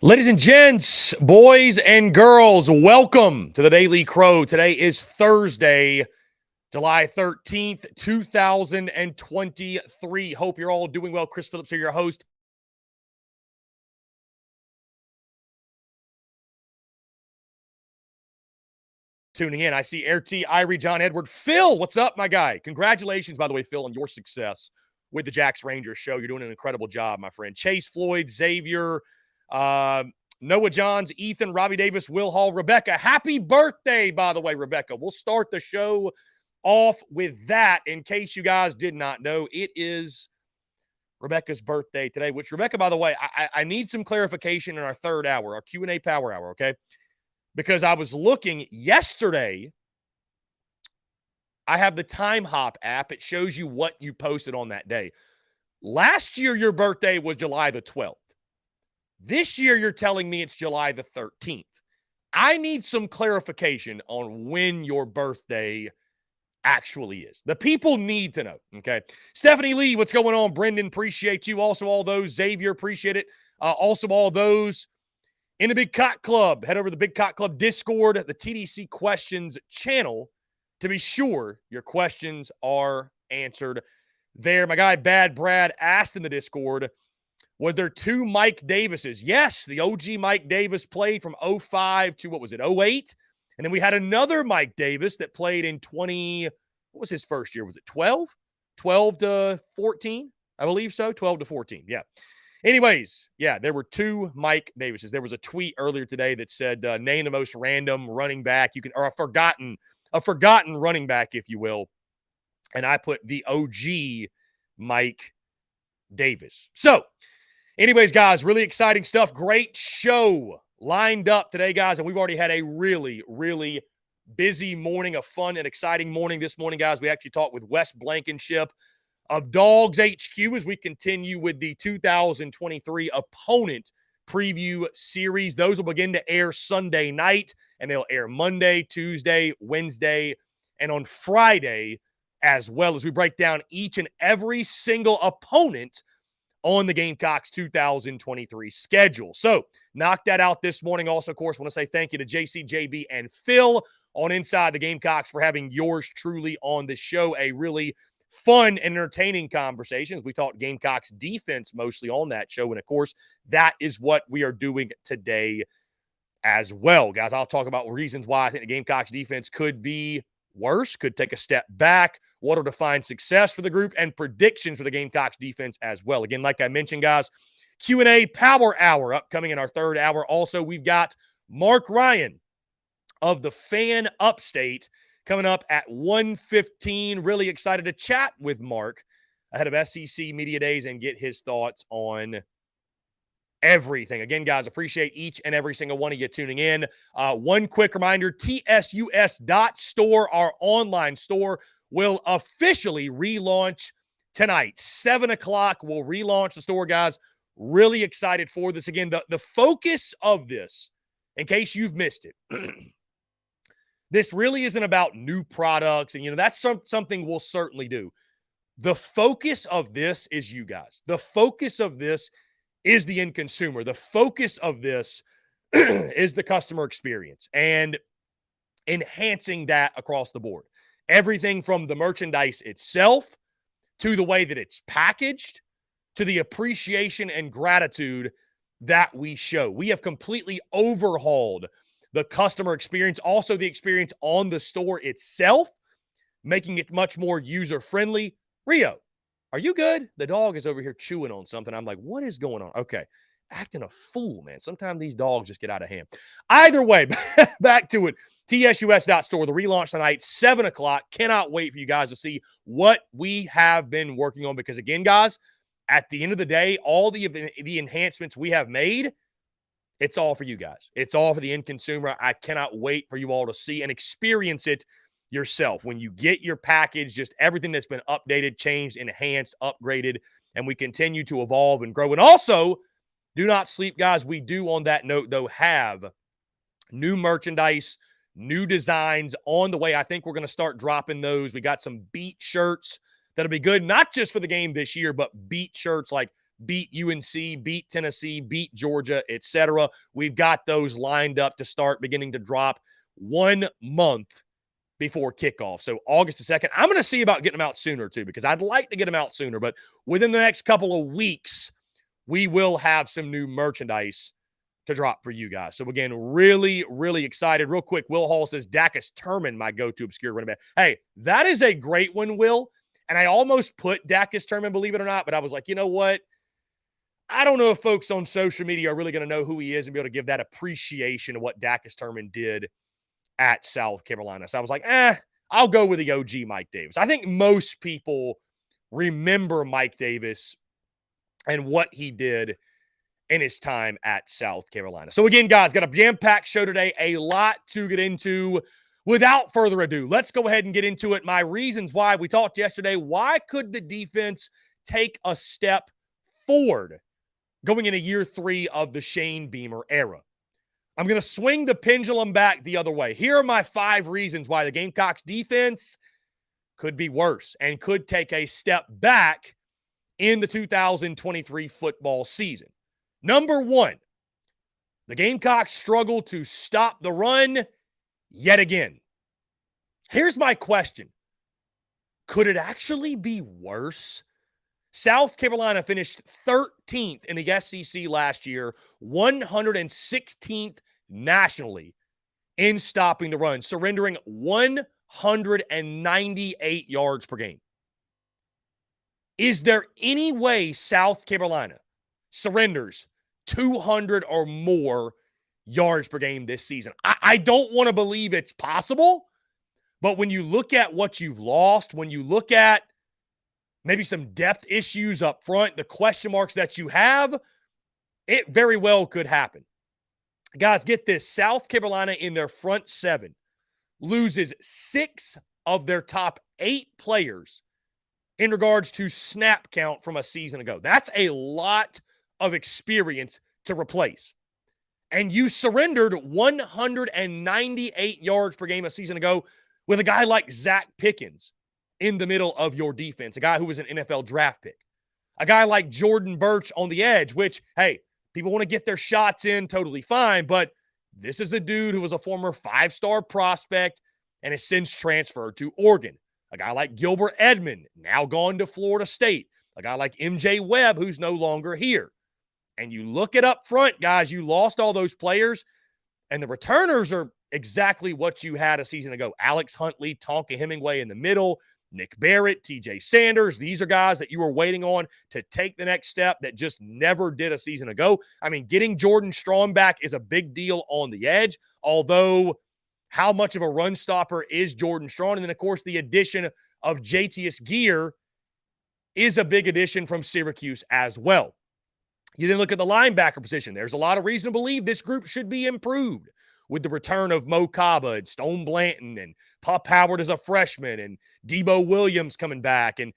Ladies and gents, boys and girls, welcome to the Daily Crow. Today is Thursday, July 13th, 2023. Hope you're all doing well. Chris Phillips here, your host. Tuning in. I see RT, Irie, John Edward. Phil, what's up, my guy? Congratulations, by the way, Phil, on your success with the Jax Rangers show. You're doing an incredible job, my friend. Chase Floyd, Xavier, Noah Johns, Ethan, Robbie Davis, Will Hall, Rebecca. Happy birthday, by the way, Rebecca. We'll start the show off with that. In case you guys did not know, it is Rebecca's birthday today, which, Rebecca, by the way, I need some clarification in our third hour, our Q&A power hour, okay? Because I was looking yesterday. I have the Time Hop app. It shows you what you posted on that day. Last year, your birthday was July the 12th. This year, you're telling me it's July the 13th. I need some clarification on when your birthday actually is. The people need to know, okay? Stephanie Lee, what's going on? Brendan, appreciate you. Also, all those. Xavier, appreciate it. Also, all those in the Big Cock Club. Head over to the Big Cock Club Discord, the TDC Questions channel, to be sure your questions are answered there. My guy, Bad Brad, asked in the Discord, were there two Mike Davises? Yes, the OG Mike Davis played from 05 to, 08? And then we had another Mike Davis that played in what was his first year? Was it 12? 12 to 14? I believe so. 12 to 14. Yeah. Anyways, yeah, there were two Mike Davises. There was a tweet earlier today that said, name the most random running back you can, or a forgotten running back, if you will. And I put the OG Mike Davis. So, anyways, guys, really exciting stuff. Great show lined up today, guys. And we've already had a really, really busy morning, a fun and exciting morning this morning, guys. We actually talked with Wes Blankenship of Dogs HQ as we continue with the 2023 opponent preview series. Those will begin to air Sunday night, and they'll air Monday, Tuesday, Wednesday, and on Friday as well, as we break down each and every single opponent on the Gamecocks 2023 schedule. So, knock that out this morning. Also, of course, want to say thank you to JC, JB, and Phil on Inside the Gamecocks for having yours truly on the show. A really fun and entertaining conversations. We talked Gamecocks defense mostly on that show. And of course, that is what we are doing today as well. Guys, I'll talk about reasons why I think the Gamecocks defense could be worse, could take a step back, what will define success for the group, and predictions for the Gamecocks defense as well. Again, like I mentioned, guys, Q&A Power Hour upcoming in our third hour. Also, we've got Mark Ryan of the Fan Upstate coming up at 1:15. Really excited to chat with Mark ahead of SEC Media Days and get his thoughts on everything. Again, guys, appreciate each and every single one of you tuning in. One quick reminder, tsus.store, our online store, will officially relaunch tonight. 7 o'clock, we'll relaunch the store, guys. Really excited for this. Again, the focus of this, in case you've missed it, this really isn't about new products, and, that's something we'll certainly do. The focus of this is you guys. The focus of this is the end consumer. The focus of this is the customer experience and enhancing that across the board. Everything from the merchandise itself to the way that it's packaged to the appreciation and gratitude that we show. We have completely overhauled the customer experience, also the experience on the store itself, making it much more user-friendly. Rio, are you good? The dog is over here chewing on something. I'm like, what is going on? Okay. Acting a fool, man. Sometimes these dogs just get out of hand. Either way, back to it. TSUS.store, the relaunch tonight, 7 o'clock. Cannot wait for you guys to see what we have been working on. Because again, guys, at the end of the day, all the enhancements we have made, it's all for you guys. It's all for the end consumer. I cannot wait for you all to see and experience it yourself. When you get your package, just everything that's been updated, changed, enhanced, upgraded, and we continue to evolve and grow. And also, do not sleep, guys. We do, on that note, though, have new merchandise, new designs on the way. I think we're going to start dropping those. We got some beat shirts that'll be good, not just for the game this year, but beat shirts like beat UNC, beat Tennessee, beat Georgia, etc. We've got those lined up to start beginning to drop 1 month before kickoff. So August the 2nd. I'm going to see about getting them out sooner too, because I'd like to get them out sooner. But within the next couple of weeks, we will have some new merchandise to drop for you guys. So again, really, really excited. Real quick, Will Hall says, Dacus Turman, my go-to obscure running back. Hey, that is a great one, Will. And I almost put Dacus Turman, believe it or not, but I was like, you know what? I don't know if folks on social media are really going to know who he is and be able to give that appreciation of what Dacus Turman did at South Carolina. So I was like, I'll go with the OG Mike Davis. I think most people remember Mike Davis and what he did in his time at South Carolina. So again, guys, got a jam-packed show today, a lot to get into. Without further ado, let's go ahead and get into it. My reasons why. We talked yesterday, why could the defense take a step forward going into year 3 of the Shane Beamer era? I'm going to swing the pendulum back the other way. Here are my 5 reasons why the Gamecocks defense could be worse and could take a step back in the 2023 football season. Number 1, the Gamecocks struggle to stop the run yet again. Here's my question. Could it actually be worse? South Carolina finished 13th in the SEC last year, 116th nationally in stopping the run, surrendering 198 yards per game. Is there any way South Carolina surrenders 200 or more yards per game this season? I don't want to believe it's possible, but when you look at what you've lost, when you look at maybe some depth issues up front, the question marks that you have, it very well could happen. Guys, get this. South Carolina in their front 7 loses 6 of their top 8 players in regards to snap count from a season ago. That's a lot of experience to replace. And you surrendered 198 yards per game a season ago with a guy like Zach Pickens in the middle of your defense, a guy who was an NFL draft pick, a guy like Jordan Birch on the edge, which, hey, people want to get their shots in, totally fine, but this is a dude who was a former 5-star prospect and has since transferred to Oregon. A guy like Gilbert Edmond, now gone to Florida State. A guy like MJ Webb, who's no longer here. And you look it up front, guys, you lost all those players, and the returners are exactly what you had a season ago. Alex Huntley, Tonka Hemingway in the middle, Nick Barrett, TJ Sanders. These are guys that you were waiting on to take the next step that just never did a season ago. I mean, getting Jordan Strong back is a big deal on the edge, although how much of a run stopper is Jordan Strong? And then, of course, the addition of JTS Gear is a big addition from Syracuse as well. You then look at the linebacker position. There's a lot of reason to believe this group should be improved with the return of Mo Kaba and Stone Blanton and Pup Howard as a freshman and Debo Williams coming back. And,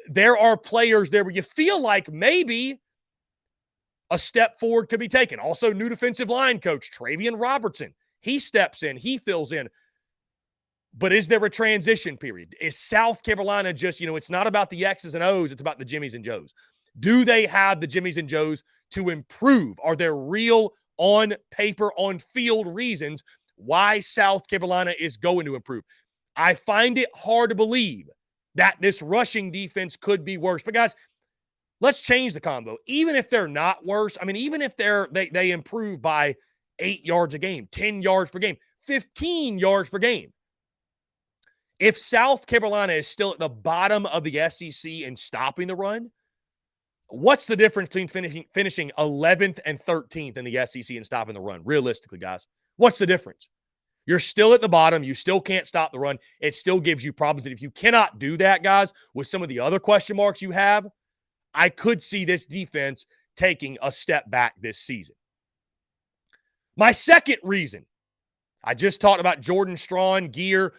there are players there where you feel like maybe a step forward could be taken. Also, new defensive line coach, Travian Robertson. He steps in. He fills in. But is there a transition period? Is South Carolina just, it's not about the X's and O's. It's about the Jimmies and Joes. Do they have the Jimmies and Joes to improve? Are there real on paper, on field reasons why South Carolina is going to improve? I find it hard to believe that this rushing defense could be worse. But guys, let's change the combo. Even if they're not worse, even if they improve by 8 yards a game, 10 yards per game, 15 yards per game. If South Carolina is still at the bottom of the SEC in stopping the run, what's the difference between finishing 11th and 13th in the SEC and stopping the run? Realistically, guys, what's the difference? You're still at the bottom. You still can't stop the run. It still gives you problems. And if you cannot do that, guys, with some of the other question marks you have, I could see this defense taking a step back this season. My second reason, I just talked about Jordan Strong, Gear.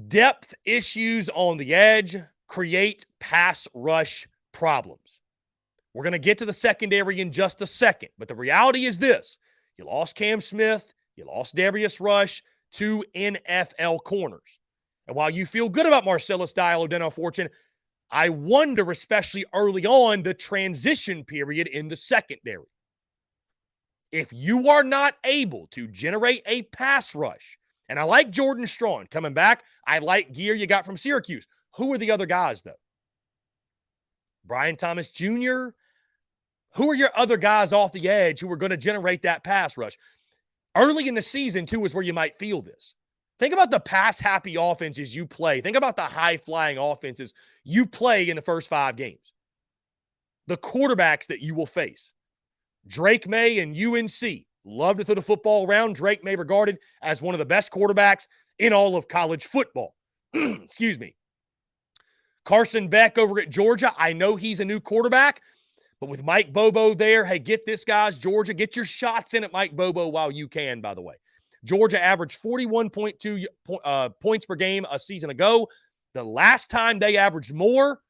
Depth issues on the edge create pass rush problems. We're going to get to the secondary in just a second, but the reality is this. You lost Cam Smith, you lost Darius Rush, 2 NFL corners. And while you feel good about Marcellus Diallo, Denno Fortune, I wonder, especially early on, the transition period in the secondary. If you are not able to generate a pass rush, and I like Jordan Strachan coming back, I like gear you got from Syracuse. Who are the other guys, though? Brian Thomas Jr.? Who are your other guys off the edge who are going to generate that pass rush? Early in the season, too, is where you might feel this. Think about the pass-happy offenses you play. Think about the high-flying offenses you play in the first 5 games. The quarterbacks that you will face. Drake May and UNC. Love to throw the football around. Drake May regarded as one of the best quarterbacks in all of college football. Excuse me. Carson Beck over at Georgia. I know he's a new quarterback, but with Mike Bobo there, hey, get this, guys. Georgia, get your shots in at Mike Bobo while you can, by the way. Georgia averaged 41.2 points per game a season ago. The last time they averaged more,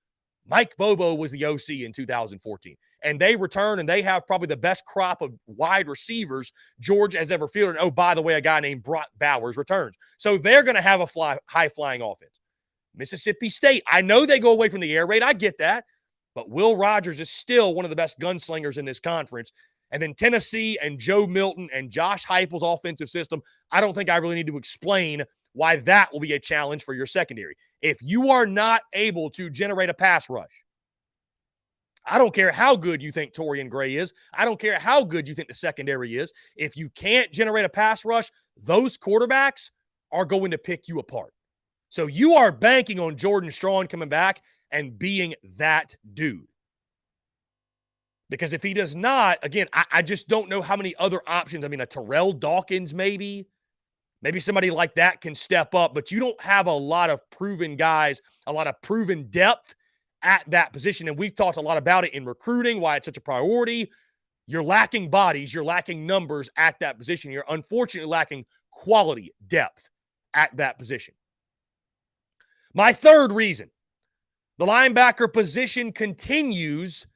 Mike Bobo was the OC in 2014. And they return, and they have probably the best crop of wide receivers Georgia has ever fielded. And, oh, by the way, a guy named Brock Bowers returns. So they're going to have a high-flying offense. Mississippi State, I know they go away from the air raid. I get that. But Will Rogers is still one of the best gunslingers in this conference. And then Tennessee and Joe Milton and Josh Heupel's offensive system, I don't think I really need to explain why that will be a challenge for your secondary. If you are not able to generate a pass rush, I don't care how good you think Torian Gray is. I don't care how good you think the secondary is. If you can't generate a pass rush, those quarterbacks are going to pick you apart. So you are banking on Jordan Strachan coming back and being that dude. Because if he does not, again, I just don't know how many other options. I mean, a Terrell Dawkins maybe somebody like that can step up, but you don't have a lot of proven guys, a lot of proven depth at that position. And we've talked a lot about it in recruiting, why it's such a priority. You're lacking bodies, you're lacking numbers at that position. You're unfortunately lacking quality depth at that position. My third reason, the linebacker position continues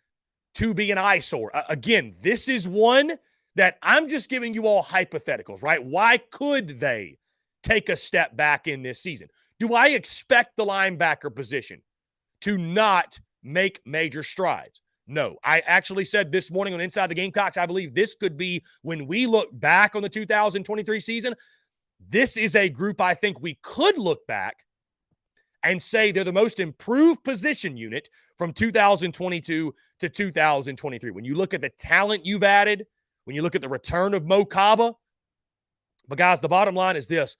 to be an eyesore. Again, this is one that I'm just giving you all hypotheticals, right? Why could they take a step back in this season? Do I expect the linebacker position to not make major strides? No. I actually said this morning on Inside the Gamecocks, I believe this could be, when we look back on the 2023 season, this is a group I think we could look back and say they're the most improved position unit from 2022 to 2023. When you look at the talent you've added, when you look at the return of Mo Kaba. But guys, the bottom line is this.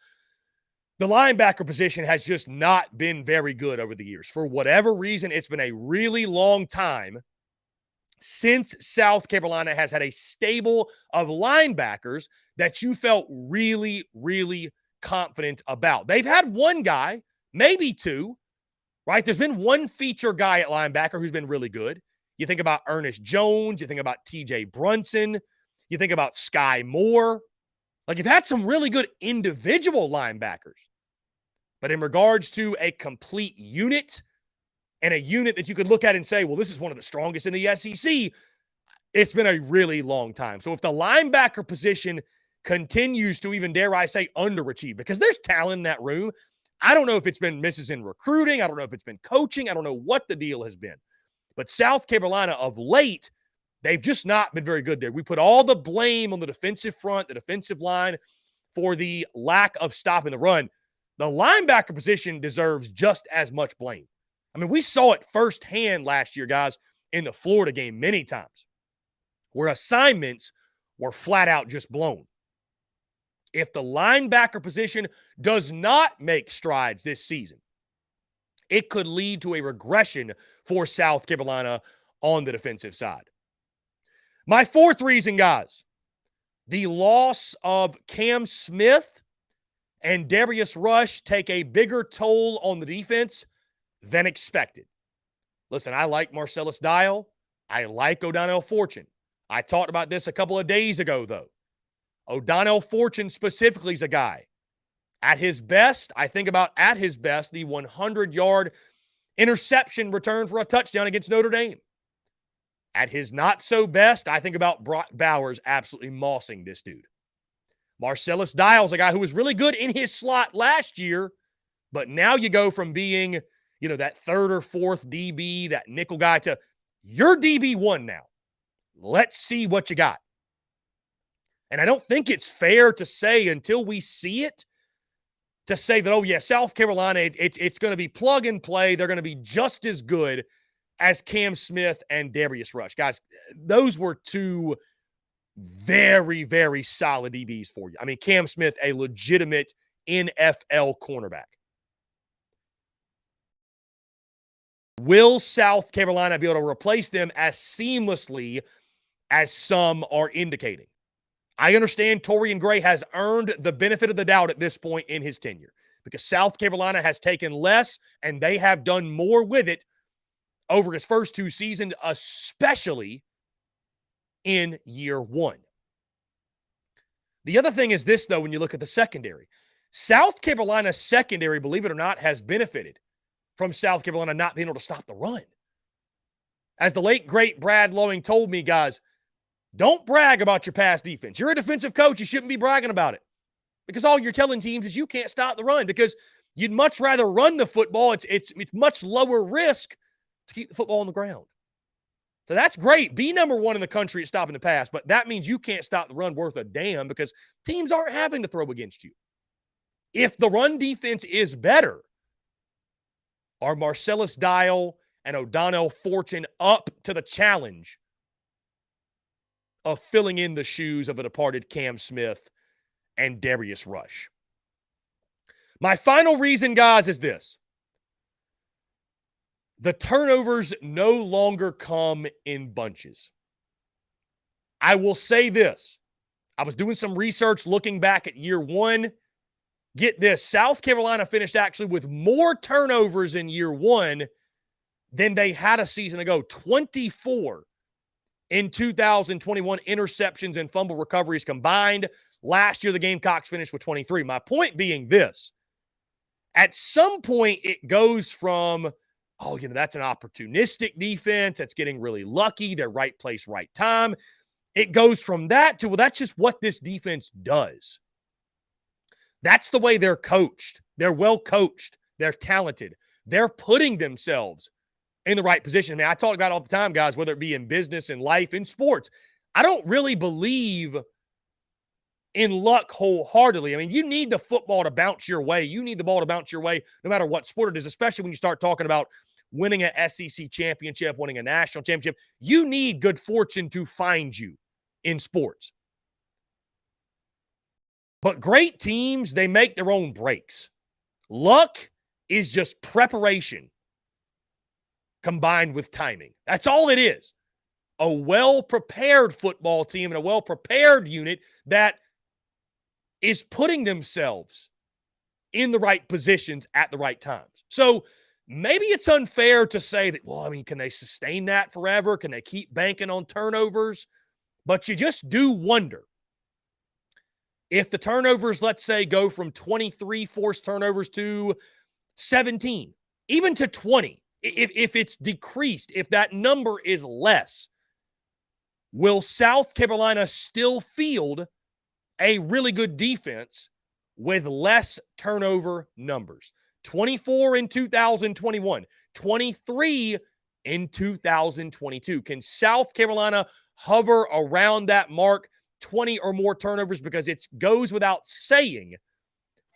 The linebacker position has just not been very good over the years. For whatever reason, it's been a really long time since South Carolina has had a stable of linebackers that you felt really, really confident about. They've had one guy, maybe two, right? There's been one feature guy at linebacker who's been really good. You think about Ernest Jones. You think about TJ Brunson. You think about Sky Moore. Like, you've had some really good individual linebackers. But in regards to a complete unit and a unit that you could look at and say, well, this is one of the strongest in the SEC, it's been a really long time. So if the linebacker position continues to, even dare I say, underachieve, because there's talent in that room, I don't know if it's been misses in recruiting. I don't know if it's been coaching. I don't know what the deal has been. But South Carolina of late, they've just not been very good there. We put all the blame on the defensive front, the defensive line, for the lack of stopping the run. The linebacker position deserves just as much blame. I mean, we saw it firsthand last year, guys, in the Florida game many times, where assignments were flat out just blown. If the linebacker position does not make strides this season, it could lead to a regression for South Carolina on the defensive side. My fourth reason, guys, the loss of Cam Smith and Darius Rush take a bigger toll on the defense than expected. Listen, I like Marcellus Dial. I like O'Donnell Fortune. I talked about this a couple of days ago, though. O'Donnell Fortune specifically is a guy. At his best, I think about at his best, the 100-yard interception return for a touchdown against Notre Dame. At his not-so-best, I think about Brock Bowers absolutely mossing this dude. Marcellus Dial's a guy who was really good in his slot last year, but now you go from being, that third or fourth DB, that nickel guy, to your DB1 now. Let's see what you got. And I don't think it's fair to say until we see it, to say that, oh, yeah, South Carolina, it's going to be plug and play. They're going to be just as good as Cam Smith and Darius Rush. Guys, those were two very, very solid DBs for you. I mean, Cam Smith, a legitimate NFL cornerback. Will South Carolina be able to replace them as seamlessly as some are indicating? I understand Torian Gray has earned the benefit of the doubt at this point in his tenure because South Carolina has taken less and they have done more with it over his first two seasons, especially in year one. The other thing is this, though, when you look at the secondary. South Carolina's secondary, believe it or not, has benefited from South Carolina not being able to stop the run. As the late, great Brad Lowing told me, guys, don't brag about your pass defense. You're a defensive coach. You shouldn't be bragging about it because all you're telling teams is you can't stop the run because you'd much rather run the football. It's much lower risk to keep the football on the ground. So that's great. Be number one in the country at stopping the pass, but that means you can't stop the run worth a damn because teams aren't having to throw against you. If the run defense is better, are Marcellus Dial and O'Donnell Fortune up to the challenge of filling in the shoes of a departed Cam Smith and Darius Rush? My final reason, guys, is this. The turnovers no longer come in bunches. I will say this. I was doing some research looking back at year one. Get this, South Carolina finished actually with more turnovers in year one than they had a season ago. 24 in 2021 interceptions and fumble recoveries combined. Last year, the Gamecocks finished with 23. My point being this. At some point, it goes from, oh, that's an opportunistic defense that's getting really lucky. They're right place, right time. It goes from that to, well, that's just what this defense does. That's the way they're coached. They're well coached. They're talented. They're putting themselves in the right position. I mean, I talk about it all the time, guys, whether it be in business, in life, in sports. I don't really believe in luck wholeheartedly. I mean, you need the football to bounce your way. You need the ball to bounce your way no matter what sport it is, especially when you start talking about winning an SEC championship, winning a national championship. You need good fortune to find you in sports. But great teams, they make their own breaks. Luck is just preparation combined with timing. That's all it is. A well-prepared football team and a well-prepared unit that is putting themselves in the right positions at the right times. So maybe it's unfair to say that, well, I mean, can they sustain that forever? Can they keep banking on turnovers? But you just do wonder. If the turnovers, let's say, go from 23 forced turnovers to 17, even to 20, if it's decreased, if that number is less, will South Carolina still field a really good defense with less turnover numbers? 24 in 2021, 23 in 2022. Can South Carolina hover around that mark, 20 or more turnovers? Because it goes without saying,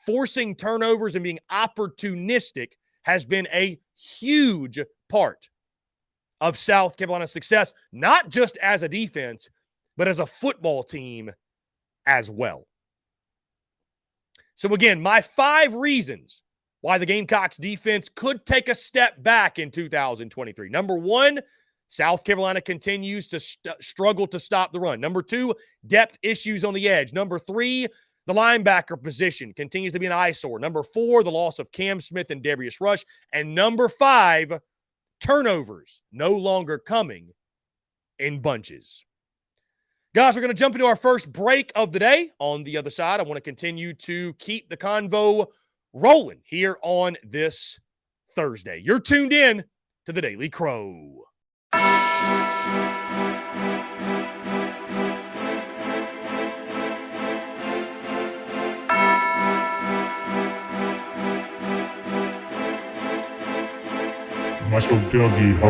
forcing turnovers and being opportunistic has been a huge part of South Carolina's success, not just as a defense, but as a football team as well. So again, my 5 reasons why the Gamecocks defense could take a step back in 2023. Number 1, South Carolina continues to struggle to stop the run. Number 2, depth issues on the edge. Number 3, the linebacker position continues to be an eyesore. Number 4, the loss of Cam Smith and Darius Rush. And number 5, turnovers no longer coming in bunches. Guys, we're going to jump into our first break of the day. On the other side, I want to continue to keep the convo rolling here on this Thursday. You're tuned in to the Daily Crow. Muscle Dougie, ho.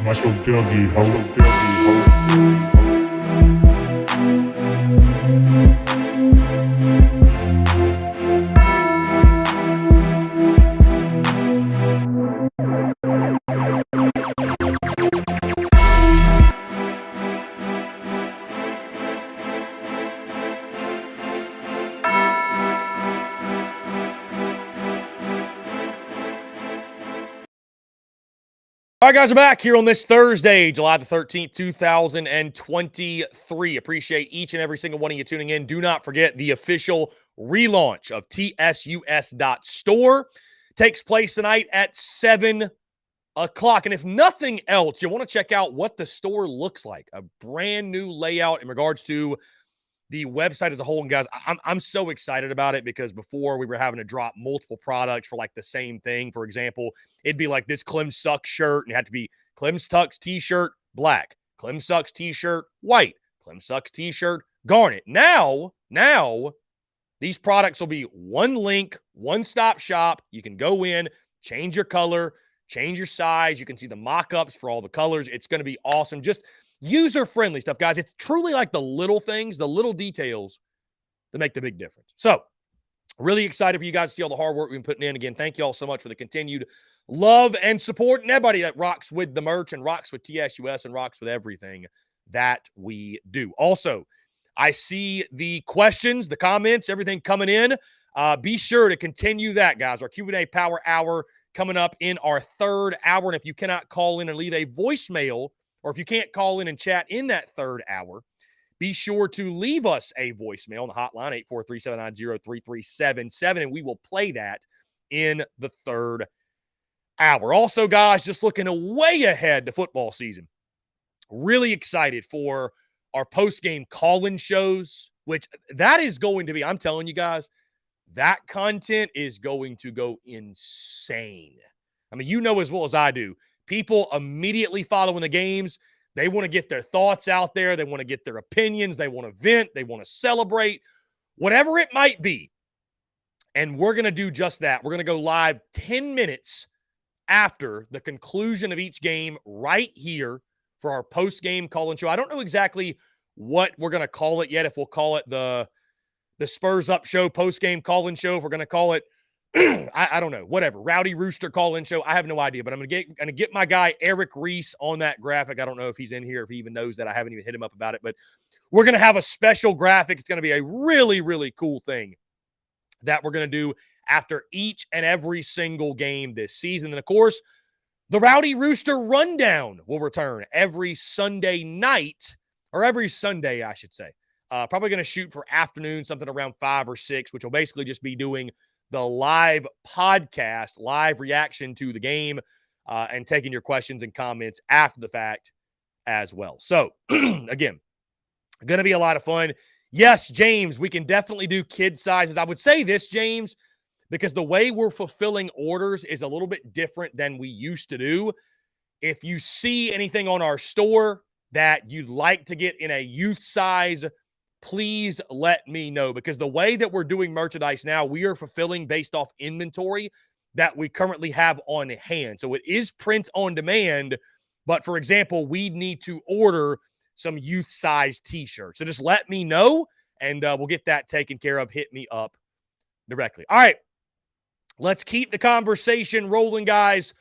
Muscle Dougie, ho. All right, guys, we're back here on this Thursday, July the 13th, 2023. Appreciate each and every single one of you tuning in. Do not forget the official relaunch of tsus.store takes place tonight at 7 o'clock. And if nothing else, you want to check out what the store looks like. A brand new layout in regards to the website as a whole. And guys, I'm so excited about it because before we were having to drop multiple products for like the same thing. For example, it'd be like this Clem Sucks shirt and it had to be Clem Sucks t-shirt, black, Clem Sucks t-shirt, white, Clem Sucks t-shirt, garnet. Now, these products will be one link, one-stop shop. You can go in, change your color, change your size. You can see the mock-ups for all the colors. It's going to be awesome. Just user-friendly stuff, guys. It's truly like the little things, the little details that make the big difference. So, really excited for you guys to see all the hard work we've been putting in. Again, thank you all so much for the continued love and support and everybody that rocks with the merch and rocks with TSUS and rocks with everything that we do. Also, I see the questions, the comments, everything coming in. Be sure to continue that, guys. Our Q&A Power Hour coming up in our third hour. And if you cannot call in and leave a voicemail, or if you can't call in and chat in that third hour, be sure to leave us a voicemail on the hotline, 843-790-3377, and we will play that in the third hour. Also, guys, just looking way ahead to football season. Really excited for our post-game call-in shows, which that is going to be, I'm telling you guys, that content is going to go insane. I mean, you know as well as I do, people immediately following the games, they want to get their thoughts out there. They want to get their opinions. They want to vent. They want to celebrate, whatever it might be. And we're going to do just that. We're going to go live 10 minutes after the conclusion of each game right here for our post-game call-in show. I don't know exactly what we're going to call it yet, if we'll call it the Spurs Up Show, post-game call-in show, if we're going to call it I don't know, whatever. Rowdy Rooster call-in show. I have no idea, but I'm going to get my guy Eric Reese on that graphic. I don't know if he's in here, if he even knows that. I haven't even hit him up about it, but we're going to have a special graphic. It's going to be a really, really cool thing that we're going to do after each and every single game this season. And of course, the Rowdy Rooster Rundown will return every Sunday night, or every Sunday, I should say. Probably going to shoot for afternoon, something around 5 or 6, which will basically just be doing the live podcast, live reaction to the game, and taking your questions and comments after the fact as well. So, again, going to be a lot of fun. Yes, James, we can definitely do kid sizes. I would say this, James, because the way we're fulfilling orders is a little bit different than we used to do. If you see anything on our store that you'd like to get in a youth size, please let me know, because the way that we're doing merchandise now, we are fulfilling based off inventory that we currently have on hand. So it is print on demand, but for example, we need to order some youth size t-shirts. So just let me know and we'll get that taken care of. Hit me up directly. All right, let's keep the conversation rolling, guys.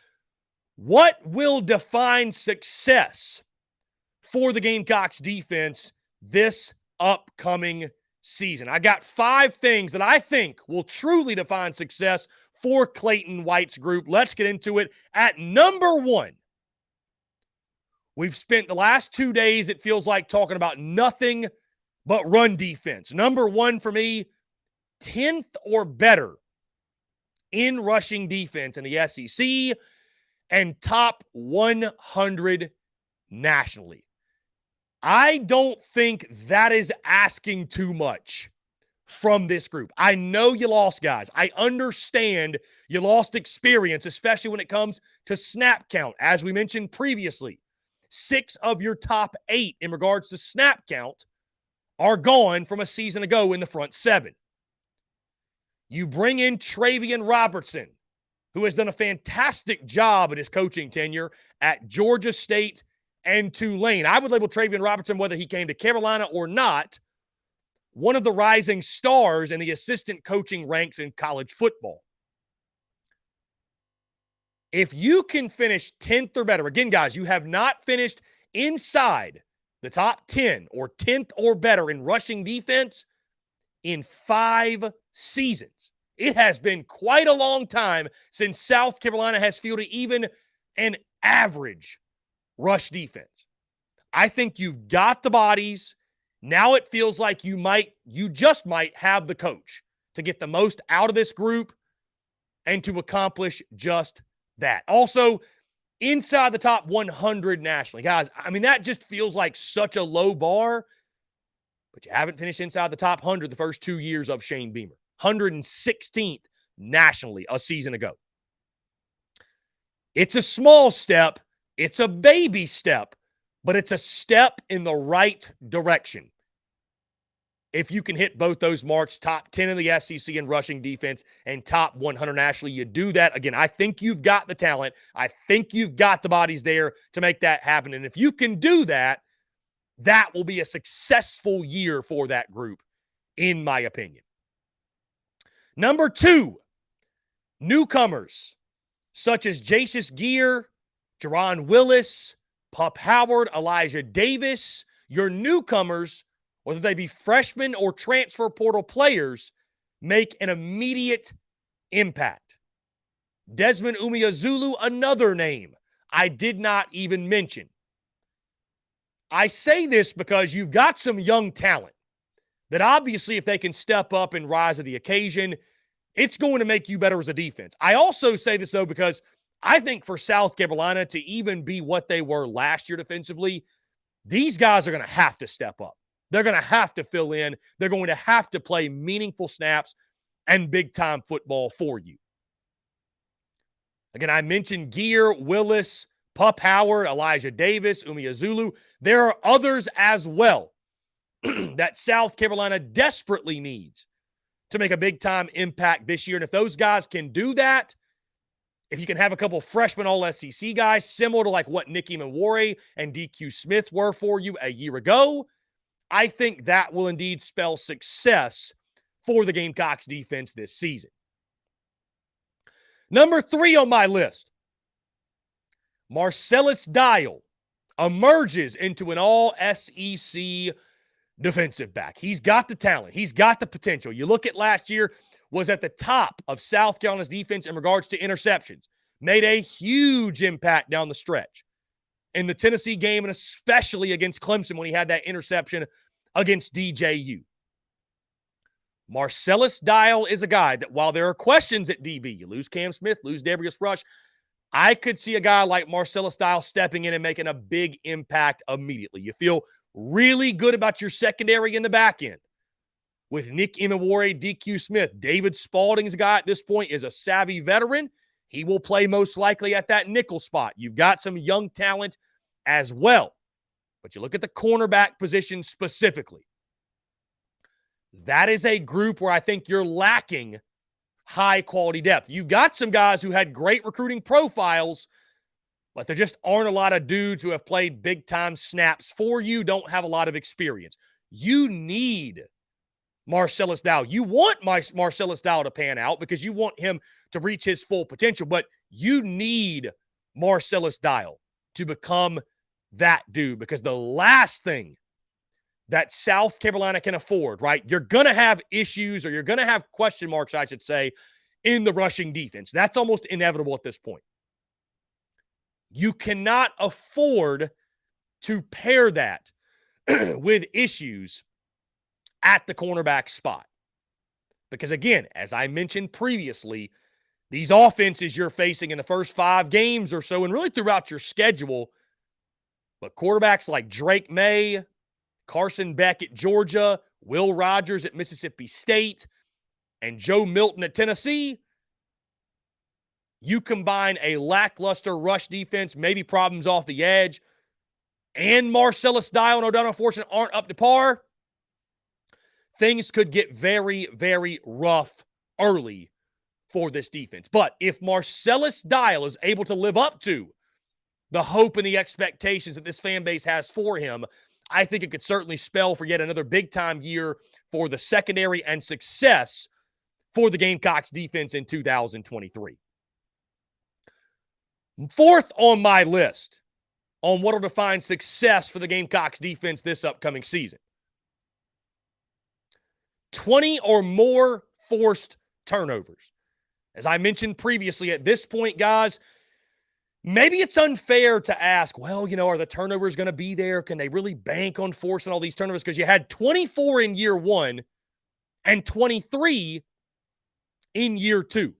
What will define success for the Gamecocks defense this upcoming season? I got 5 things that I think will truly define success for Clayton White's group. Let's get into it. At number 1, we've spent the last 2 days, it feels like, talking about nothing but run defense. Number 1 for me, 10th or better in rushing defense in the SEC and top 100 nationally. I don't think that is asking too much from this group. I know you lost guys. I understand you lost experience, especially when it comes to snap count. As we mentioned previously, 6 of your top 8 in regards to snap count are gone from a season ago in the front 7. You bring in Travian Robertson, who has done a fantastic job in his coaching tenure at Georgia State and Tulane. I would label Travian Robertson, whether he came to Carolina or not, one of the rising stars in the assistant coaching ranks in college football. If you can finish 10th or better, again, guys, you have not finished inside the top 10 or 10th or better in rushing defense in 5 seasons. It has been quite a long time since South Carolina has fielded even an average rush defense. I think you've got the bodies. Now it feels like you just might have the coach to get the most out of this group and to accomplish just that. Also, inside the top 100 nationally. Guys, I mean, that just feels like such a low bar, but you haven't finished inside the top 100 the first 2 years of Shane Beamer. 116th nationally a season ago. It's a small step. It's a baby step, but it's a step in the right direction. If you can hit both those marks, top 10 in the SEC in rushing defense and top 100 nationally, you do that. Again, I think you've got the talent. I think you've got the bodies there to make that happen. And if you can do that, that will be a successful year for that group, in my opinion. Number 2, newcomers such as Jasis Gear, Jerron Willis, Pup Howard, Elijah Davis. Your newcomers, whether they be freshmen or transfer portal players, make an immediate impact. Desmond Umeozulu, another name I did not even mention. I say this because you've got some young talent that obviously, if they can step up and rise to the occasion, it's going to make you better as a defense. I also say this, though, because I think for South Carolina to even be what they were last year defensively, these guys are going to have to step up. They're going to have to fill in. They're going to have to play meaningful snaps and big-time football for you. Again, I mentioned Gear, Willis, Pup Howard, Elijah Davis, Umeozulu. There are others as well that South Carolina desperately needs to make a big-time impact this year. And if those guys can do that, if you can have a couple freshman All-SEC guys, similar to like what Nick Imawari and DQ Smith were for you a year ago, I think that will indeed spell success for the Gamecocks defense this season. Number 3 on my list, Marcellus Dial emerges into an All-SEC defensive back. He's got the talent. He's got the potential. You look at last year, was at the top of South Carolina's defense in regards to interceptions. Made a huge impact down the stretch in the Tennessee game, and especially against Clemson when he had that interception against DJU. Marcellus Dial is a guy that, while there are questions at DB, you lose Cam Smith, lose Darius Rush, I could see a guy like Marcellus Dial stepping in and making a big impact immediately. You feel really good about your secondary in the back end with Nick Imawari, DQ Smith. David Spalding's a guy at this point is a savvy veteran. He will play most likely at that nickel spot. You've got some young talent as well. But you look at the cornerback position specifically. That is a group where I think you're lacking high-quality depth. You've got some guys who had great recruiting profiles, but there just aren't a lot of dudes who have played big-time snaps for you, don't have a lot of experience. You need Marcellus Dial. You want Marcellus Dial to pan out because you want him to reach his full potential, but you need Marcellus Dial to become that dude, because the last thing that South Carolina can afford, right? You're going to have issues, or you're going to have question marks, I should say, in the rushing defense. That's almost inevitable at this point. You cannot afford to pair that with issues at the cornerback spot. Because again, as I mentioned previously, these offenses you're facing in the first 5 games or so, and really throughout your schedule, but quarterbacks like Drake May, Carson Beck at Georgia, Will Rogers at Mississippi State, and Joe Milton at Tennessee, you combine a lackluster rush defense, maybe problems off the edge, and Marcellus Dial and O'Donnell Fortune aren't up to par, things could get very, very rough early for this defense. But if Marcellus Dial is able to live up to the hope and the expectations that this fan base has for him, I think it could certainly spell for yet another big-time year for the secondary and success for the Gamecocks defense in 2023. 4th on my list on what will define success for the Gamecocks defense this upcoming season: 20 or more forced turnovers. As I mentioned previously, at this point, guys, maybe it's unfair to ask, well, are the turnovers going to be there? Can they really bank on forcing all these turnovers? Because you had 24 in year one and 23 in year two.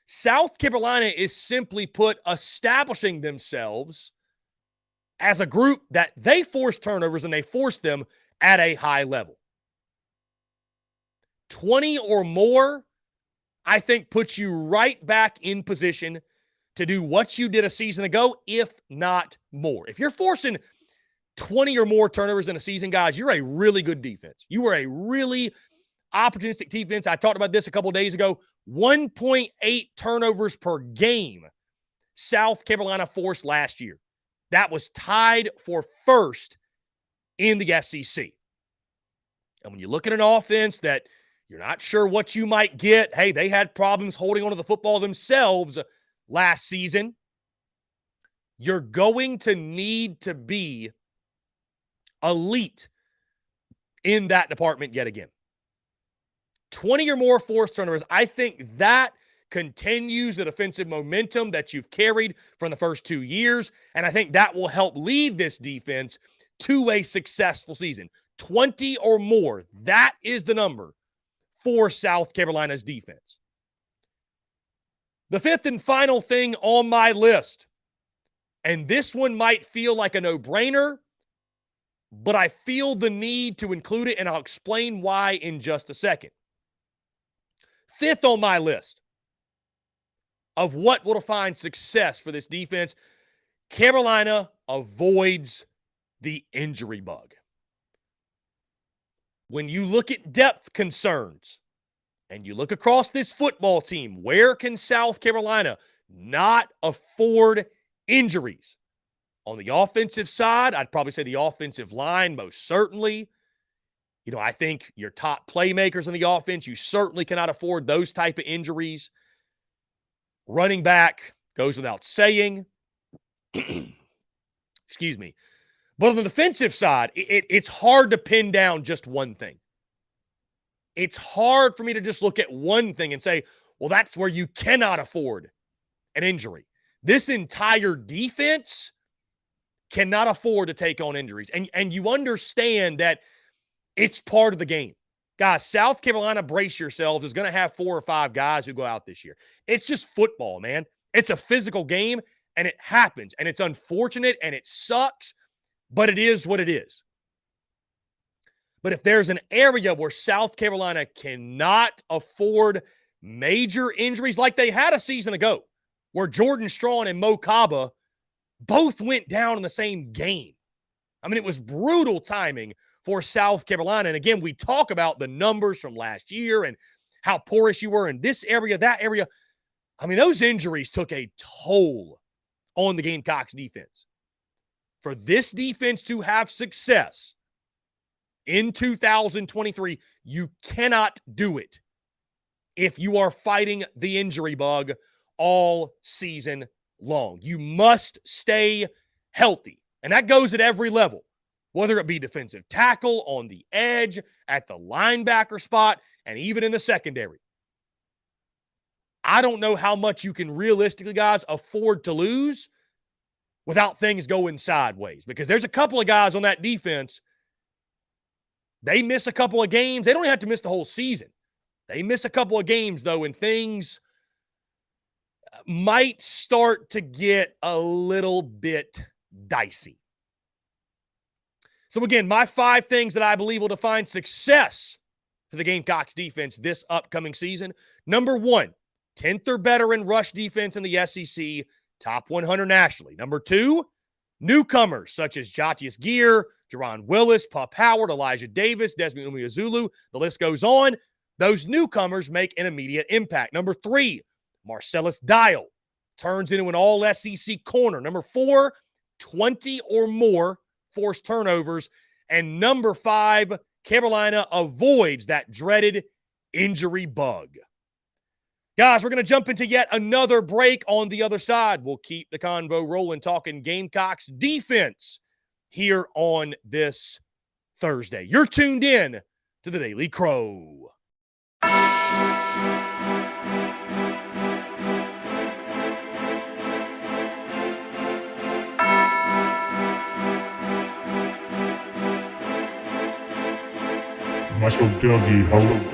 South Carolina is simply put establishing themselves as a group that they force turnovers and they force them at a high level. 20 or more, I think, puts you right back in position to do what you did a season ago, if not more. If you're forcing 20 or more turnovers in a season, guys, you're a really good defense. You are a really opportunistic defense. I talked about this a couple days ago. 1.8 turnovers per game South Carolina forced last year. That was tied for first in the SEC. And when you look at an offense that you're not sure what you might get, hey, they had problems holding onto the football themselves last season. You're going to need to be elite in that department yet again. 20 or more forced turnovers. I think that continues the defensive momentum that you've carried from the first 2 years, and I think that will help lead this defense to a successful season. 20 or more. That is the number for South Carolina's defense. The fifth and final thing on my list, and this one might feel like a no-brainer, but I feel the need to include it, and I'll explain why in just a second. Fifth on my list of what will define success for this defense, Carolina avoids the injury bug. When you look at depth concerns and you look across this football team, where can South Carolina not afford injuries? On the offensive side, I'd probably say the offensive line, most certainly. I think your top playmakers on the offense, you certainly cannot afford those type of injuries. Running back goes without saying. Excuse me. But on the defensive side, it's hard to pin down just one thing. It's hard for me to just look at one thing and say, well, that's where you cannot afford an injury. This entire defense cannot afford to take on injuries. And you understand that it's part of the game. Guys, South Carolina, brace yourselves, is going to have 4 or 5 guys who go out this year. It's just football, man. It's a physical game, and it happens. And it's unfortunate, and it sucks, but it is what it is. But if there's an area where South Carolina cannot afford major injuries like they had a season ago, where Jordan Strachan and Mo Kaba both went down in the same game. I mean, it was brutal timing for South Carolina. And again, we talk about the numbers from last year and how porous you were in this area, that area. I mean, those injuries took a toll on the Gamecocks defense. For this defense to have success in 2023, you cannot do it if you are fighting the injury bug all season long. You must stay healthy. And that goes at every level, whether it be defensive tackle, on the edge, at the linebacker spot, and even in the secondary. I don't know how much you can realistically, guys, afford to lose without things going sideways, because there's a couple of guys on that defense, they miss a couple of games. They don't have to miss the whole season. They miss a couple of games, though, and things might start to get a little bit dicey. So again, my 5 things that I believe will define success for the Gamecocks defense this upcoming season. Number 1, 10th or better in rush defense in the SEC, top 100 nationally. Number 2, newcomers such as Jatius Gear, Jerron Willis, Pup Howard, Elijah Davis, Desmond Umeozulu. The list goes on. Those newcomers make an immediate impact. Number 3, Marcellus Dial turns into an all-SEC corner. Number 4, 20 or more forced turnovers. And number 5, Carolina avoids that dreaded injury bug. Guys, we're going to jump into yet another break on the other side. We'll keep the convo rolling, talking Gamecocks defense here on this Thursday. You're tuned in to the Daily Crow. Marshall Dougie, ho.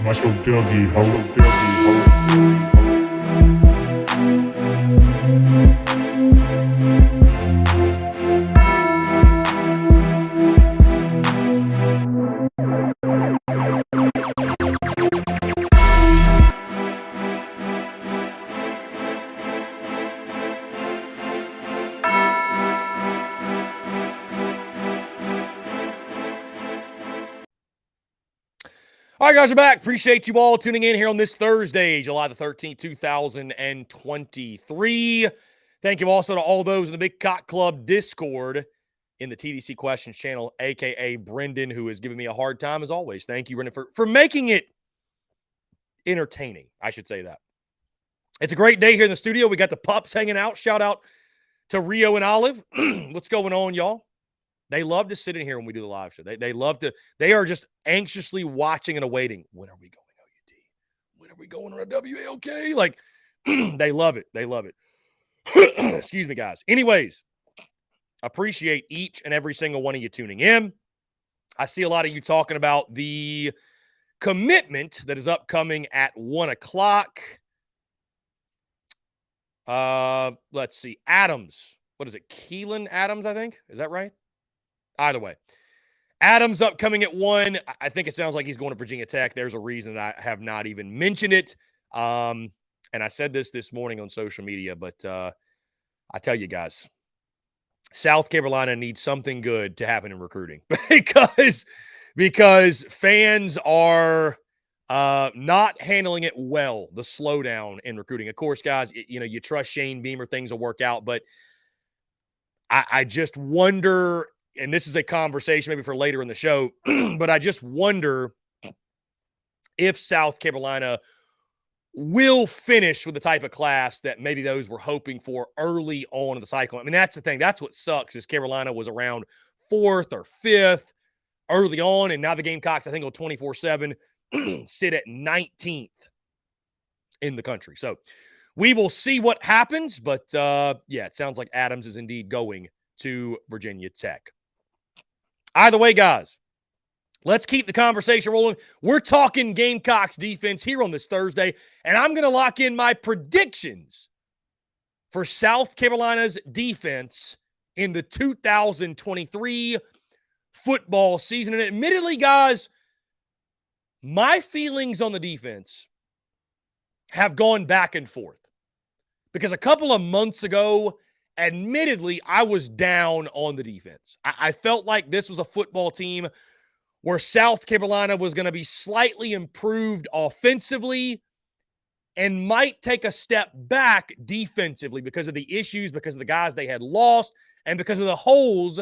Marshall Dougie, ho. All right, guys, we're back. Appreciate you all tuning in here on this Thursday, July the 13th, 2023. Thank you also to all those in the Big Cock Club Discord in the TDC Questions channel, a.k.a. Brendan, who is giving me a hard time as always. Thank you, Brendan, for making it entertaining. I should say that. It's a great day here in the studio. We got the pups hanging out. Shout out to Rio and Olive. What's going on, y'all? They love to sit in here when we do the live show. They love to. They are just anxiously watching and awaiting. When are we going OUT? When are we going on a WAOK? Like, they love it. They love it. Excuse me, guys. Anyways, appreciate each and every single one of you tuning in. I see a lot of you talking about the commitment that is upcoming at 1 o'clock. Let's see. Adams. What is it? Keelan Adams, I think. Is that right? Either way. Adams upcoming at 1. I think it sounds like he's going to Virginia Tech. There's a reason that I have not even mentioned it. And I said this morning on social media, but I tell you guys, South Carolina needs something good to happen in recruiting because fans are not handling it well, the slowdown in recruiting. Of course, guys, you trust Shane Beamer, things will work out, but I just wonder, and this is a conversation maybe for later in the show, but I just wonder if South Carolina will finish with the type of class that maybe those were hoping for early on in the cycle. I mean, that's the thing. That's what sucks is Carolina was around 4th or 5th early on, and now the Gamecocks, I think on 24/7, sit at 19th in the country. So we will see what happens, but yeah, it sounds like Adams is indeed going to Virginia Tech. Either way, guys, let's keep the conversation rolling. We're talking Gamecocks defense here on this Thursday, and I'm going to lock in my predictions for South Carolina's defense in the 2023 football season. And admittedly, guys, my feelings on the defense have gone back and forth because a couple of months ago, admittedly, I was down on the defense. I felt like this was a football team where South Carolina was going to be slightly improved offensively and might take a step back defensively because of the issues, because of the guys they had lost, and because of the holes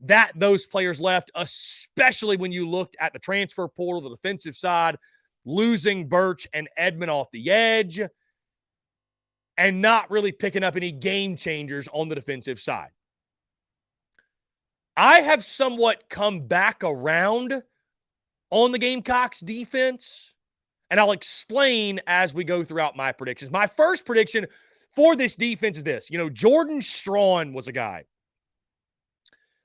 that those players left, especially when you looked at the transfer portal, the defensive side, losing Birch and Edmond off the edge, and not really picking up any game changers on the defensive side. I have somewhat come back around on the Gamecocks defense, and I'll explain as we go throughout my predictions. My first prediction for this defense is this. Jordan Strawn was a guy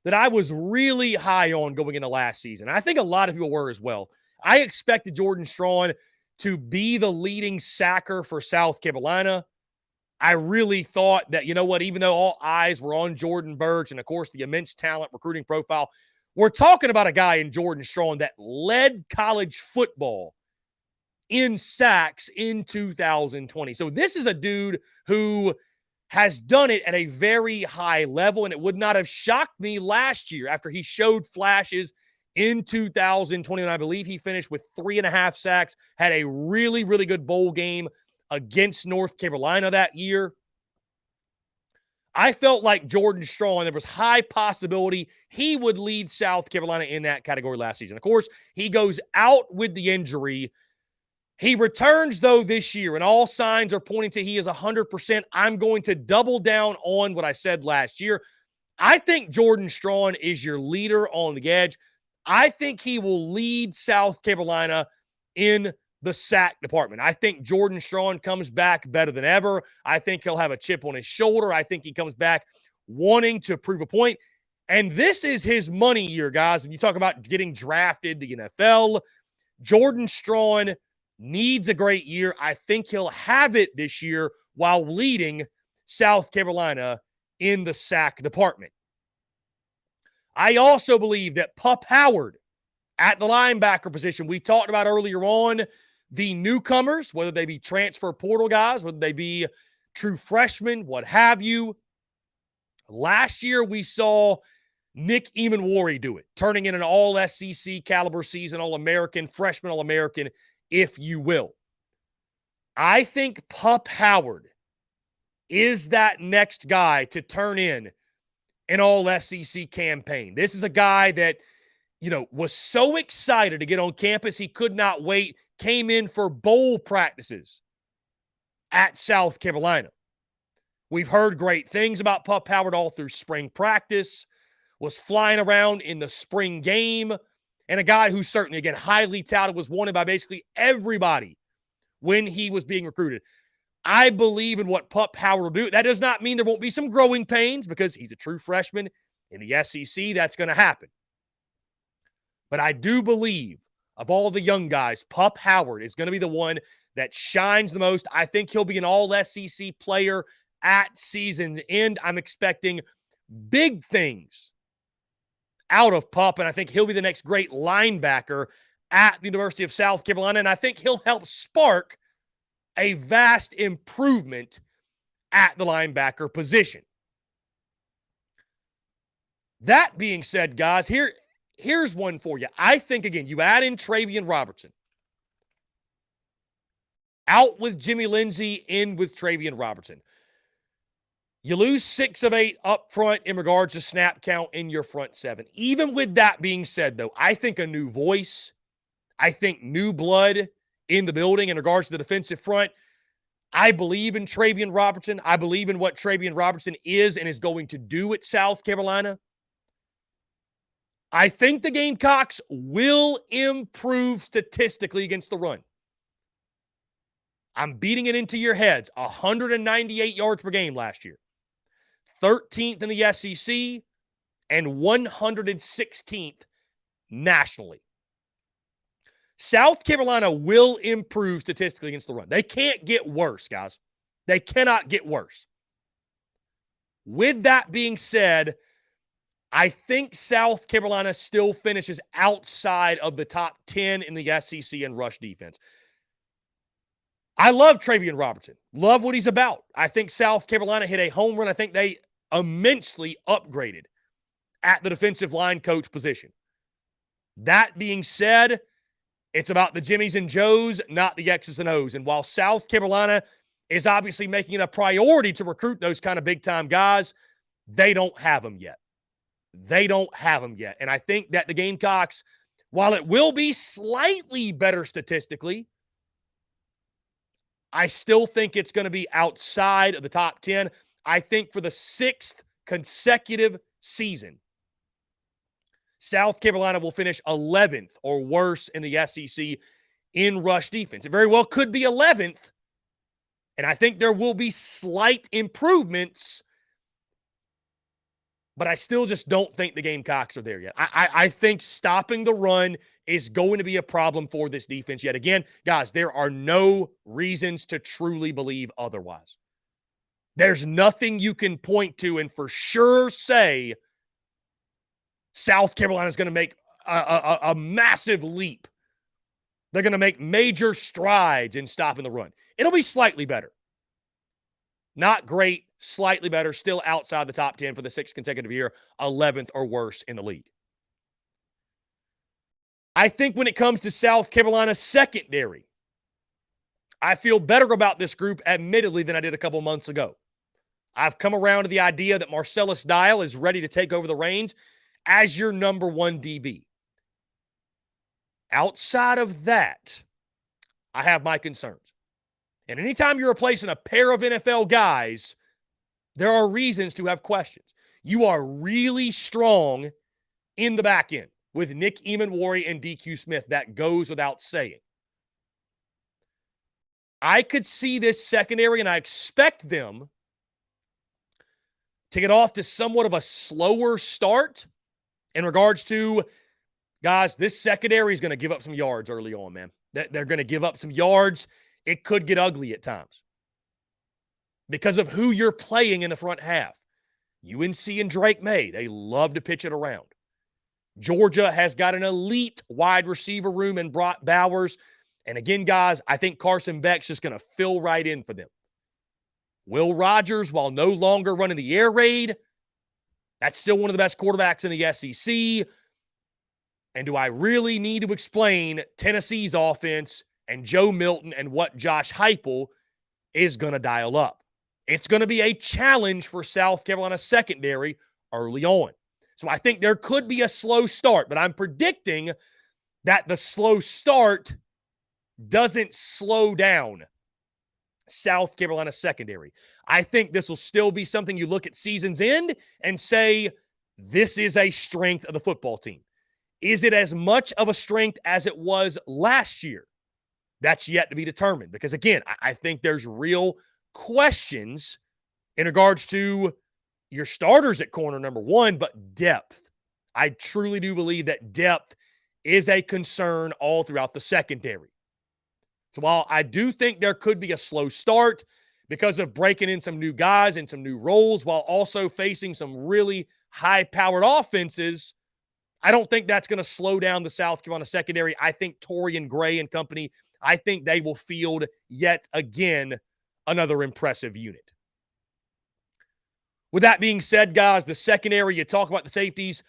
that I was really high on going into last season. I think a lot of people were as well. I expected Jordan Strawn to be the leading sacker for South Carolina. I really thought that, even though all eyes were on Jordan Birch and, of course, the immense talent recruiting profile, we're talking about a guy in Jordan Strawn that led college football in sacks in 2020. So this is a dude who has done it at a very high level, and it would not have shocked me last year after he showed flashes in 2020. And I believe he finished with 3.5 sacks, had a really, really good bowl game against North Carolina that year. I felt like Jordan Strawn, there was high possibility he would lead South Carolina in that category last season. Of course, he goes out with the injury. He returns, though, this year, and all signs are pointing to he is 100%. I'm going to double down on what I said last year. I think Jordan Strawn is your leader on the edge. I think he will lead South Carolina in the sack department. I think Jordan Strawn comes back better than ever. I think he'll have a chip on his shoulder. I think he comes back wanting to prove a point. And this is his money year, guys. When you talk about getting drafted to the NFL, Jordan Strawn needs a great year. I think he'll have it this year while leading South Carolina in the sack department. I also believe that Pup Howard at the linebacker position, we talked about earlier on, the newcomers, whether they be transfer portal guys, whether they be true freshmen, what have you. Last year, we saw Nick Emanwari do it, turning in an all-SEC caliber season, all-American, freshman all-American, if you will. I think Pup Howard is that next guy to turn in an all-SEC campaign. This is a guy that, was so excited to get on campus, he could not wait, came in for bowl practices at South Carolina. We've heard great things about Pup Howard all through spring practice, was flying around in the spring game, and a guy who certainly, again, highly touted, was wanted by basically everybody when he was being recruited. I believe in what Pup Howard will do. That does not mean there won't be some growing pains because he's a true freshman in the SEC. That's going to happen. But I do believe of all the young guys, Pup Howard is going to be the one that shines the most. I think he'll be an all-SEC player at season's end. I'm expecting big things out of Pup, and I think he'll be the next great linebacker at the University of South Carolina, and I think he'll help spark a vast improvement at the linebacker position. That being said, guys, here's one for you. I think, again, you add in Travian Robertson. Out with Jimmy Lindsey, in with Travian Robertson. You lose 6 of 8 up front in regards to snap count in your front 7. Even with that being said, though, I think a new voice, I think new blood in the building in regards to the defensive front. I believe in Travian Robertson. I believe in what Travian Robertson is and is going to do at South Carolina. I think the Gamecocks will improve statistically against the run. I'm beating it into your heads. 198 yards per game last year. 13th in the SEC and 116th nationally. South Carolina will improve statistically against the run. They can't get worse, guys. They cannot get worse. With that being said, I think South Carolina still finishes outside of the top 10 in the SEC in rush defense. I love Travian Robertson. Love what he's about. I think South Carolina hit a home run. I think they immensely upgraded at the defensive line coach position. That being said, it's about the Jimmies and Joes, not the X's and O's. And while South Carolina is obviously making it a priority to recruit those kind of big-time guys, they don't have them yet. They don't have them yet. And I think that the Gamecocks, while it will be slightly better statistically, I still think it's going to be outside of the top 10. I think for the 6th consecutive season, South Carolina will finish 11th or worse in the SEC in rush defense. It very well could be 11th, and I think there will be slight improvements, but I still just don't think the Gamecocks are there yet. I think stopping the run is going to be a problem for this defense yet. Again, guys, there are no reasons to truly believe otherwise. There's nothing you can point to and for sure say South Carolina is going to make a massive leap. They're going to make major strides in stopping the run. It'll be slightly better. Not great, slightly better, still outside the top 10 for the 6th consecutive year, 11th or worse in the league. I think when it comes to South Carolina's secondary, I feel better about this group, admittedly, than I did a couple months ago. I've come around to the idea that Marcellus Dial is ready to take over the reins as your number 1 DB. Outside of that, I have my concerns. And anytime you're replacing a pair of NFL guys, there are reasons to have questions. You are really strong in the back end with Nick Emanwari and DQ Smith. That goes without saying. I could see this secondary, and I expect them to get off to somewhat of a slower start in regards to, guys, this secondary is going to give up some yards early on, man. They're going to give up some yards. It could get ugly at times because of who you're playing in the front half. UNC and Drake May, they love to pitch it around. Georgia has got an elite wide receiver room in Brock Bowers. And again, guys, I think Carson Beck's just going to fill right in for them. Will Rogers, while no longer running the air raid, that's still one of the best quarterbacks in the SEC. And do I really need to explain Tennessee's offense and Joe Milton and what Josh Heupel is going to dial up? It's going to be a challenge for South Carolina secondary early on. So I think there could be a slow start, but I'm predicting that the slow start doesn't slow down South Carolina secondary. I think this will still be something you look at season's end and say, this is a strength of the football team. Is it as much of a strength as it was last year? That's yet to be determined because, again, I think there's real questions in regards to your starters at corner, number one, but depth. I truly do believe that depth is a concern all throughout the secondary. So while I do think there could be a slow start because of breaking in some new guys and some new roles while also facing some really high-powered offenses, I don't think that's going to slow down the South Carolina secondary. I think Torian Gray and company, I think they will field yet again another impressive unit. With that being said, guys, the secondary, you talk about the safeties.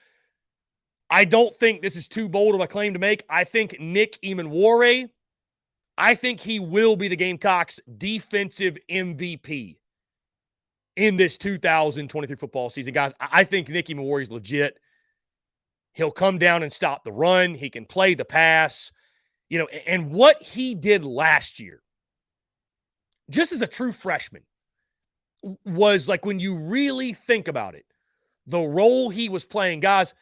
I don't think this is too bold of a claim to make. I think Nick Emanwore, I think he will be the Gamecocks' defensive MVP in this 2023 football season. Guys, I think Nick Emanwore is legit. He'll come down and stop the run. He can play the pass. You know, and what he did last year, just as a true freshman, was like when you really think about it, the role he was playing. Guys,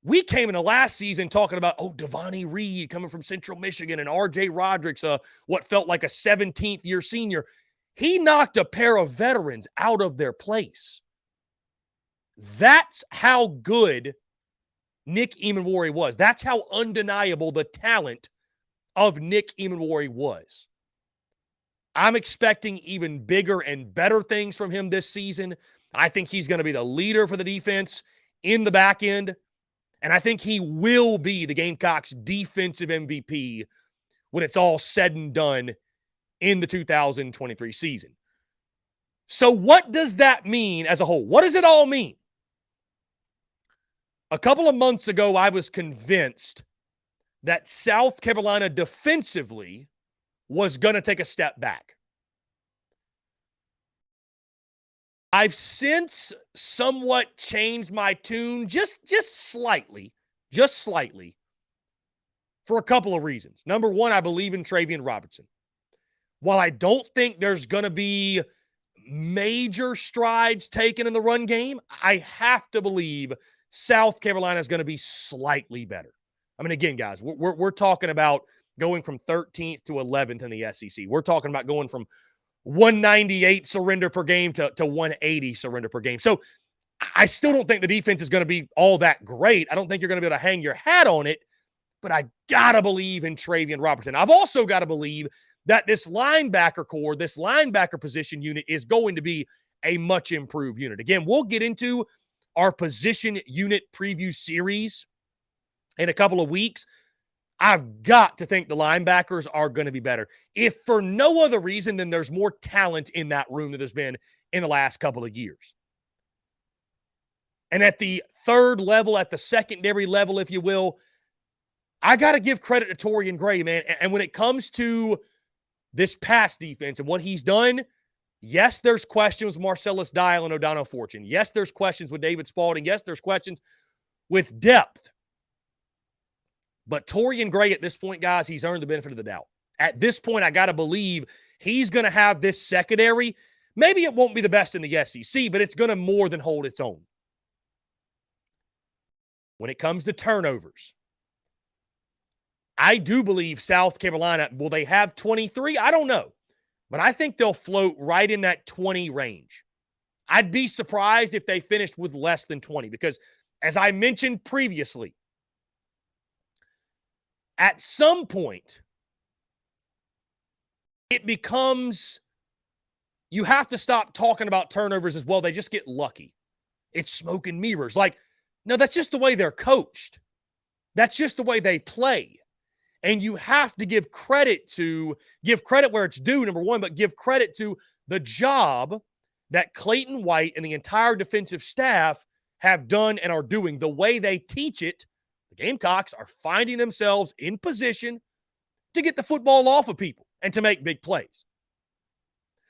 we came into last season talking about, Devontae Reed coming from Central Michigan and R.J. Roderick's what felt like a 17th-year senior. He knocked a pair of veterans out of their place. That's how good Nick Emanwore was. That's how undeniable the talent of Nick Emanwore was. I'm expecting even bigger and better things from him this season. I think he's going to be the leader for the defense in the back end. And I think he will be the Gamecocks' defensive MVP when it's all said and done in the 2023 season. So what does that mean as a whole? What does it all mean? A couple of months ago, I was convinced that South Carolina defensively was going to take a step back. I've since somewhat changed my tune just slightly, for a couple of reasons. Number one, I believe in Travian Robertson. While I don't think there's going to be major strides taken in the run game, I have to believe South Carolina is going to be slightly better. I mean, again, guys, we're talking about going from 13th to 11th in the SEC. We're talking about going from 198 surrender per game to 180 surrender per game. So I still don't think the defense is going to be all that great. I don't think you're going to be able to hang your hat on it, but I got to believe in Travian Robertson. I've also got to believe that this linebacker core, this linebacker position unit is going to be a much improved unit. Again, we'll get into our position unit preview series in a couple of weeks. I've got to think the linebackers are going to be better. If for no other reason than there's more talent in that room than there's been in the last couple of years. And at the third level, at the secondary level, if you will, I got to give credit to Torian Gray, man. And when it comes to this pass defense and what he's done, yes, there's questions with Marcellus Dial and O'Donnell Fortune. Yes, there's questions with David Spalding. Yes, there's questions with depth. But Torian Gray at this point, guys, he's earned the benefit of the doubt. At this point, I got to believe he's going to have this secondary. Maybe it won't be the best in the SEC, but it's going to more than hold its own. When it comes to turnovers, I do believe South Carolina, will they have 23? I don't know. But I think they'll float right in that 20 range. I'd be surprised if they finished with less than 20 because, as I mentioned previously, at some point, it becomes, you have to stop talking about turnovers as well. They just get lucky. It's smoke and mirrors. Like, no, that's just the way they're coached. That's just the way they play. And you have to give credit where it's due, number one, but give credit to the job that Clayton White and the entire defensive staff have done and are doing. The way they teach it, the Gamecocks are finding themselves in position to get the football off of people and to make big plays.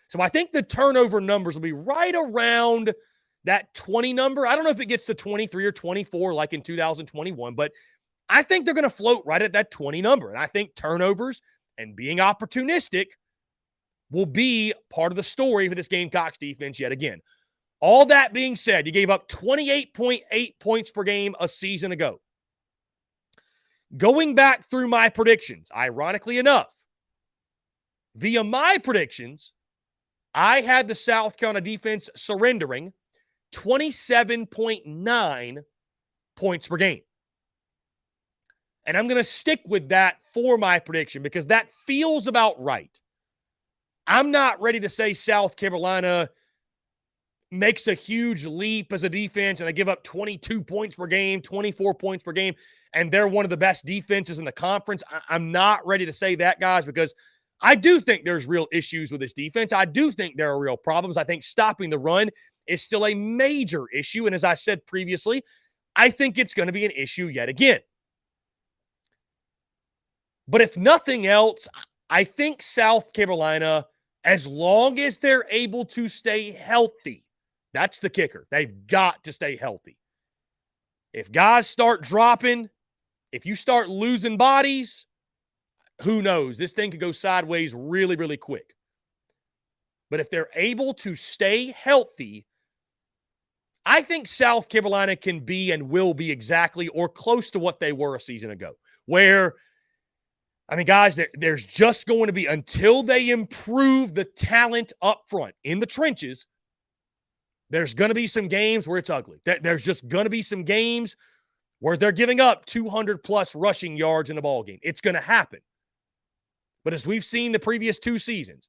So I think the turnover numbers will be right around that 20 number. I don't know if it gets to 23 or 24 like in 2021, but I think they're going to float right at that 20 number. And I think turnovers and being opportunistic will be part of the story for this Gamecocks defense yet again. All that being said, you gave up 28.8 points per game a season ago. Going back through my predictions, ironically enough, via my predictions, I had the South Carolina defense surrendering 27.9 points per game. And I'm going to stick with that for my prediction because that feels about right. I'm not ready to say South Carolina makes a huge leap as a defense and they give up 22 points per game, 24 points per game, and they're one of the best defenses in the conference. I'm not ready to say that, guys, because I do think there's real issues with this defense. I do think there are real problems. I think stopping the run is still a major issue. And as I said previously, I think it's going to be an issue yet again. But if nothing else, I think South Carolina, as long as they're able to stay healthy, that's the kicker. They've got to stay healthy. If guys start dropping, if you start losing bodies, who knows? This thing could go sideways really, really quick. But if they're able to stay healthy, I think South Carolina can be and will be exactly or close to what they were a season ago. Where, I mean, guys, there's just going to be, until they improve the talent up front in the trenches, there's going to be some games where it's ugly. There's just going to be some games where they're giving up 200-plus rushing yards in a ball game. It's going to happen. But as we've seen the previous 2 seasons,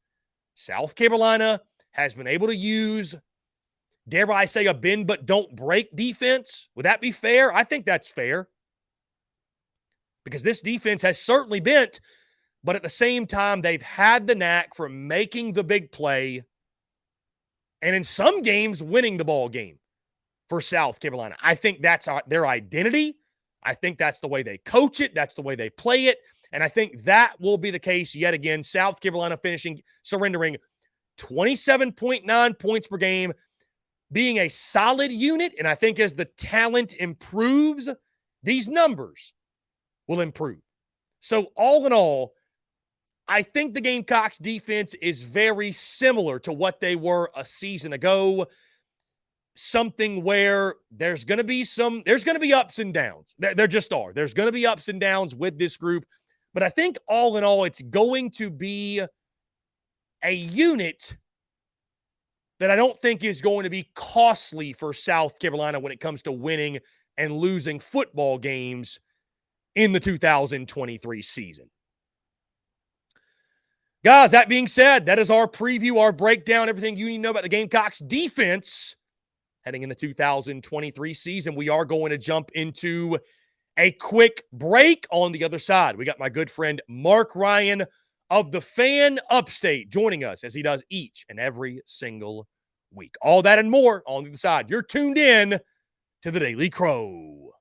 South Carolina has been able to use, dare I say, a bend but don't break defense. Would that be fair? I think that's fair. Because this defense has certainly bent, but at the same time, they've had the knack for making the big play and in some games winning the ball game for South Carolina. I think that's their identity. I think that's the way they coach it. That's the way they play it. And I think that will be the case yet again. South Carolina surrendering 27.9 points per game, being a solid unit. And I think as the talent improves, these numbers will improve. So all in all, I think the Gamecocks defense is very similar to what they were a season ago. Something where there's going to be ups and downs. There just are. There's going to be ups and downs with this group. But I think all in all, it's going to be a unit that I don't think is going to be costly for South Carolina when it comes to winning and losing football games in the 2023 season. Guys, that being said, that is our preview, our breakdown, everything you need to know about the Gamecocks defense heading in the 2023 season. We are going to jump into a quick break. On the other side, we got my good friend Mark Ryan of the Fan Upstate joining us as he does each and every single week. All that and more on the other side. You're tuned in to the Daily Crow.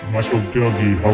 Marshall Dougie, ho.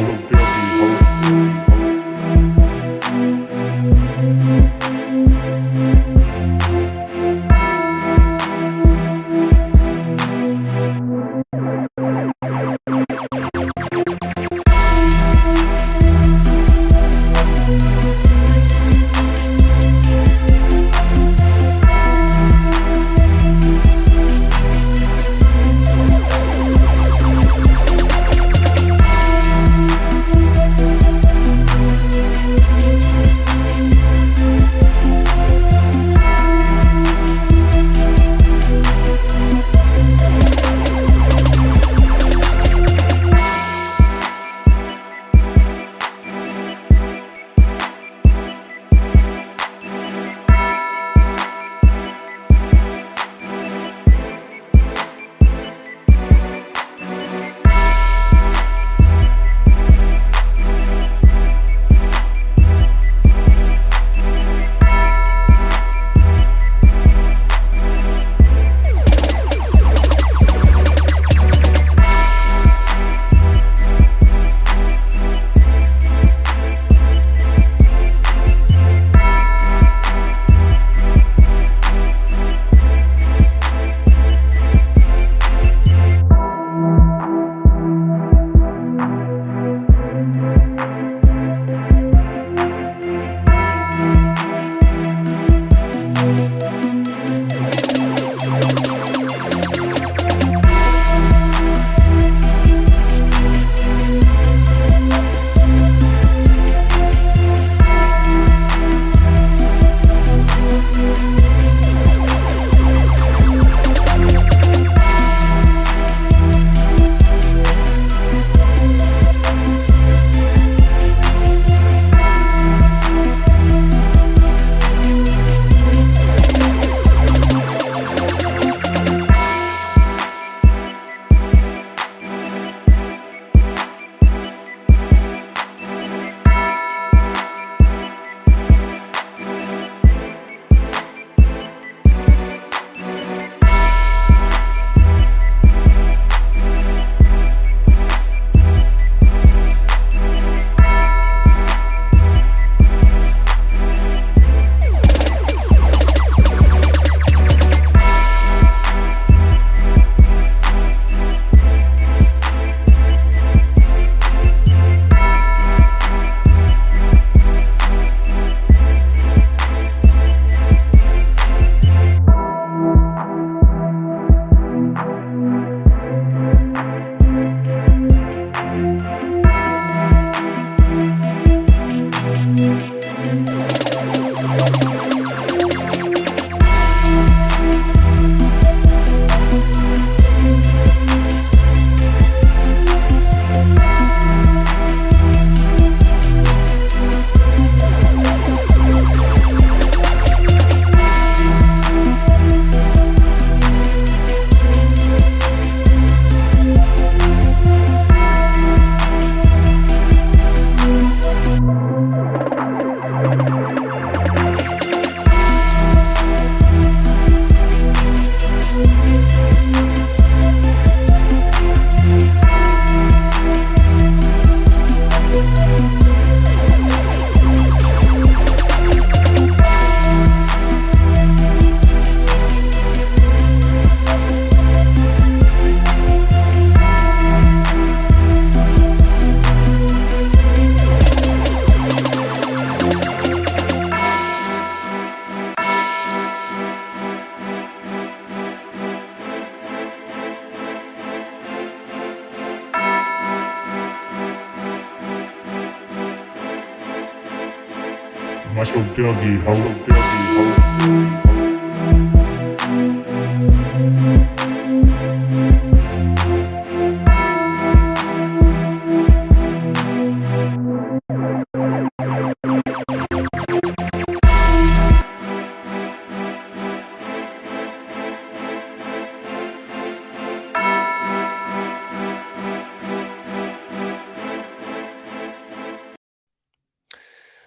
Muscle Dougie, ho.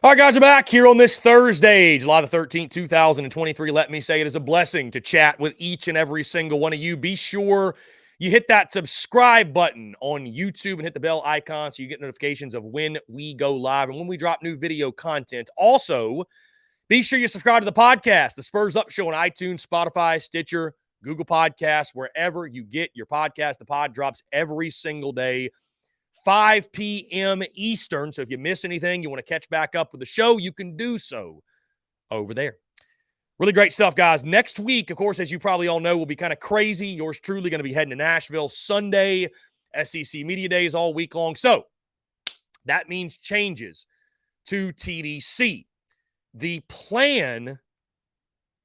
All right, guys, we're back here on this Thursday, July the 13th, 2023. Let me say it is a blessing to chat with each and every single one of you. Be sure you hit that subscribe button on YouTube and hit the bell icon so you get notifications of when we go live and when we drop new video content. Also, be sure you subscribe to the podcast, The Spurs Up Show on iTunes, Spotify, Stitcher, Google Podcasts, wherever you get your podcast. The pod drops every single day, 5 p.m. Eastern. So if you miss anything, you want to catch back up with the show, you can do so over there. Really great stuff, guys. Next week, of course, as you probably all know, will be kind of crazy. Yours truly going to be heading to Nashville Sunday. SEC Media Days all week long. So that means changes to TDC. The plan,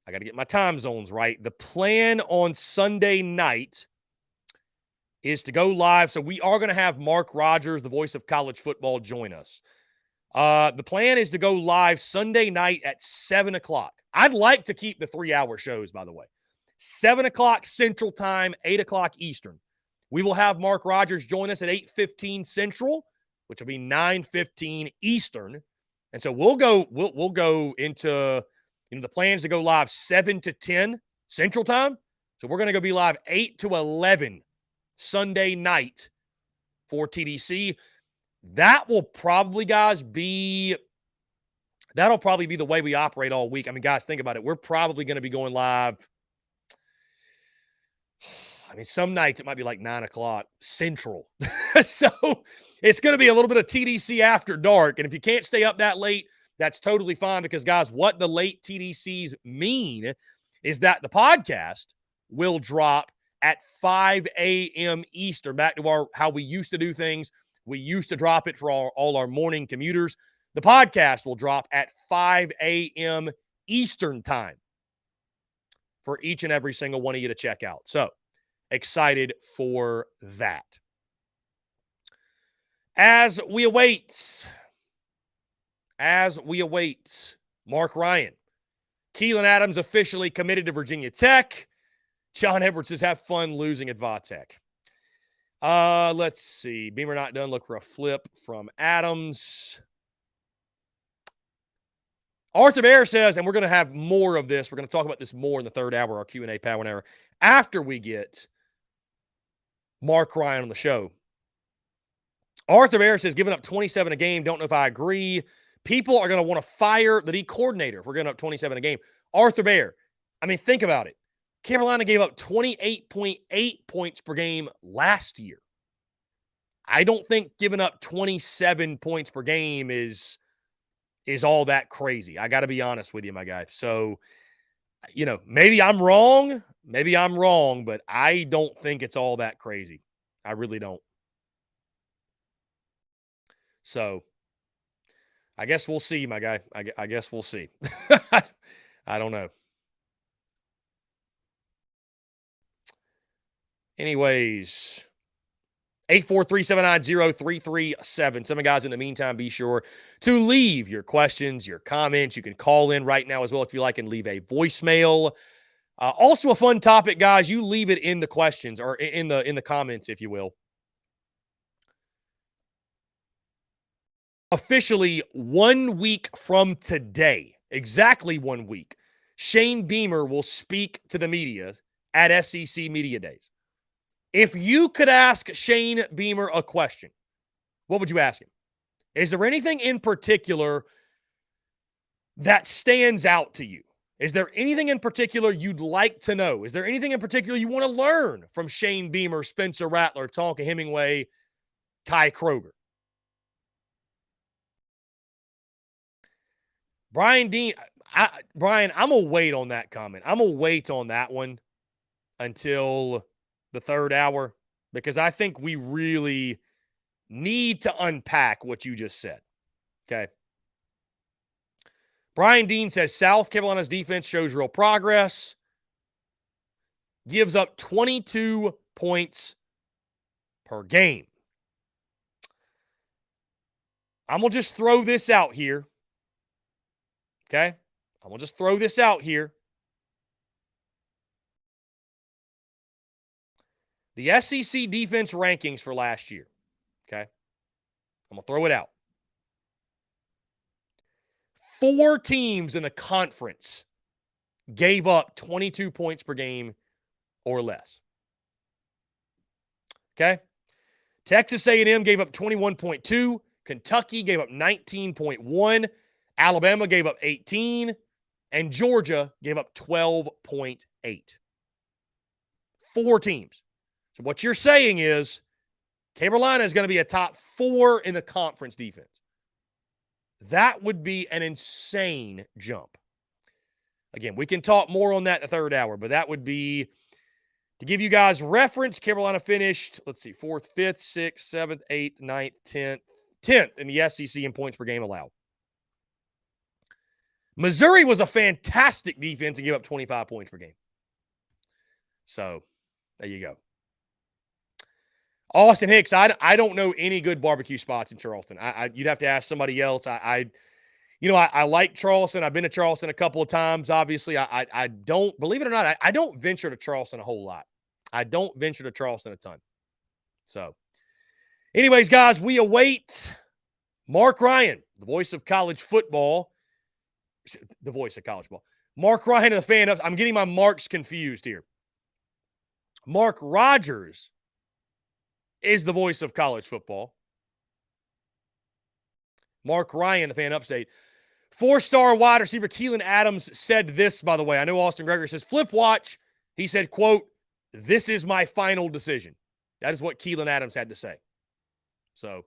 I got to get my time zones right. The plan on Sunday night is to go live. So we are going to have Mark Rogers, the voice of college football, join us. The plan is to go live Sunday night at 7 o'clock. I'd like to keep the 3-hour shows, by the way. 7 o'clock Central Time, 8 o'clock Eastern. We will have Mark Rogers join us at 8:15 Central, which will be 9:15 Eastern. And so we'll go into, the plans to go live 7 to 10 Central Time. So we're going to go be live 8 to 11 Sunday night for TDC. That will probably, guys, that'll probably be the way we operate all week. I mean, guys, think about it. We're probably going to be going live. I mean, some nights it might be like 9 o'clock Central. So it's going to be a little bit of TDC after dark. And if you can't stay up that late, that's totally fine because, guys, what the late TDCs mean is that the podcast will drop at 5 a.m. Eastern, back to how we used to do things. We used to drop it for all our morning commuters. The podcast will drop at 5 a.m. Eastern time for each and every single one of you to check out. So excited for that. As we await Mark Ryan, Keelan Adams officially committed to Virginia Tech. John Edwards says, have fun losing at Vatech. Let's see. Beamer not done. Look for a flip from Adams. Arthur Bear says, and we're going to have more of this. We're going to talk about this more in the third hour, our Q&A power hour, after we get Mark Ryan on the show. Arthur Bear says, giving up 27 a game. Don't know if I agree. People are going to want to fire the D coordinator if we're giving up 27 a game. Arthur Bear, I mean, think about it. Carolina gave up 28.8 points per game last year. I don't think giving up 27 points per game is all that crazy. I got to be honest with you, my guy. So, maybe I'm wrong. But I don't think it's all that crazy. I really don't. So, I guess we'll see, my guy. I guess we'll see. I don't know. Anyways, 843-790-337. Some guys, in the meantime, be sure to leave your questions, your comments. You can call in right now as well if you like and leave a voicemail. Also a fun topic, guys. You leave it in the questions or in the comments, if you will. Officially 1 week from today, exactly 1 week, Shane Beamer will speak to the media at SEC Media Days. If you could ask Shane Beamer a question, what would you ask him? Is there anything in particular that stands out to you? Is there anything in particular you'd like to know? Is there anything in particular you want to learn from Shane Beamer, Spencer Rattler, Tonka Hemingway, Kai Kroger? Brian Dean, Brian, I'm going to wait on that comment. I'm going to wait on that one until the third hour because I think we really need to unpack what you just said. Okay. Brian Dean says South Carolina's defense shows real progress. Gives up 22 points per game. I'm going to just throw this out here. Okay? I'm going to just throw this out here. The SEC defense rankings for last year. Okay? I'm going to throw it out. 4 teams in the conference gave up 22 points per game or less. Okay? Texas A&M gave up 21.2. Kentucky gave up 19.1. Alabama gave up 18. And Georgia gave up 12.8. 4 teams. So what you're saying is Carolina is going to be a top 4 in the conference defense. That would be an insane jump. Again, we can talk more on that in the third hour, but that would be, to give you guys reference, Carolina finished, 4th, 5th, 6th, 7th, 8th, 9th, 10th in the SEC in points per game allowed. Missouri was a fantastic defense and gave up 25 points per game. So, there you go. Austin Hicks, I don't know any good barbecue spots in Charleston. You'd have to ask somebody else. I like Charleston. I've been to Charleston a couple of times. Obviously, I don't, believe it or not, I don't venture to Charleston a whole lot. I don't venture to Charleston a ton. So, anyways, guys, we await Mark Ryan, the voice of college football. The voice of college ball. Mark Ryan, the fan of, I'm getting my marks confused here. Mark Rogers is the voice of college football. Mark Ryan, the fan upstate. 4-star wide receiver Keelan Adams said this, by the way. I know Austin Gregory says, flip watch. He said, quote, "This is my final decision." That is what Keelan Adams had to say. So,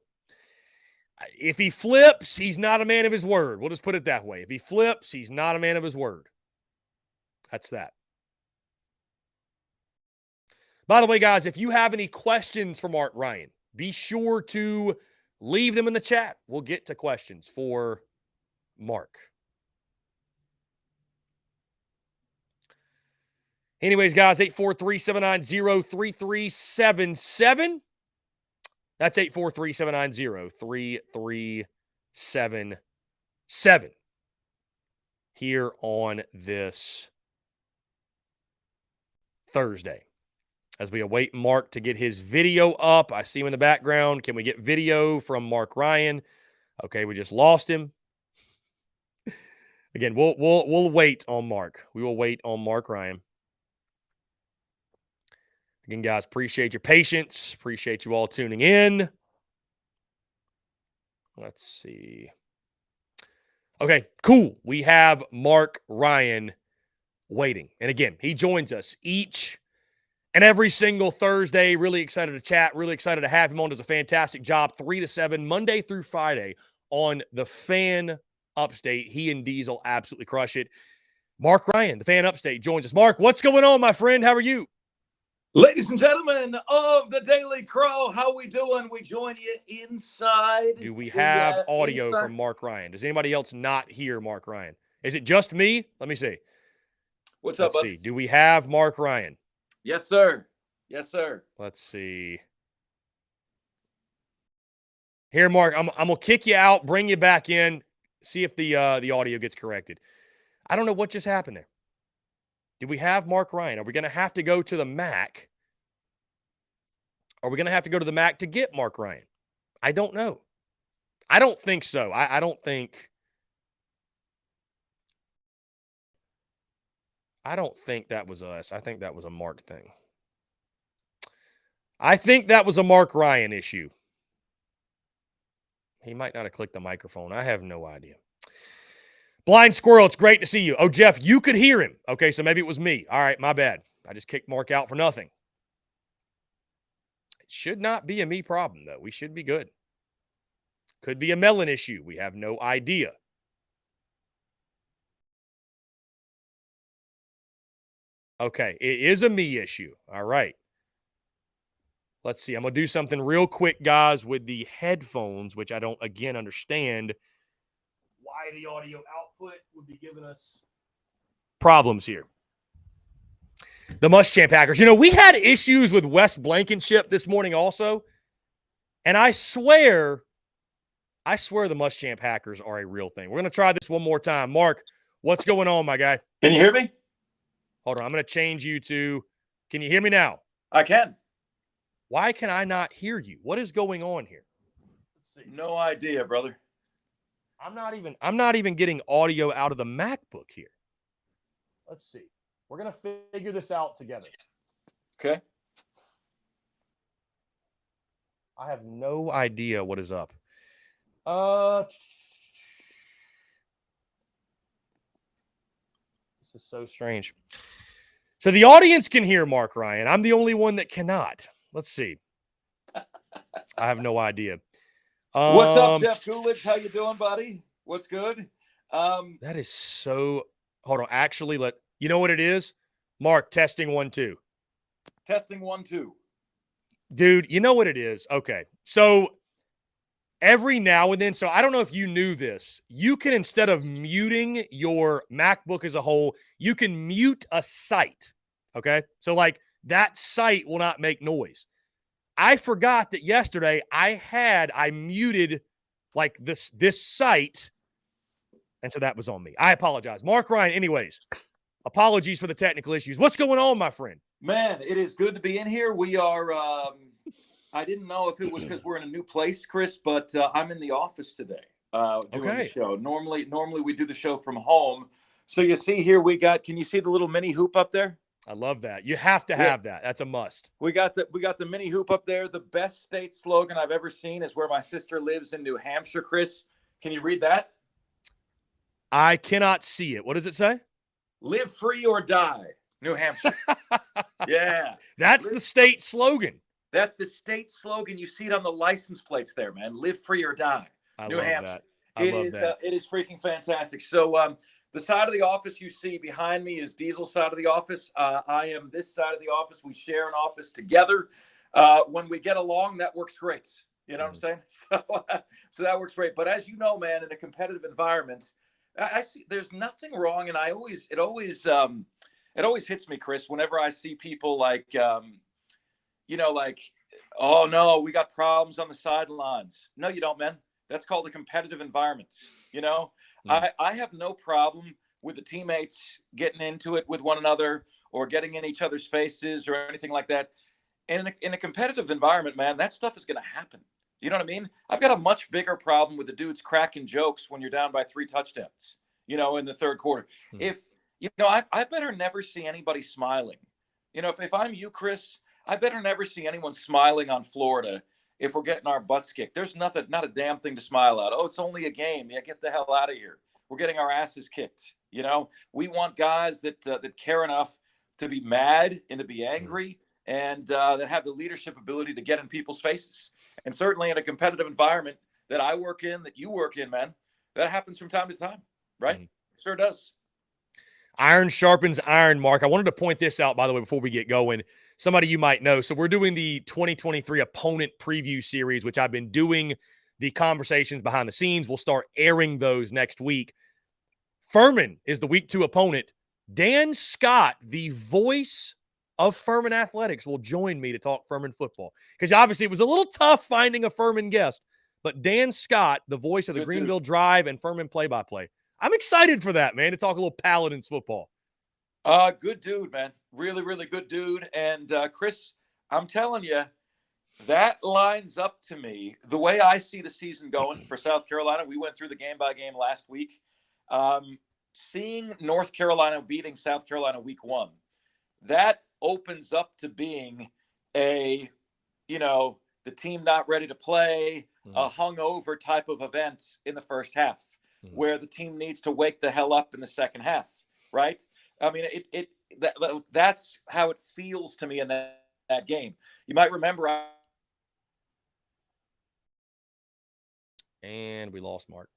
if he flips, he's not a man of his word. We'll just put it that way. If he flips, he's not a man of his word. That's that. By the way, guys, if you have any questions for Mark Ryan, be sure to leave them in the chat. We'll get to questions for Mark. Anyways, guys, 843-790-3377. That's 843-790-3377 here on this Thursday. As we await Mark to get his video up. I see him in the background. Can we get video from Mark Ryan? Okay, we just lost him. Again, we'll wait on Mark. We will wait on Mark Ryan. Again, guys, appreciate your patience. Appreciate you all tuning in. Let's see. Okay, cool. We have Mark Ryan waiting. And again, he joins us each and every single Thursday. Really excited to chat. Really excited to have him on. Does a fantastic job. 3 to 7, Monday through Friday on the Fan Upstate. He and Diesel absolutely crush it. Mark Ryan, the Fan Upstate, joins us. Mark, what's going on, my friend? How are you? Ladies and gentlemen of the Daily Crow, how we doing? We join you inside. Do we have audio from Mark Ryan? Does anybody else not hear Mark Ryan? Is it just me? Let me see. What's up, Let's see. Do we have Mark Ryan? Yes, sir. Yes, sir. Let's see. Here, Mark, I'm gonna kick you out, bring you back in, see if the audio gets corrected. I don't know what just happened there. Do we have Mark Ryan? Are we going to have to go to the Mac? Are we going to have to go to the Mac to get Mark Ryan? I don't know. I don't think so. I don't think that was us. I think that was a Mark thing. I think that was a Mark Ryan issue. He might not have clicked the microphone. I have no idea. Blind Squirrel, it's great to see you. Oh, Jeff, you could hear him. Okay, so maybe it was me. All right, my bad. I just kicked Mark out for nothing. It should not be a me problem, though. We should be good. Could be a melon issue. We have no idea. Okay, it is a me issue. All right. Let's see. I'm going to do something real quick, guys, with the headphones, which I don't, again, understand why the audio output would be giving us problems here. The Muschamp Hackers. You know, we had issues with Wes Blankenship this morning also, and I swear the Muschamp Hackers are a real thing. We're going to try this one more time. Mark, what's going on, my guy? Can you hear me? Hold on. I'm going to change you to – can you hear me now? I can. Why can I not hear you? What is going on here? Let's see. No idea, brother. I'm not even getting audio out of the MacBook here. Let's see. We're going to figure this out together. Okay. I have no idea what is up. This is so strange. So the audience can hear Mark Ryan. I'm the only one that cannot. Let's see. I have no idea. What's up, Jeff Coolidge? How you doing, buddy? What's good? That is so. Hold on. Actually, you know what it is? Mark, testing 1 2. Testing 1 2. Dude, you know what it is? Okay. So every now and then, so I don't know if you knew this, you can, instead of muting your MacBook as a whole, you can mute a site. Okay. So like that site will not make noise. I forgot that yesterday I muted like this site. And so that was on me. I apologize. Mark Ryan, anyways, apologies for the technical issues. What's going on, my friend? Man, it is good to be in here. We are, I didn't know if it was because we're in a new place, Chris, but I'm in the office today doing the show. Normally we do the show from home. So you see here can you see the little mini hoop up there? I love that. You have to have that. That's a must. We got the mini hoop up there. The best state slogan I've ever seen is where my sister lives in New Hampshire, Chris. Can you read that? I cannot see it. What does it say? Live free or die, New Hampshire. Yeah. That's the state slogan. That's the state slogan. You see it on the license plates there, man. Live free or die, New Hampshire. I love that. It is freaking fantastic. So the side of the office you see behind me is Diesel's side of the office. I am this side of the office. We share an office together. When we get along, that works great. You know what I'm saying? So that works great. But as you know, man, in a competitive environment, I see there's nothing wrong. And it always hits me, Chris, whenever I see people like, like, oh no, we got problems on the sidelines. No, you don't, man. That's called a competitive environment. I have no problem with the teammates getting into it with one another or getting in each other's faces or anything like that. And in a competitive environment, man, that stuff is going to happen. You know what I mean? I've got a much bigger problem with the dudes cracking jokes when you're down by 3 touchdowns, in the third quarter. If, I better never see anybody smiling. If I'm you, Chris, I better never see anyone smiling on Florida if we're getting our butts kicked. There's not a damn thing to smile at. Oh, it's only a game. Yeah, get the hell out of here. We're getting our asses kicked. We want guys that care enough to be mad and to be angry and that have the leadership ability to get in people's faces. And certainly in a competitive environment that I work in, that you work in, man, that happens from time to time, right? It sure does. Iron sharpens iron, Mark. I wanted to point this out, by the way, before we get going. Somebody you might know. So we're doing the 2023 opponent preview series, which I've been doing the conversations behind the scenes. We'll start airing those next week. Furman is the week 2 opponent. Dan Scott, the voice of Furman Athletics, will join me to talk Furman football. Because obviously it was a little tough finding a Furman guest. But Dan Scott, the voice of the Greenville Drive and Furman play-by-play. I'm excited for that, man, to talk a little Paladins football. Good dude, man. Really, really good dude. And Chris, I'm telling you, that lines up to me the way I see the season going for South Carolina. We went through the game by game last week. Seeing North Carolina beating South Carolina week 1, that opens up to being the team not ready to play, a hungover type of event in the first half, where the team needs to wake the hell up in the second half, right? I mean, that's how it feels to me in that game. You might remember. And we lost Mark.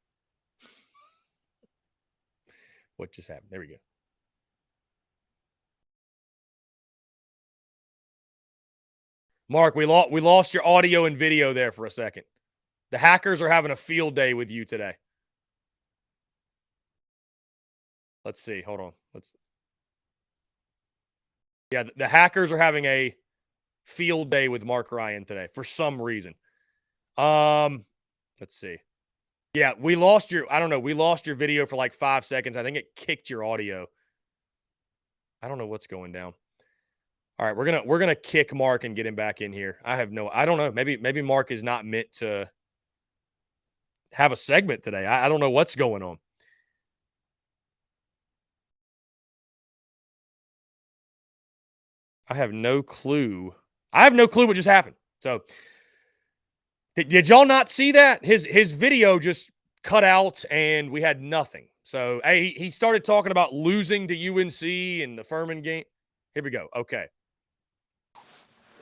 What just happened? There we go. Mark, we lost your audio and video there for a second. The Hackers are having a field day with you today. Let's see. Hold on. Yeah, the hackers are having a field day with Mark Ryan today for some reason. Let's see. Yeah, we lost your video for like 5 seconds. I think it kicked your audio. I don't know what's going down. All right, we're gonna kick Mark and get him back in here. I don't know. Maybe Mark is not meant to have a segment today. I don't know what's going on. I have no clue. What just happened. So did y'all not see that? His video just cut out and we had nothing. So he started talking about losing to UNC and the Furman game. Here we go. Okay.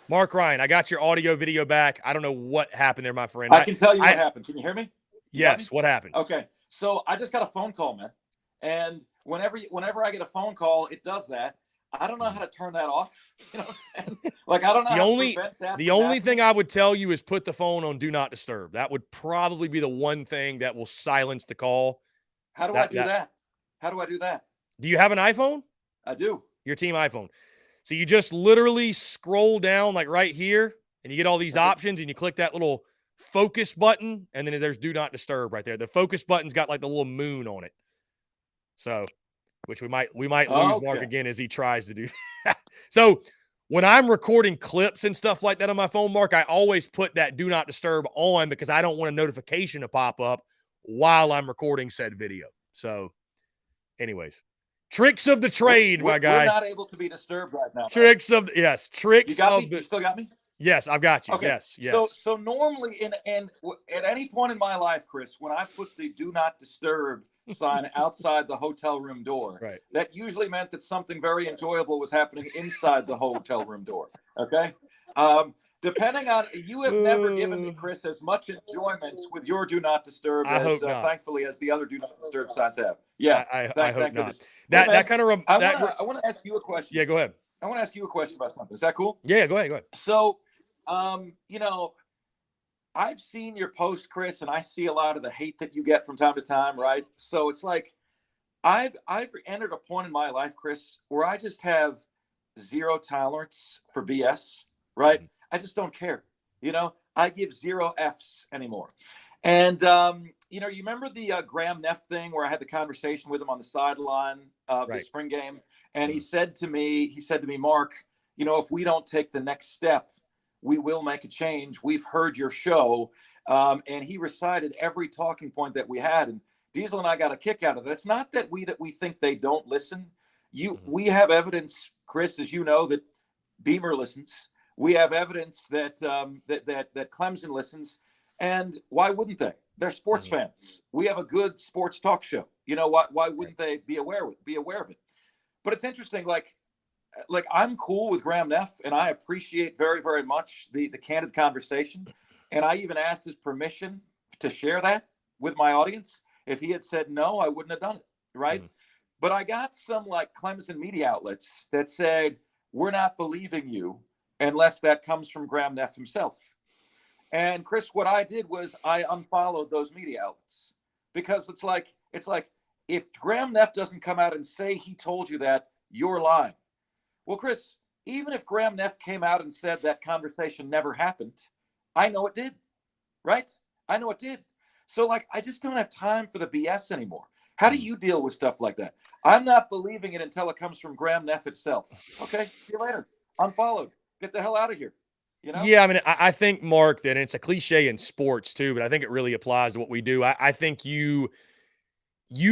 Mark Ryan, I got your audio video back. I don't know what happened there, my friend. I can tell you what happened. Can you hear me? Yes. What happened? Okay. So I just got a phone call, man. And whenever I get a phone call, it does that. I don't know how to turn that off. You know what I'm saying? Like, I don't know how to prevent that. The only thing I would tell you is put the phone on Do Not Disturb. That would probably be the one thing that will silence the call. How do I do that? How do I do that? Do you have an iPhone? I do. Your team iPhone. So you just literally scroll down like right here and you get all these options and you click that little focus button and then there's Do Not Disturb right there. The focus button's got like the little moon on it. So, which we might lose Mark again as he tries to do that. So when I'm recording clips and stuff like that on my phone, Mark, I always put that Do Not Disturb on because I don't want a notification to pop up while I'm recording said video. So anyways. Tricks of the trade, my guy. We're not able to be disturbed right now. Tricks of you still got me? Yes, I've got you. Okay. Yes. So normally at any point in my life, Chris, when I put the Do Not Disturb sign outside the hotel room door, right, that usually meant that something very enjoyable was happening inside the hotel room door. Okay. Depending on, you have never given me, Chris, as much enjoyment with your Do Not Disturb as thankfully as the other Do Not Disturb signs have. Yeah, I hope not. I want to ask you a question. Yeah, go ahead. I want to ask you a question about something. Is that cool? Yeah, go ahead. So, I've seen your post, Chris, and I see a lot of the hate that you get from time to time, right? So it's like I've entered a point in my life, Chris, where I just have zero tolerance for BS, right? Mm-hmm. I just don't care. I give 0 Fs anymore. And, you remember the Graham Neff thing where I had the conversation with him on the sideline of the spring game? And he said to me, Mark, if we don't take the next step, we will make a change. We've heard your show. And he recited every talking point that we had. And Diesel and I got a kick out of it. It's not that we think they don't listen. We have evidence, Chris, as you know, that Beamer listens. We have evidence that that Clemson listens, and why wouldn't they? They're sports fans. We have a good sports talk show. Why wouldn't they be aware of it? But it's interesting. Like I'm cool with Graham Neff, and I appreciate very, very much the candid conversation. And I even asked his permission to share that with my audience. If he had said no, I wouldn't have done it. Right. Mm-hmm. But I got some like Clemson media outlets that said, we're not believing you unless that comes from Graham Neff himself. And Chris, what I did was I unfollowed those media outlets because it's like if Graham Neff doesn't come out and say he told you that, you're lying. Well, Chris, even if Graham Neff came out and said that conversation never happened, I know it did, right? I know it did. So I just don't have time for the BS anymore. How do you deal with stuff like that? I'm not believing it until it comes from Graham Neff itself. Okay, see you later. Unfollowed. Get the hell out of here. Yeah, I mean, I think, Mark, that it's a cliche in sports too, but I think it really applies to what we do. I think you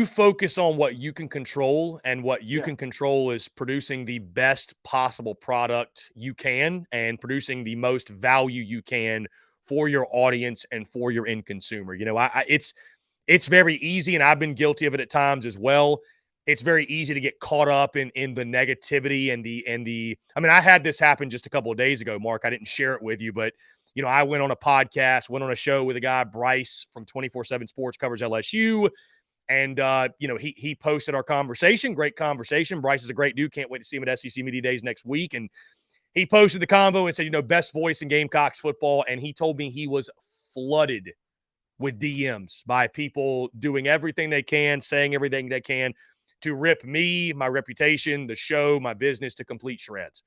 focus on what you can control, and what you can control is producing the best possible product you can and producing the most value you can for your audience and for your end consumer. It's very easy, and I've been guilty of it at times as well. It's very easy to get caught up in the negativity and the. I mean, I had this happen just a couple of days ago, Mark. I didn't share it with you, but I went on a podcast, went on a show with a guy, Bryce from 24/7 Sports, covers LSU, and he posted our conversation. Great conversation. Bryce is a great dude. Can't wait to see him at SEC Media Days next week. And he posted the convo and said, best voice in Gamecocks football. And he told me he was flooded with DMs by people doing everything they can, saying everything they can to rip me, my reputation, the show, my business to complete shreds.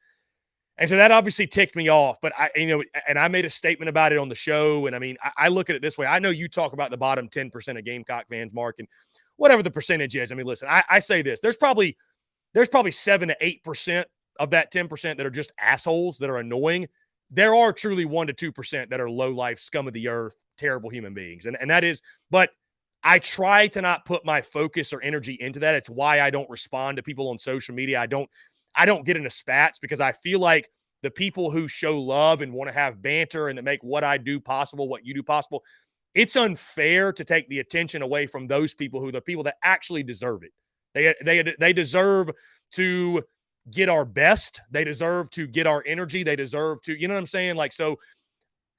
And so that obviously ticked me off, but and I made a statement about it on the show. And I mean, I look at it this way. I know you talk about the bottom 10% of Gamecock fans, Mark, and whatever the percentage is. I mean, listen, I say this, there's probably 7 to 8% of that 10% that are just assholes that are annoying. There are truly 1 to 2% that are low life, scum of the earth, terrible human beings. And that is, but I try to not put my focus or energy into that. It's why I don't respond to people on social media. I don't get into spats because I feel like the people who show love and want to have banter and that make what I do possible, what you do possible, it's unfair to take the attention away from those people who are the people that actually deserve it. They deserve to get our best. They deserve to get our energy. They deserve to, you know what I'm saying? Like, so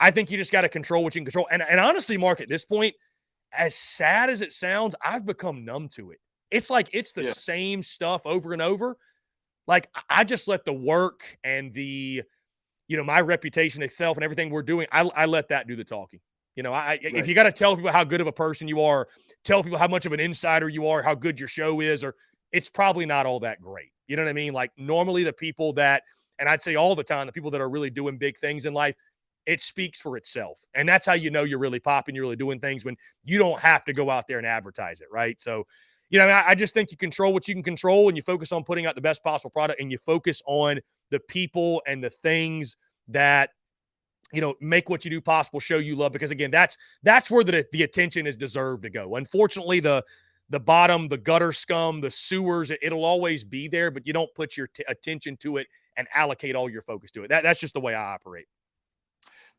I think you just got to control what you can control. And honestly, Mark, at this point, as sad as it sounds, I've become numb to it. It's like it's the same stuff over and over. Like, I just let the work and the, my reputation itself and everything we're doing, I let that do the talking. If you got to tell people how good of a person you are, tell people how much of an insider you are, how good your show is, or it's probably not all that great. You know what I mean? Like, normally the people that, and I'd say all the time, the people that are really doing big things in life, it speaks for itself. And that's how you know you're really popping, you're really doing things when you don't have to go out there and advertise it, right? So, I just think you control what you can control and you focus on putting out the best possible product and you focus on the people and the things that, make what you do possible, show you love. Because again, that's where the attention is deserved to go. Unfortunately, the bottom, the gutter scum, the sewers, it'll always be there, but you don't put your attention to it and allocate all your focus to it. That's just the way I operate.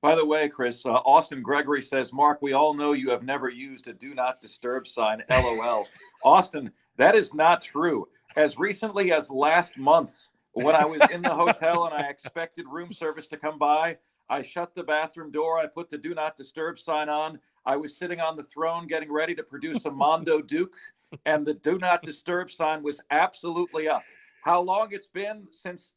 By the way, Chris, Austin Gregory says, Mark, we all know you have never used a do not disturb sign, LOL. Austin, that is not true. As recently as last month, when I was in the hotel and I expected room service to come by, I shut the bathroom door. I put the do not disturb sign on. I was sitting on the throne getting ready to produce a Mondo Duke, and the do not disturb sign was absolutely up. How long it's been since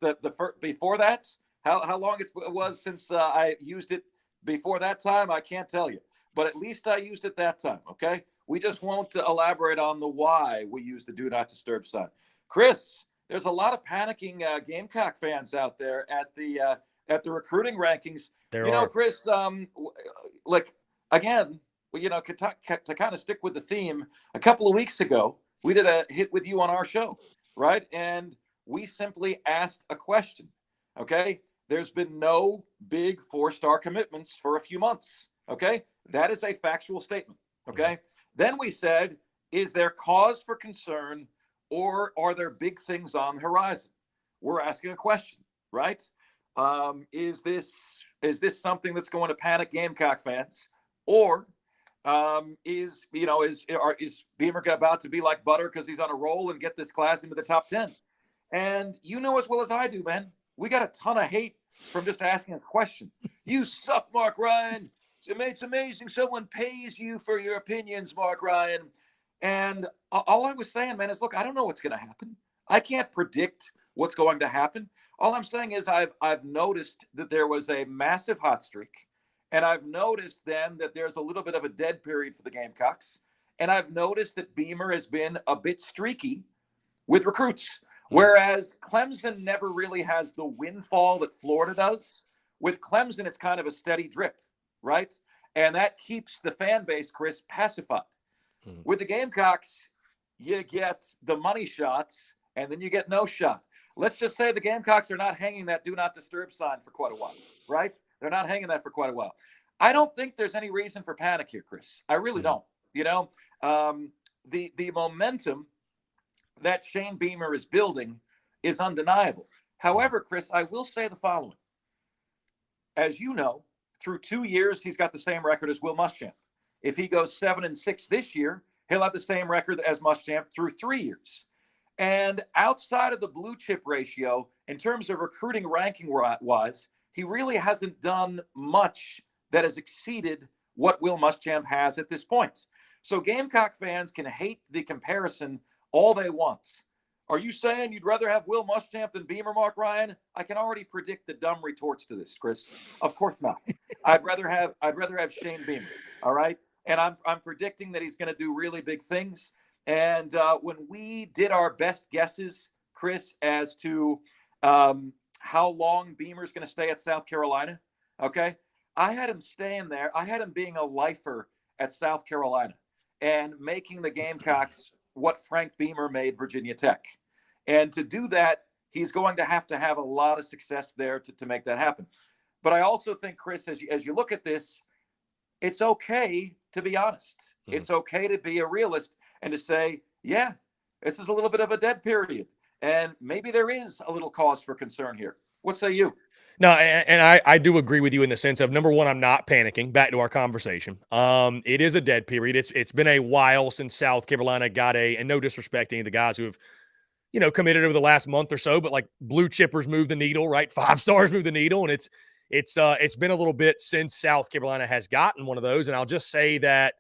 before that? How long it was since I used it before that time? I can't tell you, but at least I used it that time. Okay. We just won't elaborate on the why we use the do not disturb sign. Chris, there's a lot of panicking Gamecock fans out there at the recruiting rankings. Chris, again, to kind of stick with the theme, a couple of weeks ago, we did a hit with you on our show, right? And we simply asked a question. Okay. There's been no big 4-star commitments for a few months. Okay. That is a factual statement. Okay. Then we said, is there cause for concern or are there big things on the horizon? We're asking a question, right? Is this something that's going to panic Gamecock fans, or is Beamer about to be like butter because he's on a roll and get this class into the top 10? And you know as well as I do, man, we got a ton of hate from just asking a question. You suck, Mark Ryan. It's amazing someone pays you for your opinions, Mark Ryan. And all I was saying, man, is look, I don't know what's going to happen. I can't predict what's going to happen. All I'm saying is I've noticed that there was a massive hot streak, and I've noticed then that there's a little bit of a dead period for the Gamecocks, and I've noticed that Beamer has been a bit streaky with recruits, whereas Clemson never really has the windfall that Florida does. With Clemson, it's kind of a steady drip, right? And that keeps the fan base, Chris, pacified. With the Gamecocks, you get the money shots, and then you get no shot. Let's just say the Gamecocks are not hanging that do not disturb sign for quite a while, right? They're not hanging that for quite a while. I don't think there's any reason for panic here, Chris. I really don't. The momentum that Shane Beamer is building is undeniable. However, Chris, I will say the following. As you know, through 2 years, he's got the same record as Will Muschamp. If he goes 7-6 this year, he'll have the same record as Muschamp through 3 years. And outside of the blue chip ratio, in terms of recruiting ranking wise, he really hasn't done much that has exceeded what Will Muschamp has at this point. So Gamecock fans can hate the comparison all they want. Are you saying you'd rather have Will Muschamp than Beamer, Mark Ryan? I can already predict the dumb retorts to this, Chris. Of course not. I'd rather have Shane Beamer. All right. And I'm predicting that he's going to do really big things. And when we did our best guesses, Chris, as to how long Beamer's going to stay at South Carolina, okay, I had him staying there. I had him being a lifer at South Carolina and making the Gamecocks what Frank Beamer made Virginia Tech. And to do that, he's going to have a lot of success there to make that happen. But I also think, Chris, as you look at this, it's okay to be honest. Mm-hmm. It's okay to be a realist and to say, yeah, this is a little bit of a dead period. And maybe there is a little cause for concern here. What say you? No, and I do agree with you in the sense of, number one, I'm not panicking. Back to our conversation. It is a dead period. It's been a while since South Carolina got and no disrespect to any of the guys who have, committed over the last month or so, but like blue chippers move the needle, right? 5 stars move the needle. And it's been a little bit since South Carolina has gotten one of those. And I'll just say that,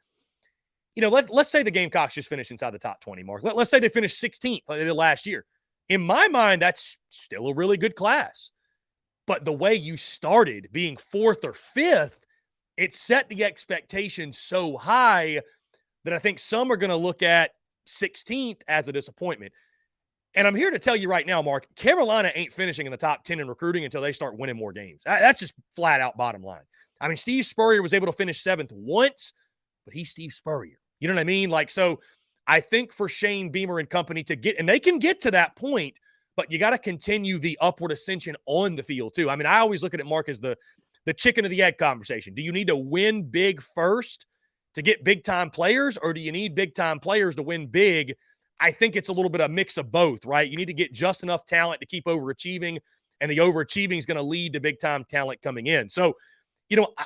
let's say the Gamecocks just finished inside the top 20 mark. Let's say they finished 16th like they did last year. In my mind, that's still a really good class. But the way you started being 4th or 5th, it set the expectations so high that I think some are going to look at 16th as a disappointment. And I'm here to tell you right now, Mark, Carolina ain't finishing in the top 10 in recruiting until they start winning more games. That's just flat out bottom line. I mean, Steve Spurrier was able to finish 7th once, but he's Steve Spurrier. You know what I mean? Like, so I think for Shane Beamer and company to get, and they can get to that point, but you got to continue the upward ascension on the field too. I mean, I always look at it, Mark, as the chicken or the egg conversation. Do you need to win big first to get big-time players, or do you need big-time players to win big? I think it's a little bit of a mix of both, right? You need to get just enough talent to keep overachieving, and the overachieving is going to lead to big-time talent coming in. So,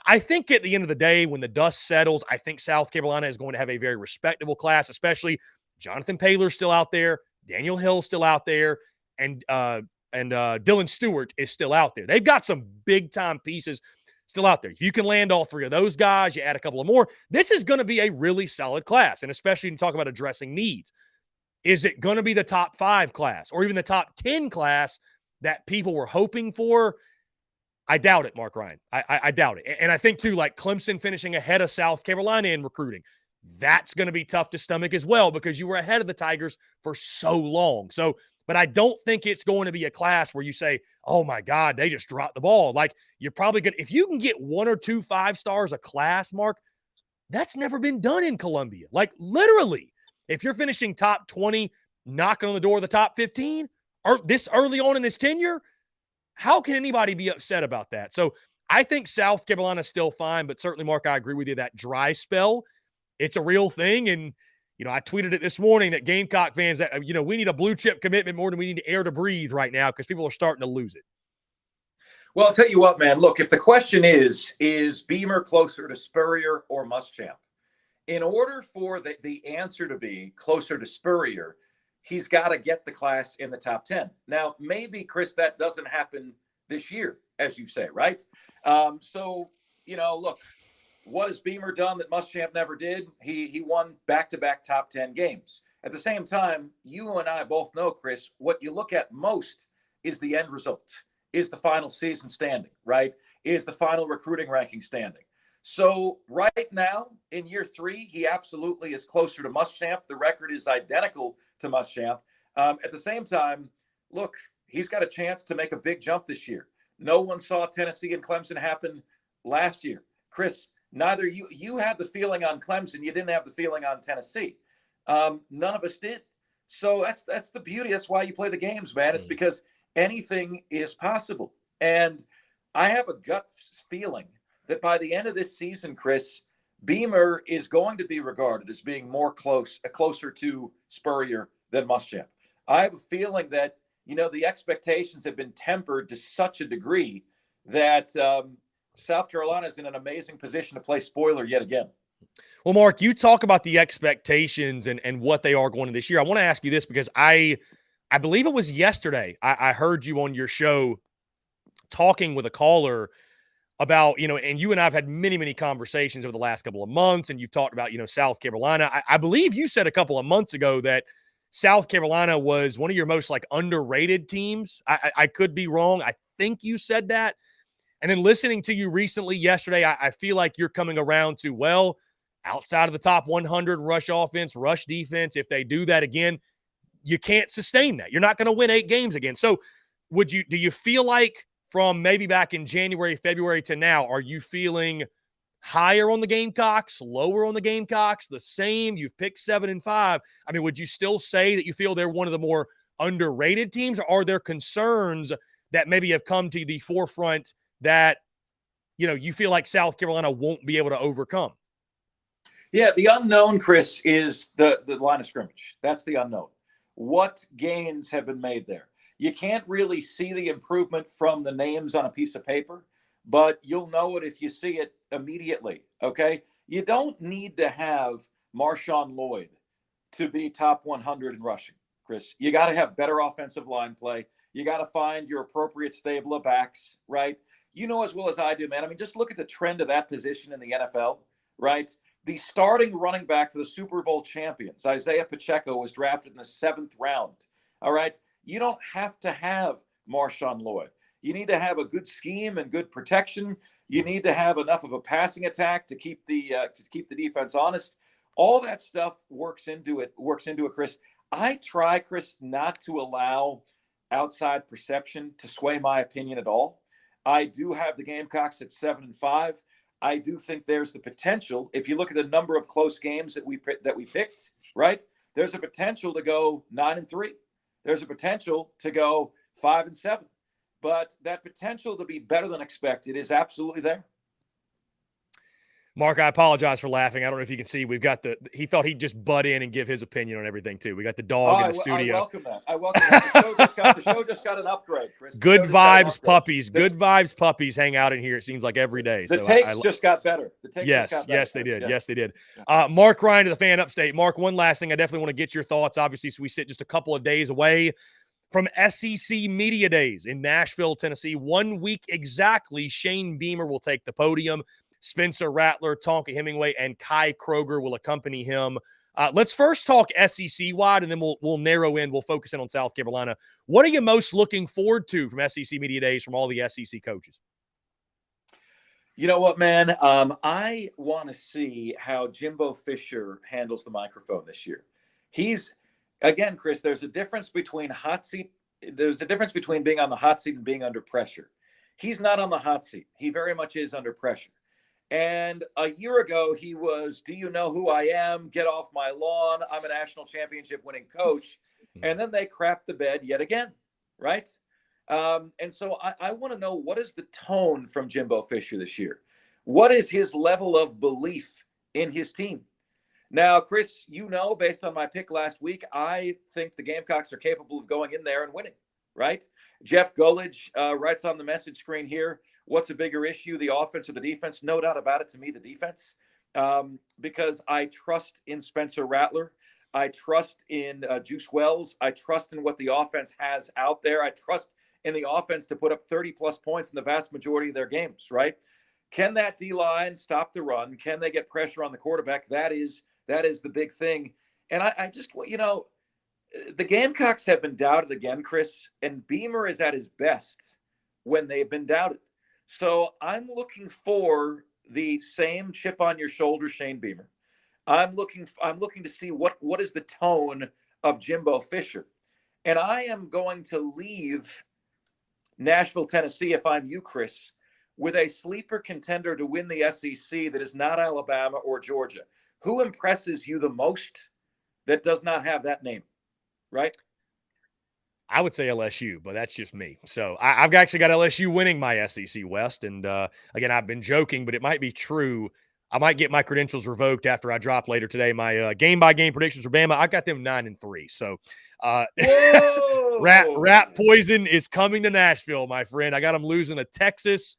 I think at the end of the day, when the dust settles, I think South Carolina is going to have a very respectable class, especially Jonathan Paylor's still out there, Daniel Hill's still out there, and Dylan Stewart is still out there. They've got some big-time pieces still out there. If you can land all 3 of those guys, you add a couple of more, this is going to be a really solid class, and especially when you talk about addressing needs. Is it going to be the top 5 class or even the top 10 class that people were hoping for? I doubt it, Mark Ryan. I doubt it. And I think, too, like Clemson finishing ahead of South Carolina in recruiting, that's going to be tough to stomach as well because you were ahead of the Tigers for so long. So, but I don't think it's going to be a class where you say, oh, my God, they just dropped the ball. Like, you're probably going to – if you can get 1 or 2 5 stars a class, Mark, that's never been done in Columbia. Like, literally. If you're finishing top 20, knocking on the door of the top 15, or this early on in his tenure, how can anybody be upset about that? So I think South Carolina is still fine, but certainly, Mark, I agree with you. That dry spell, it's a real thing. And, I tweeted it this morning that Gamecock fans, that we need a blue chip commitment more than we need air to breathe right now because people are starting to lose it. Well, I'll tell you what, man. Look, if the question is Beamer closer to Spurrier or Muschamp? In order for the answer to be closer to Spurrier, he's got to get the class in the top 10. Now, maybe, Chris, that doesn't happen this year, as you say, right? So, look, what has Beamer done that Muschamp never did? He won back-to-back top 10 games. At the same time, you and I both know, Chris, what you look at most is the end result, is the final season standing, right? Is the final recruiting ranking standing. So right now, in year 3, he absolutely is closer to Muschamp. The record is identical to Muschamp. At the same time, look, he's got a chance to make a big jump this year. No one saw Tennessee and Clemson happen last year. Chris, neither you had the feeling on Clemson. You didn't have the feeling on Tennessee. None of us did. So that's the beauty. That's why you play the games, man. It's because anything is possible. And I have a gut feeling that by the end of this season, Chris, Beamer is going to be regarded as being closer to Spurrier than Muschamp. I have a feeling that, the expectations have been tempered to such a degree that South Carolina is in an amazing position to play spoiler yet again. Well, Mark, you talk about the expectations and what they are going into this year. I want to ask you this because I believe it was yesterday I heard you on your show talking with a caller about, and you and I have had many, many conversations over the last couple of months, and you've talked about, South Carolina. I believe you said a couple of months ago that South Carolina was one of your most underrated teams. I could be wrong. I think you said that. And then listening to you recently yesterday, I feel like you're coming around to, well, outside of the top 100 rush offense, rush defense. If they do that again, you can't sustain that. You're not going to win 8 games again. So do you feel like from maybe back in January, February to now, are you feeling higher on the Gamecocks, lower on the Gamecocks, the same? You've picked 7 and 5. I mean, would you still say that you feel they're one of the more underrated teams, or are there concerns that maybe have come to the forefront that, you feel like South Carolina won't be able to overcome? Yeah, the unknown, Chris, is the line of scrimmage. That's the unknown. What gains have been made there? You can't really see the improvement from the names on a piece of paper, but you'll know it if you see it immediately, okay? You don't need to have Marshawn Lloyd to be top 100 in rushing, Chris. You got to have better offensive line play. You got to find your appropriate stable of backs, right? You know as well as I do, man. I mean, just look at the trend of that position in the NFL, right? The starting running back for the Super Bowl champions, Isaiah Pacheco, was drafted in the 7th round, all right? You don't have to have Marshawn Lloyd. You need to have a good scheme and good protection. You need to have enough of a passing attack to keep the defense honest. All that stuff works into it, Chris. I try, Chris, not to allow outside perception to sway my opinion at all. I do have the Gamecocks at 7 and 5. I do think there's the potential. If you look at the number of close games that we picked, right? There's a potential to go 9 and 3. There's a potential to go 5 and 7. But that potential to be better than expected is absolutely there. Mark, I apologize for laughing. I don't know if you can see. We've got he thought he'd just butt in and give his opinion on everything, too. We got the dog in the studio. I welcome that. The show just got an upgrade, Chris. Good vibes puppies. Good vibes puppies hang out in here, it seems like, every day. The takes just got better. Yes, they did. Yeah. Yes, they did. Mark Ryan to the Fan Upstate. Mark, one last thing. I definitely want to get your thoughts. Obviously, so we sit just a couple of days away from SEC Media Days in Nashville, Tennessee. 1 week exactly, Shane Beamer will take the podium. Spencer Rattler, Tonka Hemingway, and Kai Kroger will accompany him. Let's first talk SEC-wide, and then we'll narrow in. We'll focus in on South Carolina. What are you most looking forward to from SEC Media Days from all the SEC coaches? You know what, man? I want to see how Jimbo Fisher handles the microphone this year. Again, Chris, there's a difference between being on the hot seat and being under pressure. He's not on the hot seat. He very much is under pressure. And a year ago, he was, do you know who I am? Get off my lawn. I'm a national championship winning coach. And then they crap the bed yet again, right? And so I want to know, what is the tone from Jimbo Fisher this year? What is his level of belief in his team? Now, Chris, based on my pick last week, I think the Gamecocks are capable of going in there and winning, right? Jeff Gullidge writes on the message screen here, what's a bigger issue, the offense or the defense? No doubt about it, to me, the defense, because I trust in Spencer Rattler. I trust in Juice Wells. I trust in what the offense has out there. I trust in the offense to put up 30-plus points in the vast majority of their games, right? Can that D-line stop the run? Can they get pressure on the quarterback? That is the big thing. And I just, the Gamecocks have been doubted again, Chris, and Beamer is at his best when they've been doubted. So I'm looking for the same chip on your shoulder, Shane Beamer. I'm looking to see what is the tone of Jimbo Fisher. And I am going to leave Nashville, Tennessee, if I'm you, Chris, with a sleeper contender to win the SEC that is not Alabama or Georgia. Who impresses you the most that does not have that name, right? I would say LSU, but that's just me. So I've actually got LSU winning my SEC West. And again, I've been joking, but it might be true. I might get my credentials revoked after I drop later today. My game-by-game predictions for Bama, I've got them 9-3. So Rat Poison is coming to Nashville, my friend. I got them losing to Texas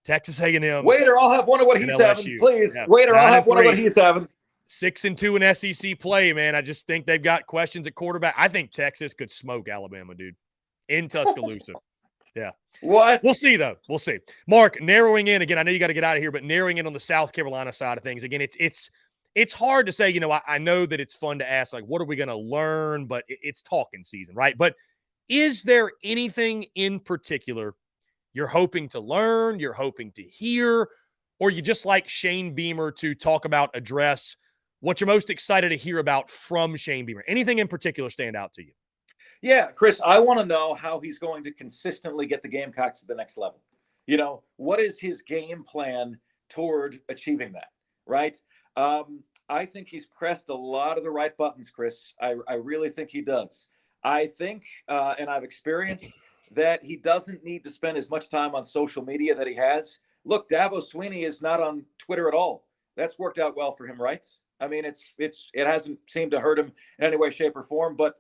A&M. Waiter, I'll have one of what he's having, please. Yeah. Waiter, I'll have one of what he's having. 6-2 in SEC play, man. I just think they've got questions at quarterback. I think Texas could smoke Alabama, dude, in Tuscaloosa. Yeah. What? We'll see, though. We'll see. Mark, narrowing in again. I know you got to get out of here, but narrowing in on the South Carolina side of things. Again, it's hard to say. I know that it's fun to ask, like, what are we going to learn? But it's talking season, right? But is there anything in particular you're hoping to learn? You're hoping to hear? or you just like Shane Beamer to talk about, address what you're most excited to hear about from Shane Beamer? Anything in particular stand out to you? Yeah, Chris, I want to know how he's going to consistently get the Gamecocks to the next level. What is his game plan toward achieving that, right? I think he's pressed a lot of the right buttons, Chris. I really think he does. I think, and I've experienced, that he doesn't need to spend as much time on social media that he has. Look, Dabo Sweeney is not on Twitter at all. That's worked out well for him, right? I mean, it hasn't seemed to hurt him in any way, shape, or form. But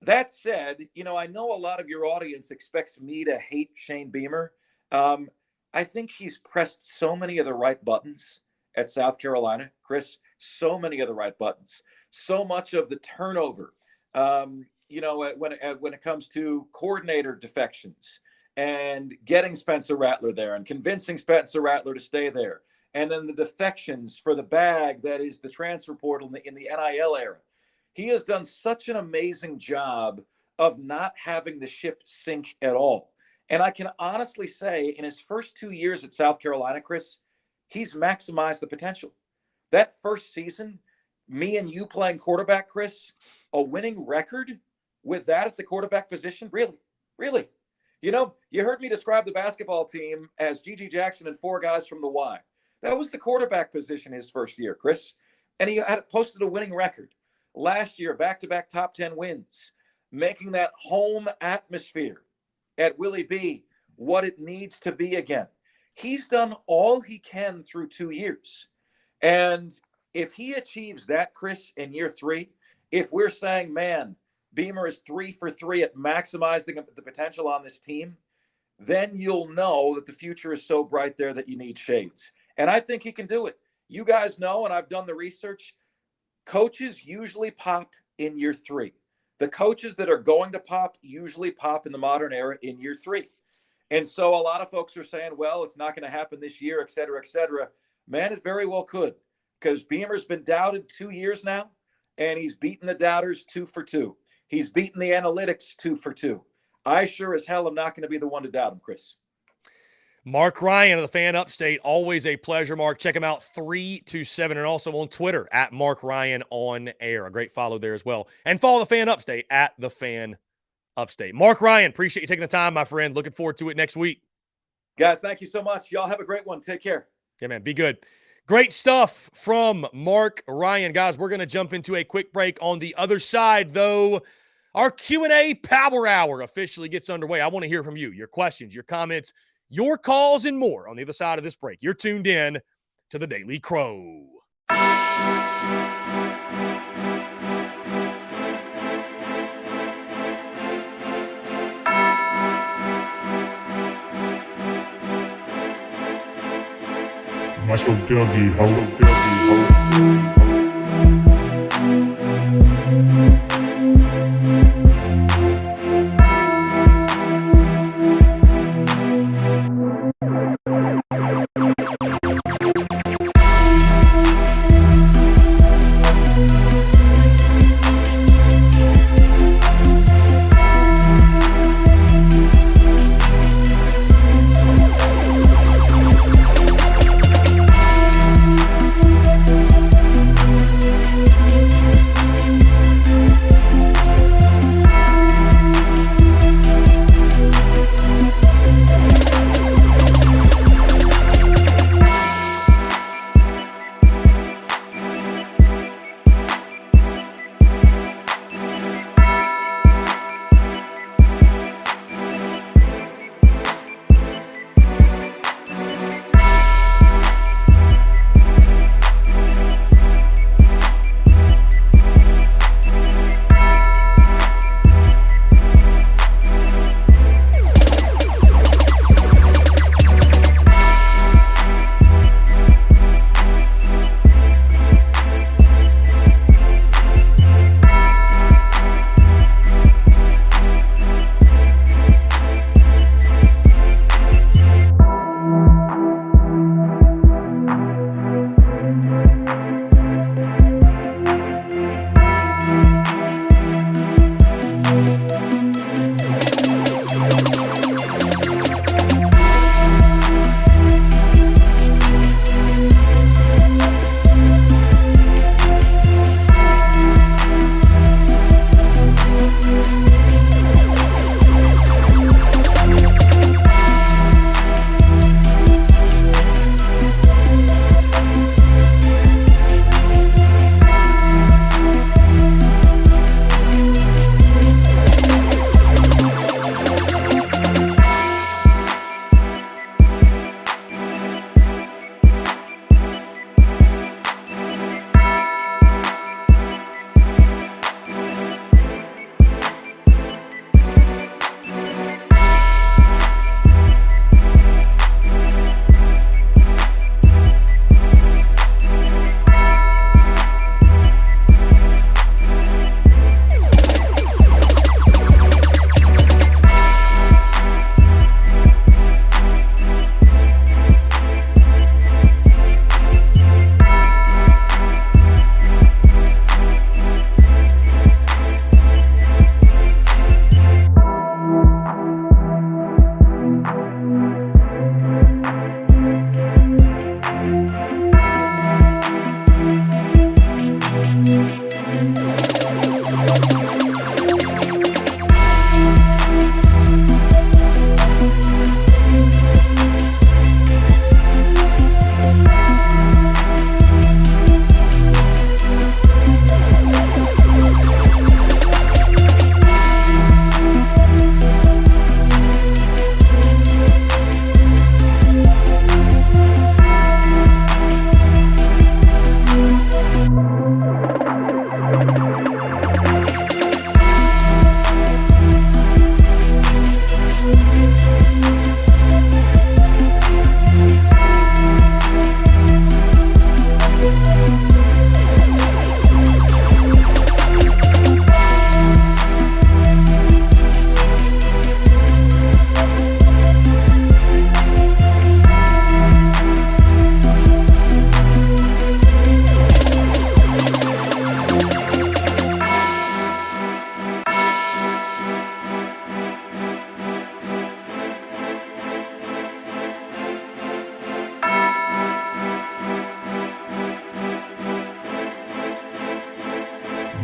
that said, I know a lot of your audience expects me to hate Shane Beamer. I think he's pressed so many of the right buttons at South Carolina, Chris, so many of the right buttons, so much of the turnover, when it comes to coordinator defections and getting Spencer Rattler there and convincing Spencer Rattler to stay there. And then the defections for the bag that is the transfer portal in the NIL era. He has done such an amazing job of not having the ship sink at all. And I can honestly say in his first 2 years at South Carolina, Chris, he's maximized the potential. That first season, me and you playing quarterback, Chris, a winning record with that at the quarterback position, really. You heard me describe the basketball team as G.G. Jackson and 4 guys from the Y. That was the quarterback position his first year, Chris. And he had posted a winning record. Last year, back-to-back top 10 wins, making that home atmosphere at Willie B what it needs to be again. He's done all he can through 2 years. And if he achieves that, Chris, in year 3, if we're saying, man, Beamer is 3 for 3 at maximizing the potential on this team, then you'll know that the future is so bright there that you need shades. And I think he can do it. You guys know, and I've done the research, coaches usually pop in year 3. The coaches that are going to pop usually pop in the modern era in year 3. And so a lot of folks are saying, well, it's not going to happen this year, et cetera, et cetera. Man, it very well could, because Beamer's been doubted 2 years now, and he's beaten the doubters 2 for 2. He's beaten the analytics 2 for 2. I sure as hell am not going to be the one to doubt him, Chris. Mark Ryan of the Fan Upstate, always a pleasure, Mark. Check him out 3 to 7 and also on Twitter at Mark Ryan on air. A great follow there as well. And follow the Fan Upstate at the Fan Upstate. Mark Ryan, appreciate you taking the time, my friend. Looking forward to it next week. Guys, thank you so much. Y'all have a great one. Take care. Yeah, man, be good. Great stuff from Mark Ryan. Guys, we're going to jump into a quick break. On the other side, though, our Q&A Power Hour officially gets underway. I want to hear from you, your questions, your comments, your calls, and more on the other side of this break. You're tuned in to the Daily Crow. Muscle Dougie, ho.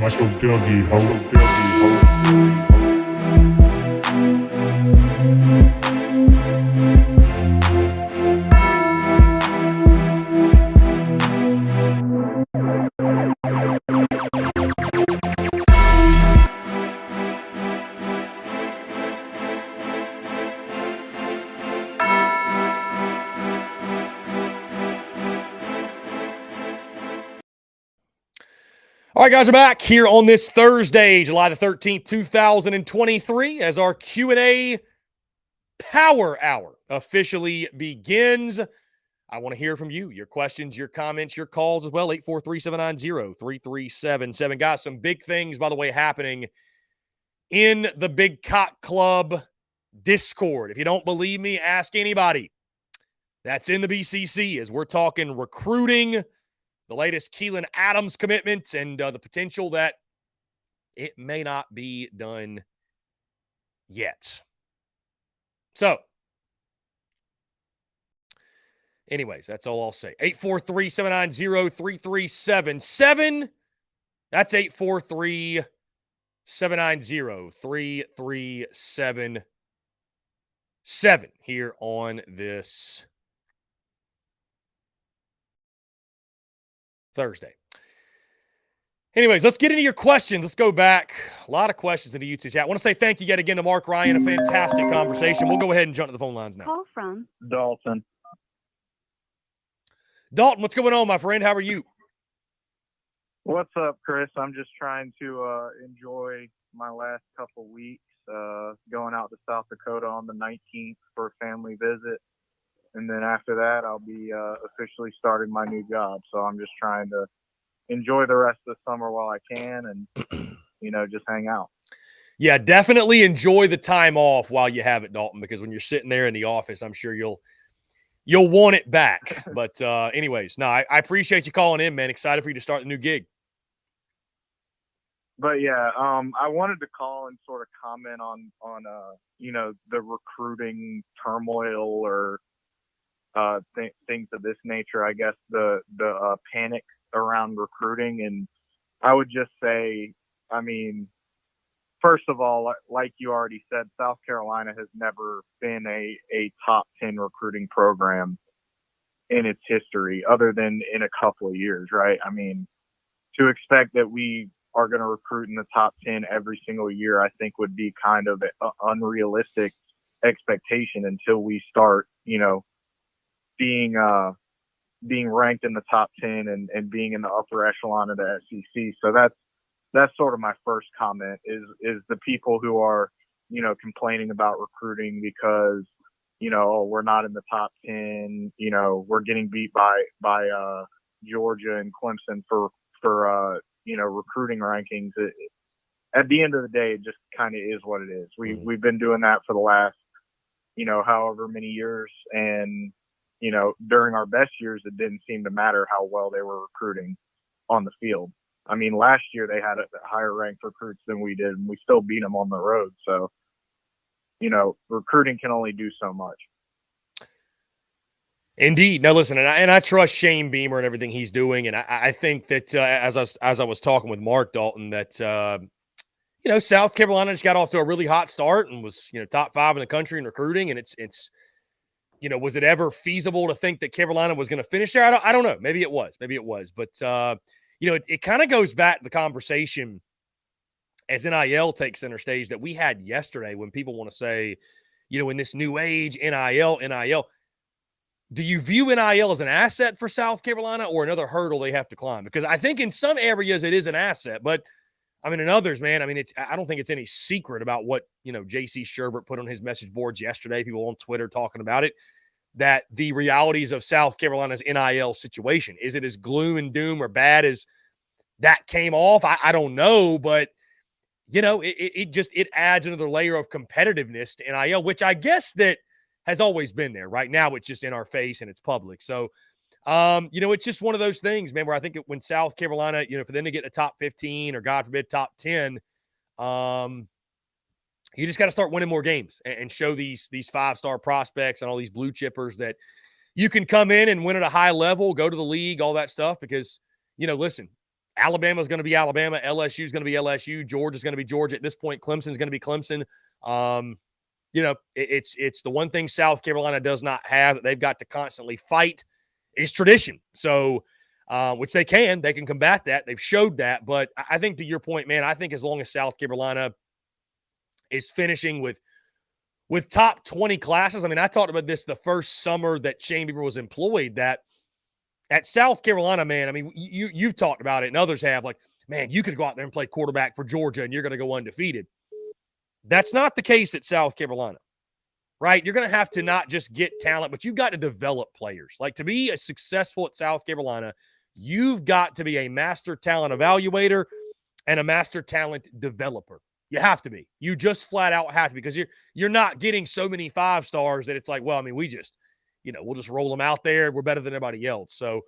Marshall Dougie, ho. All right, guys, we're back here on this Thursday, July the 13th, 2023, as our Q&A Power Hour officially begins. I want to hear from you, your questions, your comments, your calls as well, 843-790-3377. Guys, some big things, by the way, happening in the Big Cock Club Discord. If you don't believe me, ask anybody. That's in the BCC as we're talking recruiting, the latest Keelan Adams commitments, and the potential that it may not be done yet. So, anyways, that's all I'll say. 843-790-3377. That's 843-790-3377 here on this Thursday. Anyways, let's get into your questions. Let's go back. A lot of questions in the YouTube chat. I want to say thank you yet again to Mark Ryan. A fantastic conversation. We'll go ahead and jump to the phone lines now. Call from Dalton. Dalton, what's going on, my friend? How are you? What's up, Chris? I'm just trying to enjoy my last couple weeks, going out to South Dakota on the 19th for a family visit. And then after that, I'll be officially starting my new job. So I'm just trying to enjoy the rest of the summer while I can and, just hang out. Yeah, definitely enjoy the time off while you have it, Dalton, because when you're sitting there in the office, I'm sure you'll want it back. But anyways, no, I appreciate you calling in, man. Excited for you to start the new gig. But yeah, I wanted to call and sort of comment on the recruiting turmoil or things of this nature. I guess the panic around recruiting, and I would just say, first of all, like you already said, South Carolina has never been a top 10 recruiting program in its history, other than in a couple of years, right? To expect that we are going to recruit in the top 10 every single year, I think would be kind of an unrealistic expectation until we start, being ranked in the top 10 and being in the upper echelon of the SEC. So that's sort of my first comment is the people who are, complaining about recruiting because, we're not in the top 10, we're getting beat by Georgia and Clemson for recruiting rankings. At the end of the day, it just kind of is what it is. We've been doing that for the last, however many years. And, during our best years, it didn't seem to matter how well they were recruiting on the field. Last year they had higher ranked recruits than we did, and we still beat them on the road. So, recruiting can only do so much. Indeed. Now, listen, and I trust Shane Beamer and everything he's doing, and I think that as I was talking with Mark Dalton, that South Carolina just got off to a really hot start and was top 5 in the country in recruiting, and it's was it ever feasible to think that Carolina was going to finish there? I don't know. Maybe it was, but it kind of goes back to the conversation as NIL takes center stage that we had yesterday when people want to say, in this new age, NIL. Do you view NIL as an asset for South Carolina or another hurdle they have to climb? Because I think in some areas it is an asset, but in others, man, I don't think it's any secret about what, J.C. Sherbert put on his message boards yesterday, people on Twitter talking about it, that the realities of South Carolina's NIL situation. Is it as gloom and doom or bad as that came off? I don't know, but, it adds another layer of competitiveness to NIL, which I guess that has always been there. Right now, it's just in our face and it's public. So, it's just one of those things, man, where I think when South Carolina, for them to get a top 15 or God forbid top 10, you just got to start winning more games and show these 5-star prospects and all these blue chippers that you can come in and win at a high level, go to the league, all that stuff. Because, listen, Alabama's going to be Alabama. LSU's going to be LSU. Georgia's going to be Georgia. At this point, Clemson's going to be Clemson. It's the one thing South Carolina does not have that they've got to constantly fight is tradition. So, which they can combat that. They've showed that. But I think to your point, man, I think as long as South Carolina is finishing with top 20 classes. I mean, I talked about this the first summer that Shane Beamer was employed, that at South Carolina, man, I mean, you've talked about it and others have, like, man, you could go out there and play quarterback for Georgia and you're going to go undefeated. That's not the case at South Carolina, right? You're going to have to not just get talent, but you've got to develop players. Like, to be successful at South Carolina, you've got to be a master talent evaluator and a master talent developer. You have to be. You just flat out have to, because you're not getting so many 5 stars that it's like, well, I mean, we just, we'll just roll them out there. We're better than everybody else. So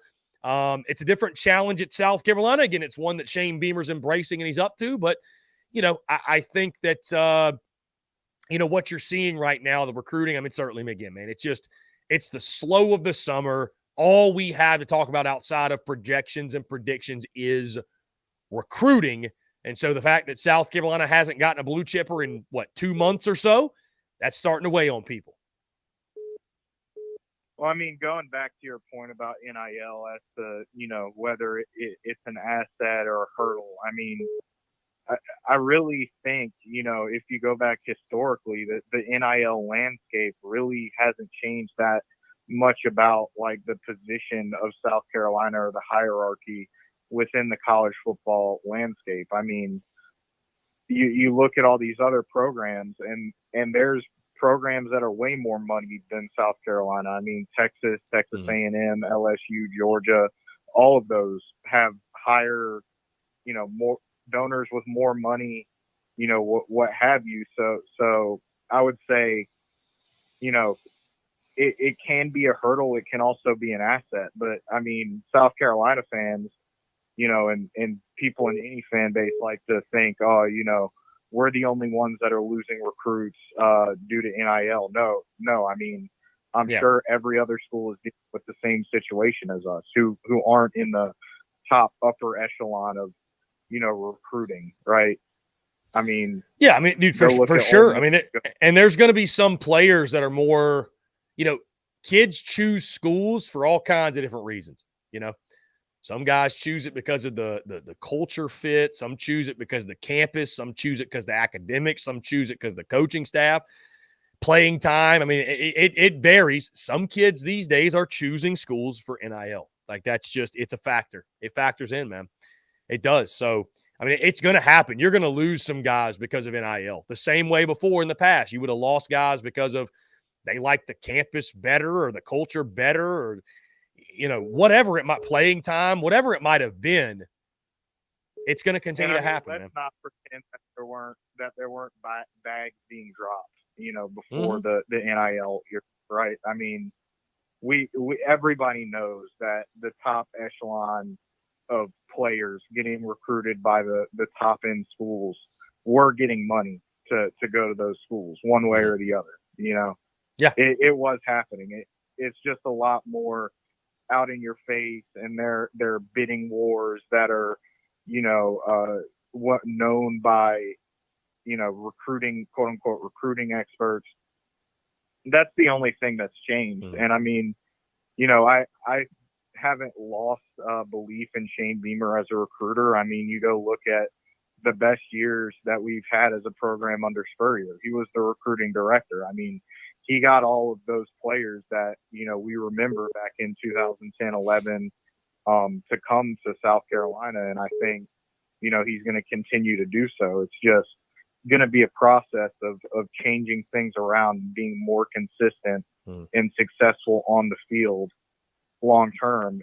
it's a different challenge at South Carolina. Again, it's one that Shane Beamer's embracing and he's up to. But, I think that, what you're seeing right now, the recruiting, I mean, certainly, again, man, it's the slow of the summer. All we have to talk about outside of projections and predictions is recruiting. And so the fact that South Carolina hasn't gotten a blue chipper in, 2 months or so, that's starting to weigh on people. Well, I mean, going back to your point about NIL as to, whether it's an asset or a hurdle, I mean, I really think, if you go back historically, that the NIL landscape really hasn't changed that much about, like, the position of South Carolina or the hierarchy within the college football landscape. I mean, you look at all these other programs and there's programs that are way more money than South Carolina. I mean, Texas A&M, LSU, Georgia, all of those have higher, more donors with more money, what have you. So I would say, it can be a hurdle. It can also be an asset. But I mean, South Carolina fans, and people in any fan base like to think, oh, we're the only ones that are losing recruits due to NIL. No. I mean, I'm sure every other school is dealing with the same situation as us, who aren't in the top upper echelon of, recruiting, right? I mean, yeah, I mean, dude, for sure. I mean, and there's going to be some players that are more, kids choose schools for all kinds of different reasons. Some guys choose it because of the culture fit. Some choose it because of the campus. Some choose it because of the academics. Some choose it because of the coaching staff, playing time. I mean, it varies. Some kids these days are choosing schools for NIL. Like, that's just, it's a factor. It factors in, man. It does. So, I mean, it's going to happen. You're going to lose some guys because of NIL. The same way before in the past, you would have lost guys because of they like the campus better or the culture better or, whatever it might, playing time, whatever it might have been, it's going to continue to happen. Let's not pretend that there weren't bags being dropped, before the NIL, right? I mean, we everybody knows that the top echelon of players getting recruited by the top end schools were getting money to go to those schools one way or the other. Yeah, it was happening. It's just a lot more out in your face, and they're bidding wars that are, what known by, recruiting, quote unquote, recruiting experts. That's the only thing that's changed. And I mean, I haven't lost belief in Shane Beamer as a recruiter. I mean, you go look at the best years that we've had as a program under Spurrier. He was the recruiting director. I mean, he got all of those players that, we remember back in 2010, 11 to come to South Carolina. And I think, he's going to continue to do so. It's just going to be a process of changing things around and being more consistent and successful on the field long term.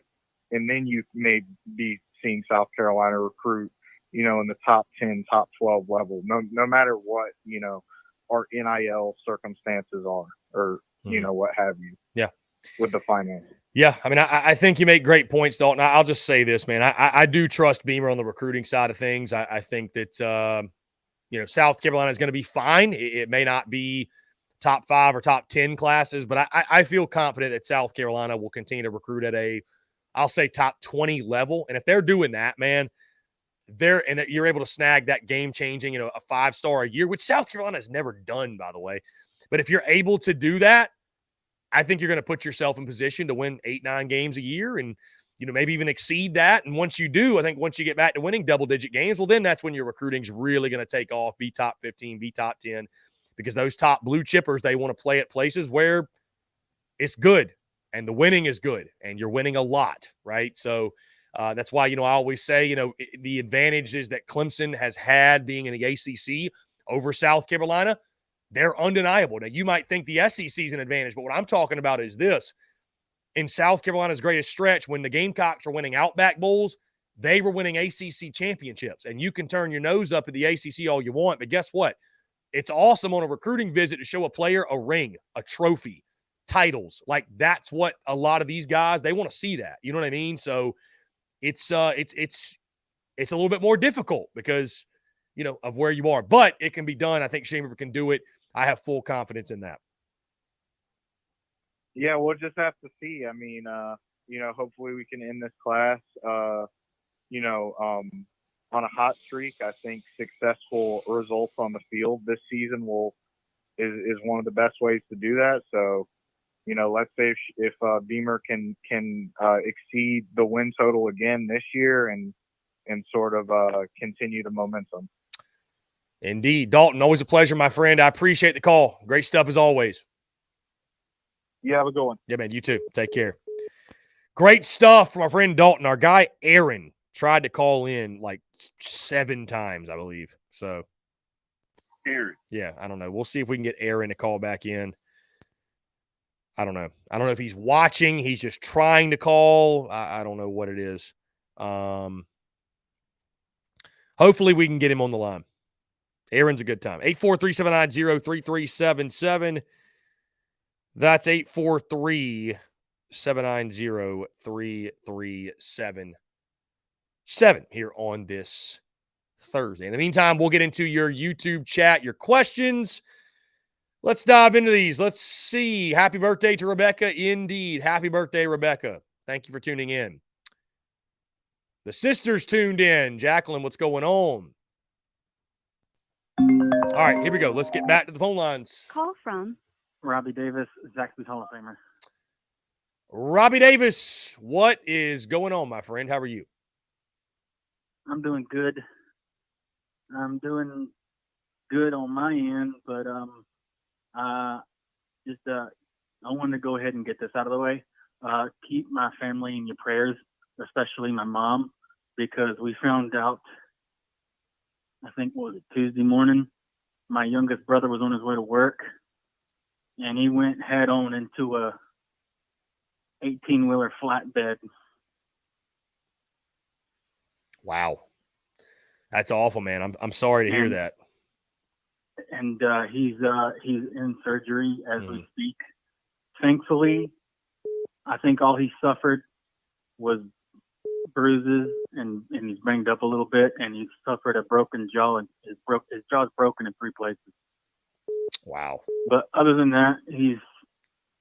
And then you may be seeing South Carolina recruit, in the top 10, top 12 level, no matter what, our NIL circumstances are, or, what have you. Yeah. With the finances. Yeah. I mean, I think you make great points, Dalton. I'll just say this, man. I do trust Beamer on the recruiting side of things. I think that, South Carolina is going to be fine. It may not be top 5 or top 10 classes, but I feel confident that South Carolina will continue to recruit at I'll say top 20 level. And if they're doing that, man, and you're able to snag that game-changing, a 5-star a year, which South Carolina has never done, by the way. But if you're able to do that, I think you're going to put yourself in position to win 8-9 games a year and, maybe even exceed that. And once you do, I think once you get back to winning double-digit games, well, then that's when your recruiting's really going to take off, be top 15, be top 10, because those top blue chippers, they want to play at places where it's good and the winning is good and you're winning a lot, right? So that's why, I always say, the advantages that Clemson has had being in the ACC over South Carolina, they're undeniable. Now, you might think the SEC is an advantage, but what I'm talking about is this. In South Carolina's greatest stretch, when the Gamecocks were winning Outback Bowls, they were winning ACC championships. And you can turn your nose up at the ACC all you want, but guess what? It's awesome on a recruiting visit to show a player a ring, a trophy, titles. Like, that's what a lot of these guys, they want to see that. You know what I mean? So it's a little bit more difficult because, of where you are. But it can be done. I think Shane can do it. I have full confidence in that. Yeah, we'll just have to see. I mean, hopefully we can end this class, on a hot streak. I think successful results on the field this season is one of the best ways to do that. So, let's say if Beamer can exceed the win total again this year and sort of continue the momentum. Indeed. Dalton, always a pleasure, my friend. I appreciate the call. Great stuff as always. Yeah, have a good one. Yeah, man, you too. Take care. Great stuff from our friend Dalton. Our guy Aaron tried to call in like 7 times, I believe. So, Aaron. Yeah, I don't know. We'll see if we can get Aaron to call back in. I don't know. I don't know if he's watching. He's just trying to call. I don't know what it is. Hopefully we can get him on the line. Aaron's a good time. 843-790-3377. That's 843-790-3377 here on this Thursday. In the meantime, we'll get into your YouTube chat, your questions. Let's dive into these. Let's see. Happy birthday to Rebecca. Indeed. Happy birthday, Rebecca. Thank you for tuning in. The sisters tuned in. Jacqueline, what's going on? All right, here we go. Let's get back to the phone lines. Call from Robbie Davis, Zaxby's Hall of Famer. Robbie Davis, what is going on, my friend? How are you? I'm doing good. I'm doing good on my end, but I want to go ahead and get this out of the way. Keep my family in your prayers, especially my mom, because we found out, I think, what was it, Tuesday morning, my youngest brother was on his way to work, and he went head on into a 18-wheeler flatbed. Wow. That's awful, man. I'm sorry to hear that. And he's in surgery as we speak. Thankfully, I think all he suffered was bruises, and he's banged up a little bit, and he suffered a broken jaw, and his jaw's broken in 3 places. Wow. But other than that, he's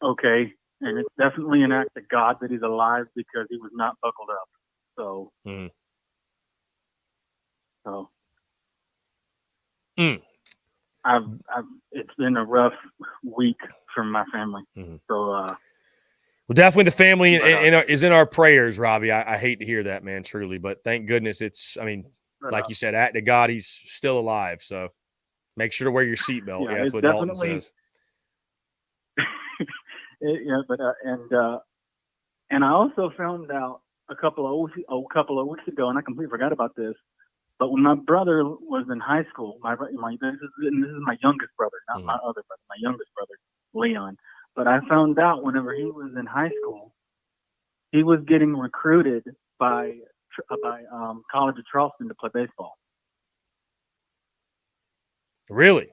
okay, and it's definitely an act of God that he's alive because he was not buckled up. So, it's been a rough week for my family. So, well, definitely the family is in our prayers, Robbie. I hate to hear that, man, truly, but thank goodness like you said, act of God, he's still alive. So make sure to wear your seatbelt. Yeah, that's what Dalton says. And I also found out a couple of weeks ago, and I completely forgot about this. But when my brother was in high school, this is my youngest brother, not my other brother, my youngest brother, Leon. But I found out whenever he was in high school, he was getting recruited by College of Charleston to play baseball. Really?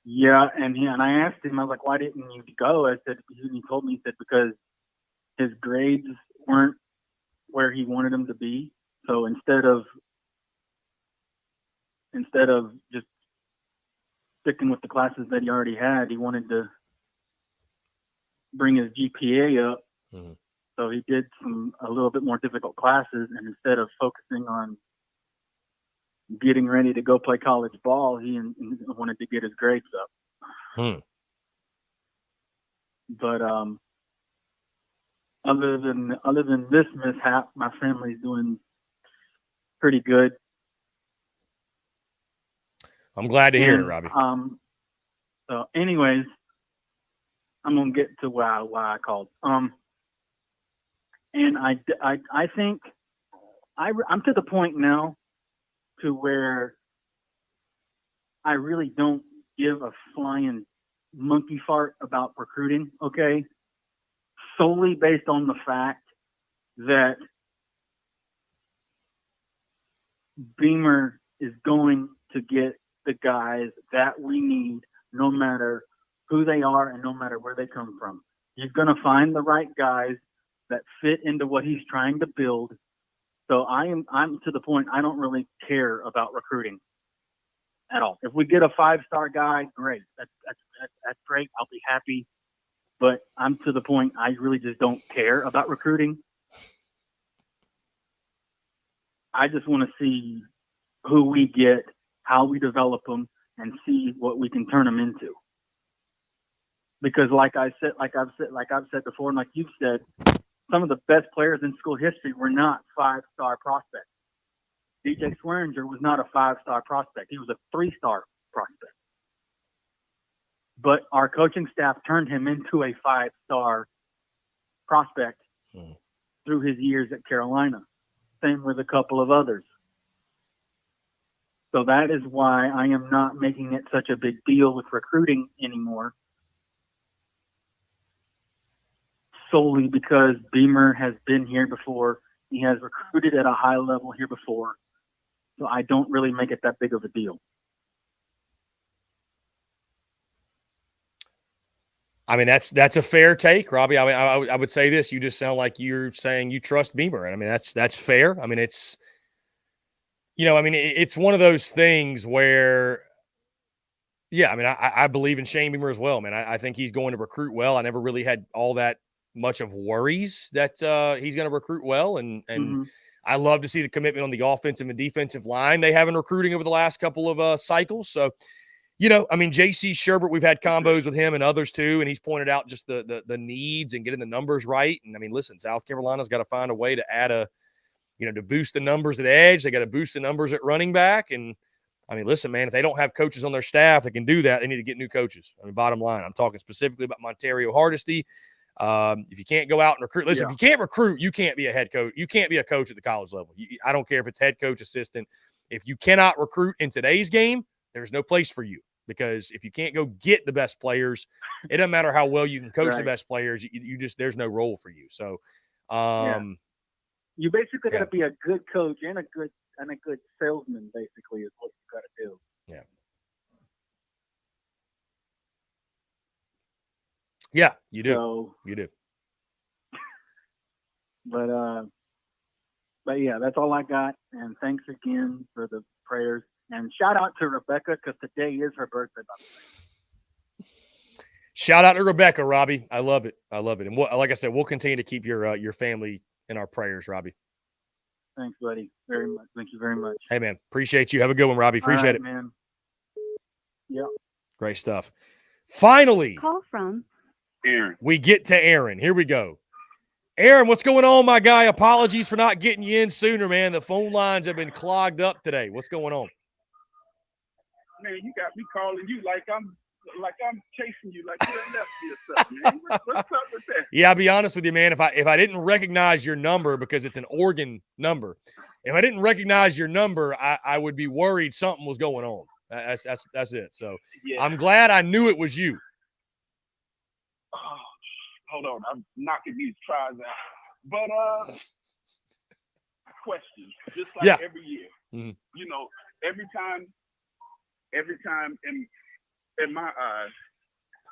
Yeah, and I asked him, I was like, why didn't you go? I said, he told me, he said, because his grades weren't where he wanted them to be. So instead of just sticking with the classes that he already had, he wanted to bring his GPA up. So So he did a little bit more difficult classes, and instead of focusing on getting ready to go play college ball, he wanted to get his grades up. But other than this mishap, my family's doing pretty good. I'm glad to hear it, Robbie. So, anyways, I'm gonna get to why I called. And I think I'm to the point now to where I really don't give a flying monkey fart about recruiting, okay? Solely based on the fact that Beamer is going to get the guys that we need, no matter who they are and no matter where they come from. He's going to find the right guys that fit into what he's trying to build. So I'm to the point I don't really care about recruiting at all. If we get a 5-star guy, great. That's great. I'll be happy. But I'm to the point I really just don't care about recruiting. I just want to see who we get, how we develop them, and see what we can turn them into. Because like I've said before, and like you've said, some of the best players in school history were not 5-star prospects. DJ Swearinger was not a 5-star prospect. He was a 3-star prospect. But our coaching staff turned him into a 5-star prospect through his years at Carolina. Same with a couple of others. So that is why I am not making it such a big deal with recruiting anymore. Solely because Beamer has been here before. He has recruited at a high level here before. So I don't really make it that big of a deal. I mean, that's a fair take, Robbie. I mean, I would say this. You just sound like you're saying you trust Beamer. And I mean, that's fair. I mean, it's, I mean, it's one of those things where, yeah, I mean, I believe in Shane Beamer as well, man. I think he's going to recruit well. I never really had all that much of worries that he's going to recruit well. And I love to see the commitment on the offensive and defensive line they have in recruiting over the last couple of cycles. So, I mean, J.C. Sherbert, we've had combos with him and others too, and he's pointed out just the needs and getting the numbers right. And I mean, listen, South Carolina's got to find a way to add to boost the numbers at edge. They got to boost the numbers at running back. And I mean, listen, man, if they don't have coaches on their staff that can do that, they need to get new coaches. I mean, bottom line, I'm talking specifically about Montario Hardesty. If you can't go out and recruit, listen, if you can't recruit, you can't be a head coach. You can't be a coach at the college level. I don't care if it's head coach, assistant. If you cannot recruit in today's game, there's no place for you. Because if you can't go get the best players, it doesn't matter how well you can coach the best players. You just, there's no role for you. So, you basically got to be a good coach and a good salesman. Basically, is what you got to do. Yeah. Yeah, you do. So, you do. But yeah, that's all I got. And thanks again for the prayers. And shout out to Rebecca because today is her birthday. By the way. Shout out to Rebecca, Robbie. I love it. I love it. And like I said, we'll continue to keep your family in our prayers, Robbie. Thanks, buddy. Very much. Thank you very much. Hey, man. Appreciate you. Have a good one, Robbie. Appreciate it, man. Yep. Great stuff. Finally, call from Aaron. We get to Aaron. Here we go. Aaron, what's going on, my guy? Apologies for not getting you in sooner, man. The phone lines have been clogged up today. What's going on? Man, you got me calling you like I'm chasing you, like you done left me or something, man. What's up with that? Yeah, I'll be honest with you, man. If I didn't recognize your number because it's an Oregon number, if I didn't recognize your number, I would be worried something was going on. That's it. So yeah. I'm glad I knew it was you. Oh, hold on, I'm knocking these tries out. But questions, just like every year. Mm-hmm. Every time in my eyes,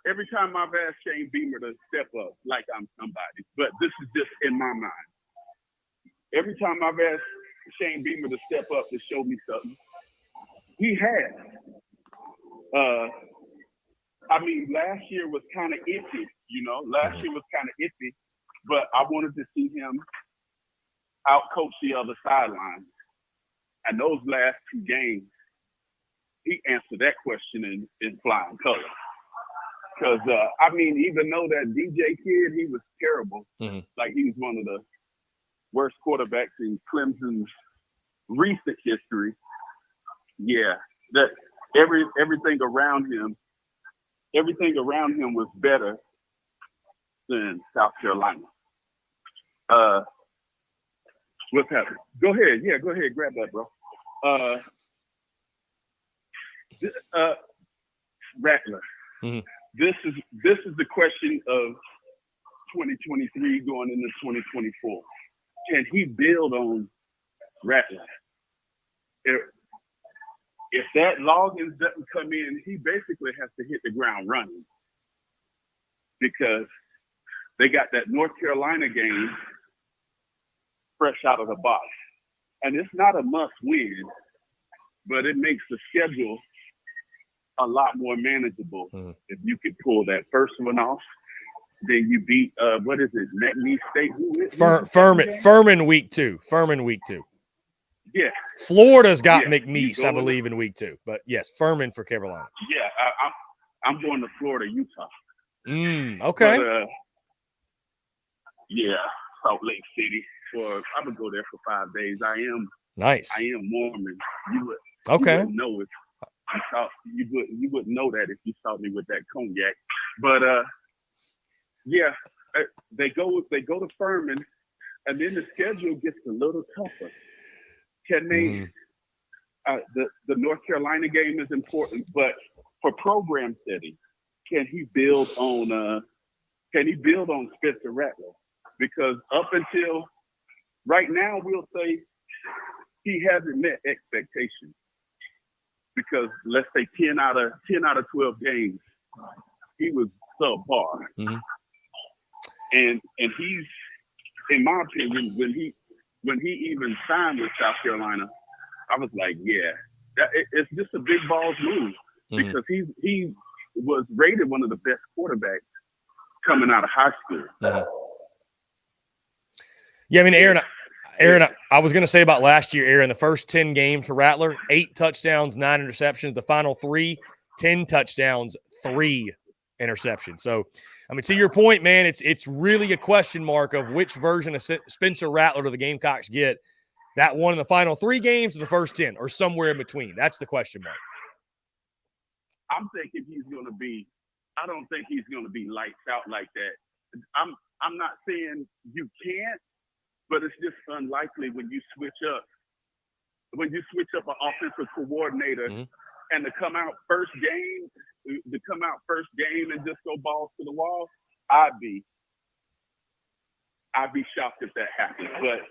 every time I've asked Shane Beamer to step up like I'm somebody, but this is just in my mind. Every time I've asked Shane Beamer to step up to show me something, he has. Last year was kind of iffy, Last year was kind of iffy, but I wanted to see him outcoach the other sideline. And those last 2 games, he answered that question in flying colors. Because, I mean, even though that DJ kid, he was terrible. Mm-hmm. Like, he was one of the worst quarterbacks in Clemson's recent history. Yeah, that everything around him was better than South Carolina. What's happening? Go ahead. Yeah, go ahead. Grab that, bro. Rattler. Mm-hmm. This is the question of 2023 going into 2024. Can he build on Rattler? If that Loggins doesn't come in, he basically has to hit the ground running because they got that North Carolina game fresh out of the box. And it's not a must win, but it makes the schedule a lot more manageable. Mm-hmm. If you could pull that first one off, then you beat, what is it, McNeese State? Furman week 2. Furman week 2. Yeah. Florida's got Yeah, McNeese, I believe, in week 2. But yes, Furman for Carolina. Yeah, I'm going to Florida, Utah. Okay. But, yeah, Salt Lake City. I would go there for 5 days. I am Mormon. You wouldn't know if you wouldn't know that if you saw me with that cognac. But yeah, they go to Furman, and then the schedule gets a little tougher. Can they? The North Carolina game is important, but for program setting, can he build on Spencer Rattler? Because up until right now, we'll say he hasn't met expectations. Because let's say 10 out of 12 games, he was subpar. Mm-hmm. And he's, in my opinion, when he even signed with South Carolina, I was like, yeah, it's just a big balls move because he was rated one of the best quarterbacks coming out of high school. Mm-hmm. Yeah, I mean, Aaron, I was going to say about last year, Aaron, the first 10 games for Rattler, 8 touchdowns, 9 interceptions. The final 3, 10 touchdowns, 3 interceptions. So, I mean, to your point, man, it's really a question mark of which version of Spencer Rattler do the Gamecocks get. That one in the final 3 games or the first 10 or somewhere in between. That's the question mark. I'm thinking I don't think he's going to be lights out like that. I'm not saying you can't, but it's just unlikely when you switch up an offensive coordinator and to come out first game and just go balls to the wall. I'd be shocked if that happens. But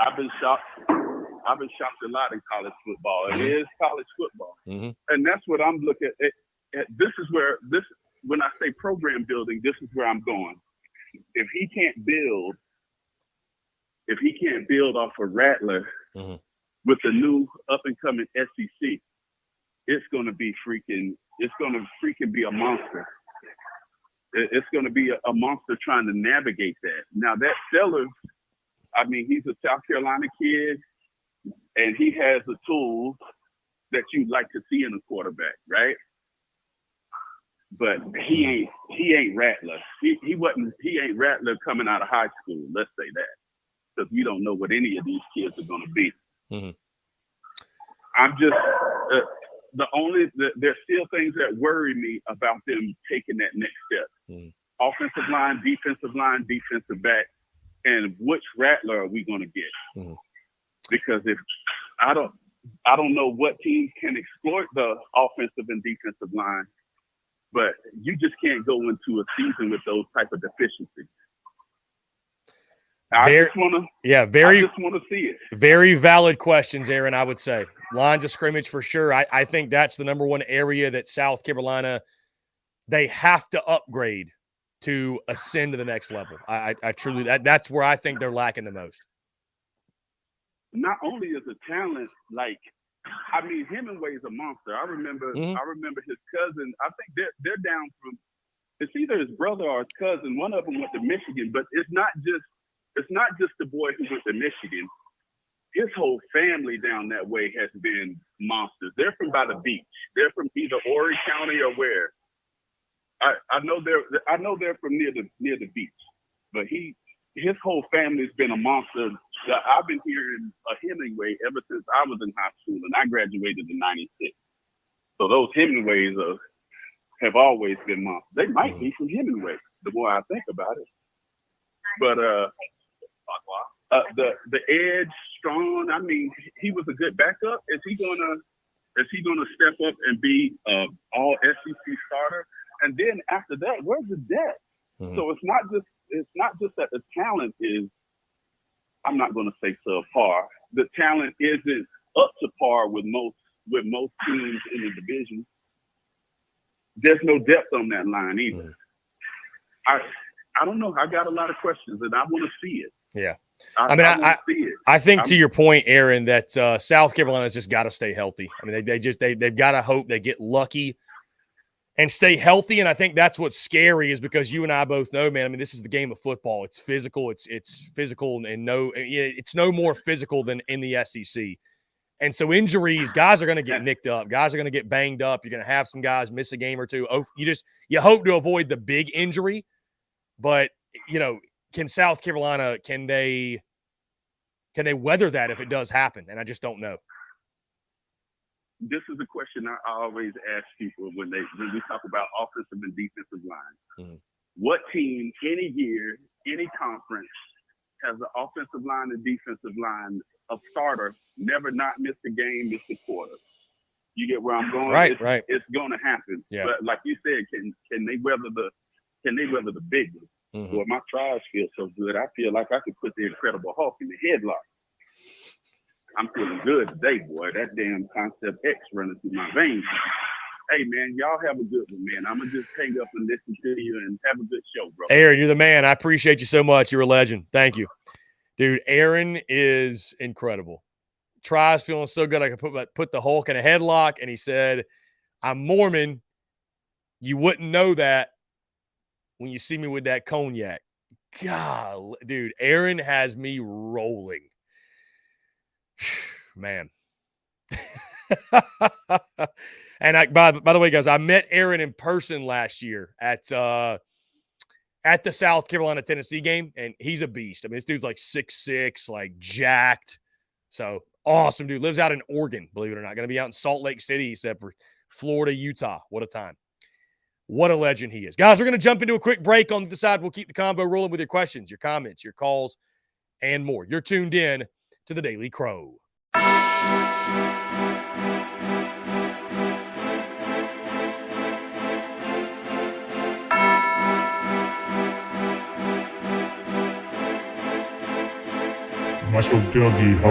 I've been shocked a lot in college football. It is college football, and that's what I'm looking at. When I say program building, this is where I'm going. If he can't build off of Rattler with the new up and coming SEC, it's going to freaking be a monster. It's going to be a monster trying to navigate that. Now that Sellers, I mean, he's a South Carolina kid, and he has the tools that you'd like to see in a quarterback, right? But he ain't Rattler. He ain't Rattler coming out of high school. Let's say that. Because you don't know what any of these kids are going to be. I'm just there's still things that worry me about them taking that next step. Offensive line, defensive back, and which Rattler are we going to get? Because if I don't know what teams can exploit the offensive and defensive line, but you just can't go into a season with those type of deficiencies. I just want to see it. Very valid questions, Aaron, I would say. Lines of scrimmage for sure. I think that's the number one area that South Carolina, they have to upgrade to ascend to the next level. I truly, that's where I think they're lacking the most. Not only is the talent, Hemingway's a monster. I remember his cousin. I think they're down it's either his brother or his cousin. One of them went to Michigan, but it's not just the boy who went to Michigan. His whole family down that way has been monsters. They're from by the beach. They're from either Horry County or where. I know they're from near the beach, but his whole family's been a monster. I've been hearing a Hemingway ever since I was in high school, and I graduated in '96. So those Hemingways have always been monsters. They might be from Hemingway, the more I think about it. But the edge, Strong. I mean, he was a good backup. Is he gonna step up and be all SEC starter? And then after that, where's the depth? Mm-hmm. So it's not just that the talent is. I'm not going to say subpar. The talent isn't up to par with most teams in the division. There's no depth on that line either. Mm-hmm. I don't know. I got a lot of questions, and I want to see it. Yeah. I think to your point, Aaron, that South Carolina's just got to stay healthy. I mean, they've got to hope they get lucky and stay healthy. And I think that's what's scary is because you and I both know, man, I mean, this is the game of football. It's physical. It's physical and it's no more physical than in the SEC. And so injuries, guys are going to get nicked up. Guys are going to get banged up. You're going to have some guys miss a game or two. You hope to avoid the big injury, but can South Carolina, can they weather that if it does happen? And I just don't know. This is a question I always ask people when we talk about offensive and defensive line. Mm-hmm. What team, any year, any conference, has an offensive line and defensive line, a starter, never not miss a game, miss a quarter? You get where I'm going? Right. It's going to happen. Yeah. But like you said, can they weather the big one? Mm-hmm. Boy, my tries feel so good. I feel like I could put the Incredible Hulk in the headlock. I'm feeling good today, boy. That damn Concept X running through my veins. Hey, man, y'all have a good one, man. I'm going to just hang up and listen to you and have a good show, bro. Aaron, you're the man. I appreciate you so much. You're a legend. Thank you. Dude, Aaron is incredible. Tries feeling so good I could put the Hulk in a headlock, and he said, I'm Mormon. You wouldn't know that when you see me with that cognac. God, dude, Aaron has me rolling. Man. And by the way, guys, I met Aaron in person last year at the South Carolina-Tennessee game, and he's a beast. I mean, this dude's like 6'6", like jacked. So awesome, dude. Lives out in Oregon, believe it or not. Going to be out in Salt Lake City, except for Florida, Utah. What a time. What a legend he is. Guys, we're going to jump into a quick break. On the side, we'll keep the convo rolling with your questions, your comments, your calls, and more. You're tuned in to the Daily Crow. Muscle Dougie, ho.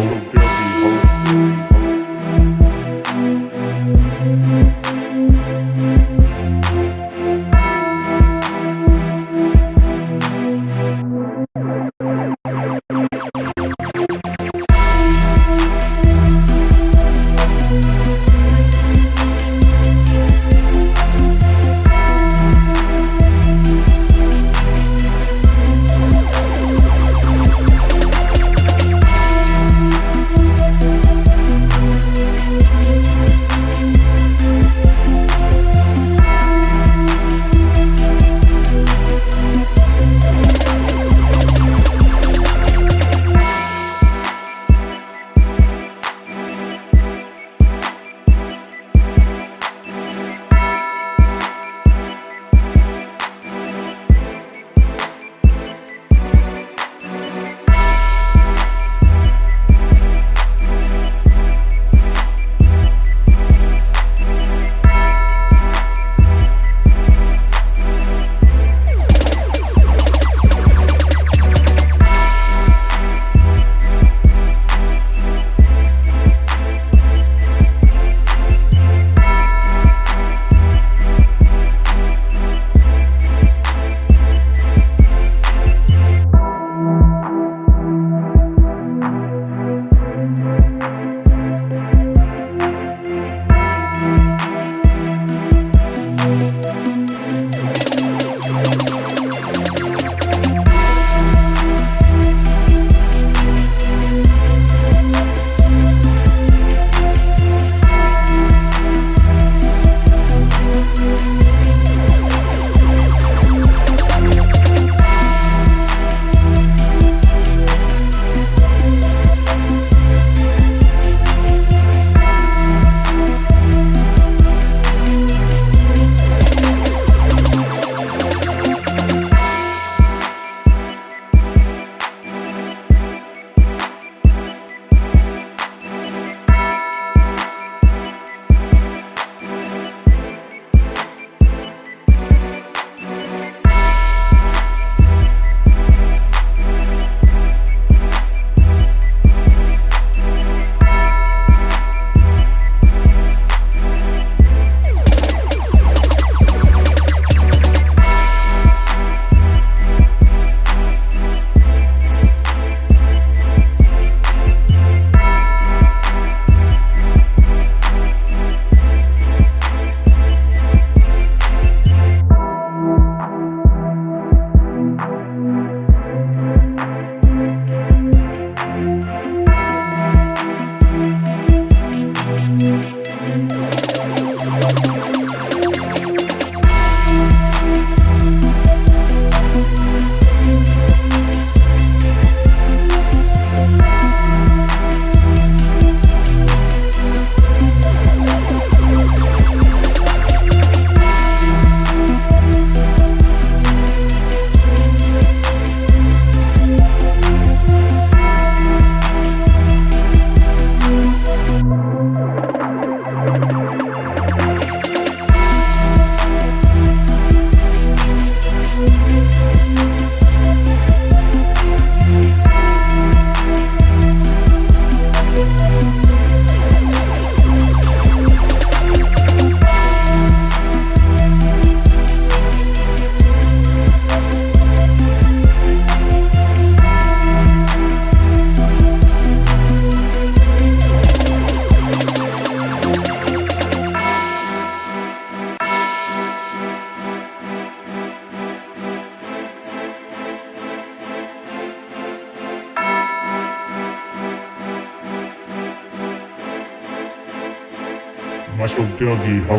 Muscle Dougie, ho.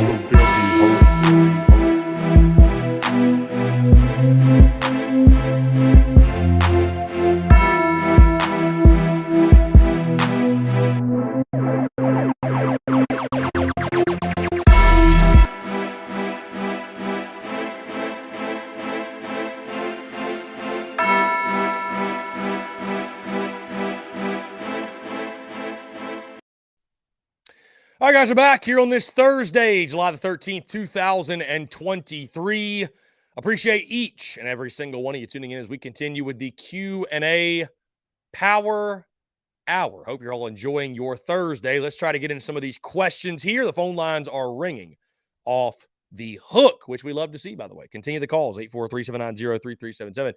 All right, guys, we're back here on this Thursday, July the 13th, 2023. Appreciate each and every single one of you tuning in as we continue with the Q&A Power Hour. Hope you're all enjoying your Thursday. Let's try to get into some of these questions here. The phone lines are ringing off the hook, which we love to see, by the way. Continue the calls, 843-790-3377.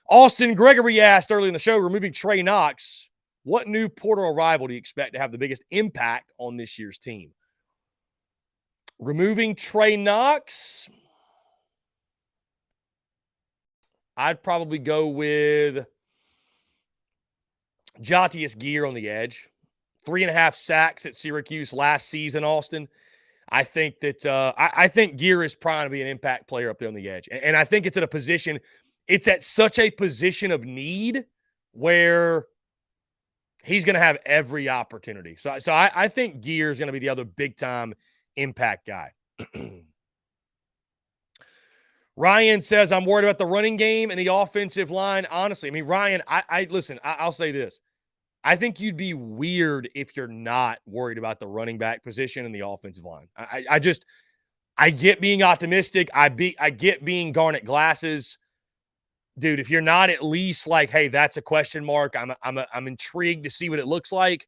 Austin Gregory asked early in the show, removing Trey Knox, what new portal arrival do you expect to have the biggest impact on this year's team? Removing Trey Knox, I'd probably go with Jatius Gear on the edge. 3.5 sacks at Syracuse last season, Austin. I think that I think Gear is primed to be an impact player up there on the edge. And I think it's at a position, it's at such a position of need where he's going to have every opportunity. So I think Gear is going to be the other big-time impact guy. Ryan says, I'm worried about the running game and the offensive line. Honestly, I mean, Ryan, listen, I'll say this. I think you'd be weird if you're not worried about the running back position and the offensive line. I get being optimistic. I get being Garnet Glasses. Dude, if you're not at least like, hey, that's a question mark, I'm intrigued to see what it looks like,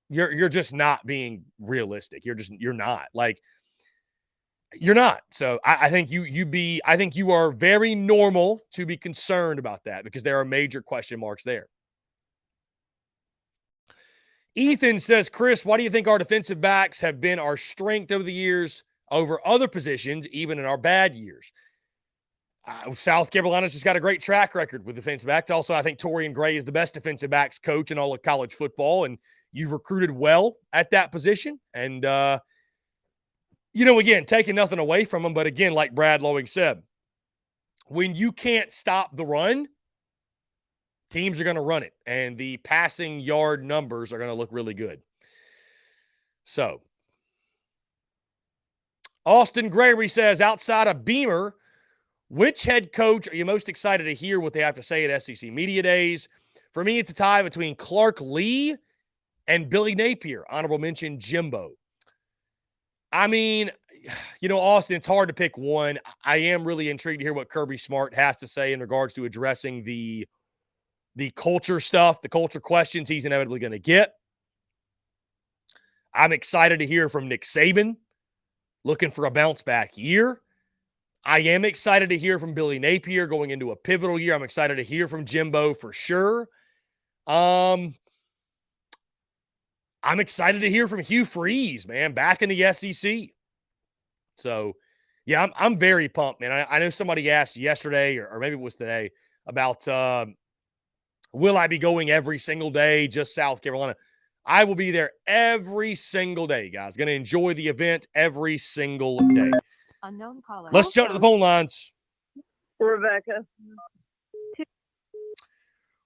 you're just not being realistic. You're not. Like, you're not. So I think you are very normal to be concerned about that because there are major question marks there. Ethan says, Chris, why do you think our defensive backs have been our strength over the years over other positions, even in our bad years? South Carolina's just got a great track record with defensive backs. Also, I think Torian Gray is the best defensive backs coach in all of college football, and you've recruited well at that position. And, again, taking nothing away from him, but again, like Brad Loewy said, when you can't stop the run, teams are going to run it, and the passing yard numbers are going to look really good. So, Austin Gregory says, outside of Beamer, which head coach are you most excited to hear what they have to say at SEC Media Days? For me, it's a tie between Clark Lee and Billy Napier. Honorable mention, Jimbo. I mean, Austin, it's hard to pick one. I am really intrigued to hear what Kirby Smart has to say in regards to addressing the culture stuff, the culture questions he's inevitably going to get. I'm excited to hear from Nick Saban, looking for a bounce-back year. I am excited to hear from Billy Napier going into a pivotal year. I'm excited to hear from Jimbo for sure. I'm excited to hear from Hugh Freeze, man, back in the SEC. So, yeah, I'm very pumped, man. I know somebody asked yesterday or maybe it was today about will I be going every single day, just South Carolina? I will be there every single day, guys. Going to enjoy the event every single day. Unknown caller. Let's jump to the phone lines. Rebecca.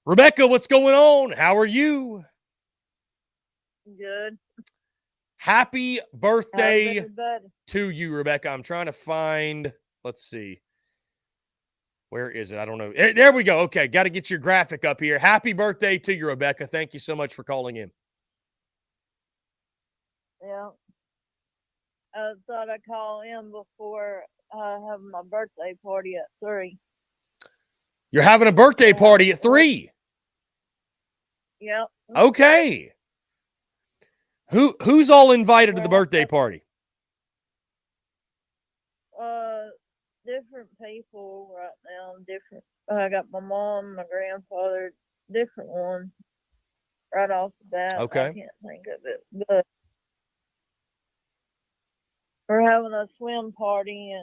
Rebecca, what's going on? How are you? Good. Happy birthday How's everybody? to you, Rebecca. I'm trying to find, let's see. Where is it? I don't know. There we go. Okay, got to get your graphic up here. Happy birthday to you, Rebecca. Thank you so much for calling in. Yeah. I thought I'd call in before having my birthday party at 3. You're having a birthday party at 3. Yep. Okay. Who's all invited to the birthday party? Different people right now. Different. I got my mom, my grandfather, different ones right off the bat. Okay. I can't think of it, but we're having a swim party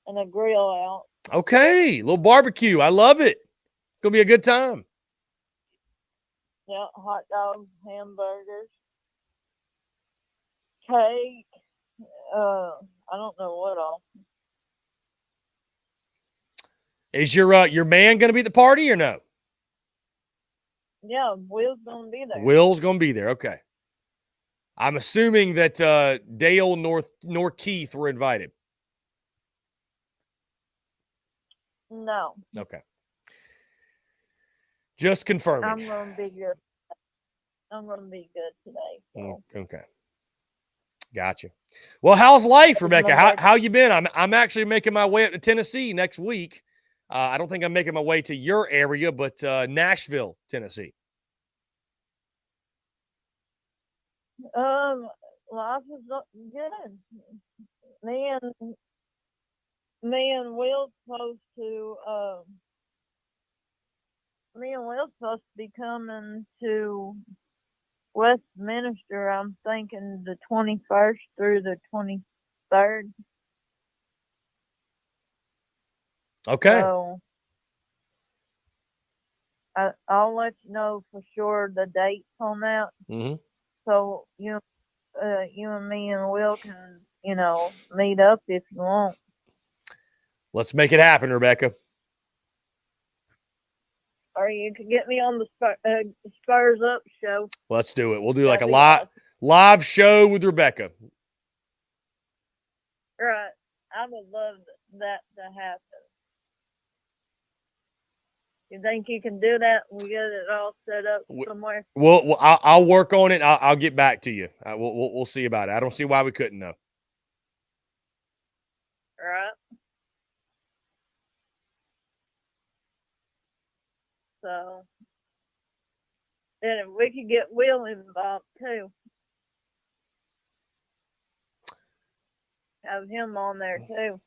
and a grill out. Okay, little barbecue. I love it. It's gonna be a good time. Yeah, hot dogs, hamburgers, cake. I don't know what all. Is your man going to be at the party or no? Yeah, Will's gonna be there. Will's going to be there. Okay. I'm assuming that Dale nor Keith were invited. No, Okay. Just confirming. I'm gonna be good. I'm gonna be good today. So. Okay. Gotcha. Well, how's life, It's Rebecca? my How you been? I'm actually making my way up to Tennessee next week. I don't think I'm making my way to your area, but Nashville, Tennessee. Life is good. Me and Will's supposed to. Me and Will's supposed to be coming to Westminster. I'm thinking the 21st through the 23rd. Okay. So I'll let you know for sure the dates on that. Mm-hmm. So you and me and Will can, meet up if you want. Let's make it happen, Rebecca. Or you can get me on the Spurs Up show. Let's do it. We'll do like a That'd be live show with Rebecca. Right. I would love that to happen. You think you can do that? We get it all set up somewhere. Well, I'll work on it. I'll get back to you. We'll see about it. I don't see why we couldn't though. Right. So, then if we could get Will involved too. Have him on there too.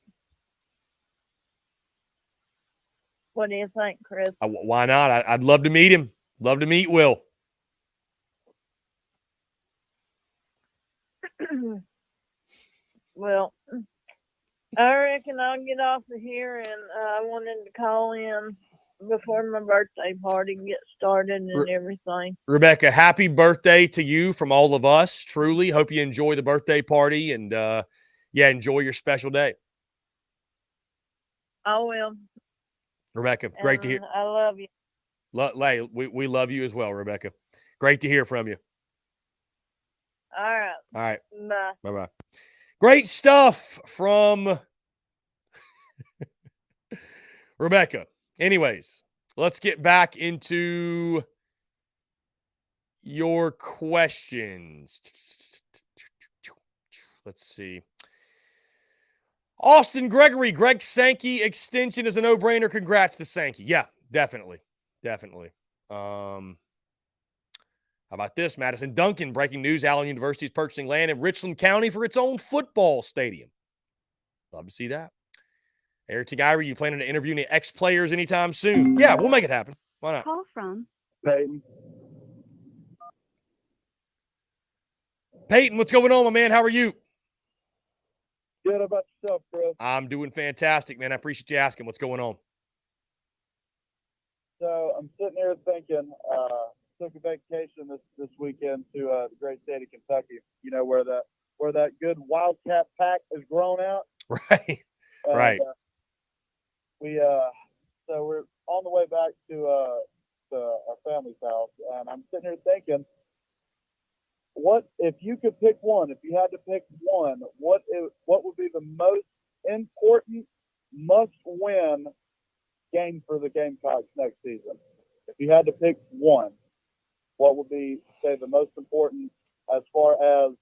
What do you think, Chris? Why not? I'd love to meet him. Love to meet Will. Well, I reckon I'll get off of here, and I wanted to call in before my birthday party get started and everything. Rebecca, happy birthday to you from all of us. Truly, hope you enjoy the birthday party and enjoy your special day. I will. Rebecca, great to hear. I love you. We love you as well, Rebecca. Great to hear from you. All right. All right. Bye. Bye-bye. Great stuff from Rebecca. Anyways, let's get back into your questions. Let's see. Austin Gregory, Greg Sankey extension is a no-brainer. Congrats to Sankey. Yeah, definitely. How about this? Madison Duncan, breaking news. Allen University is purchasing land in Richland County for its own football stadium. Love to see that. Eric Irie, you planning to interview any ex-players anytime soon? Yeah, we'll make it happen. Why not? Call from Peyton. Peyton, what's going on, my man? How are you? Good about yourself, bro. I'm doing fantastic, man. I appreciate you asking. What's going on? So I'm sitting here thinking, took a vacation this weekend to the great state of Kentucky. You know where that good Wildcat pack is grown out. Right. And, Right. So we're on the way back to our family's house, and I'm sitting here thinking, what if you could pick one? If you had to pick one, what would be the most important must-win game for the Gamecocks next season? If you had to pick one, what would be, say, the most important as far as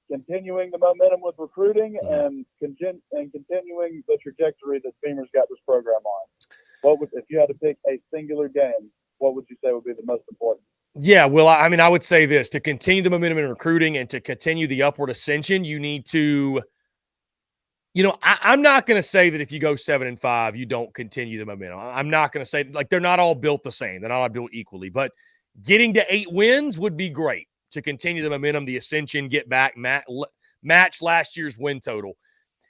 continuing the momentum with recruiting and continuing the trajectory that Beamer's got this program on? If you had to pick a singular game, what would you say would be the most important? Yeah, well, I mean, I would say this. To continue the momentum in recruiting and to continue the upward ascension, you need to I'm not going to say that if you go 7-5, you don't continue the momentum. I'm not going to say, like, they're not all built the same. They're not all built equally. But getting to 8 wins would be great to continue the momentum, the ascension, get back, match last year's win total.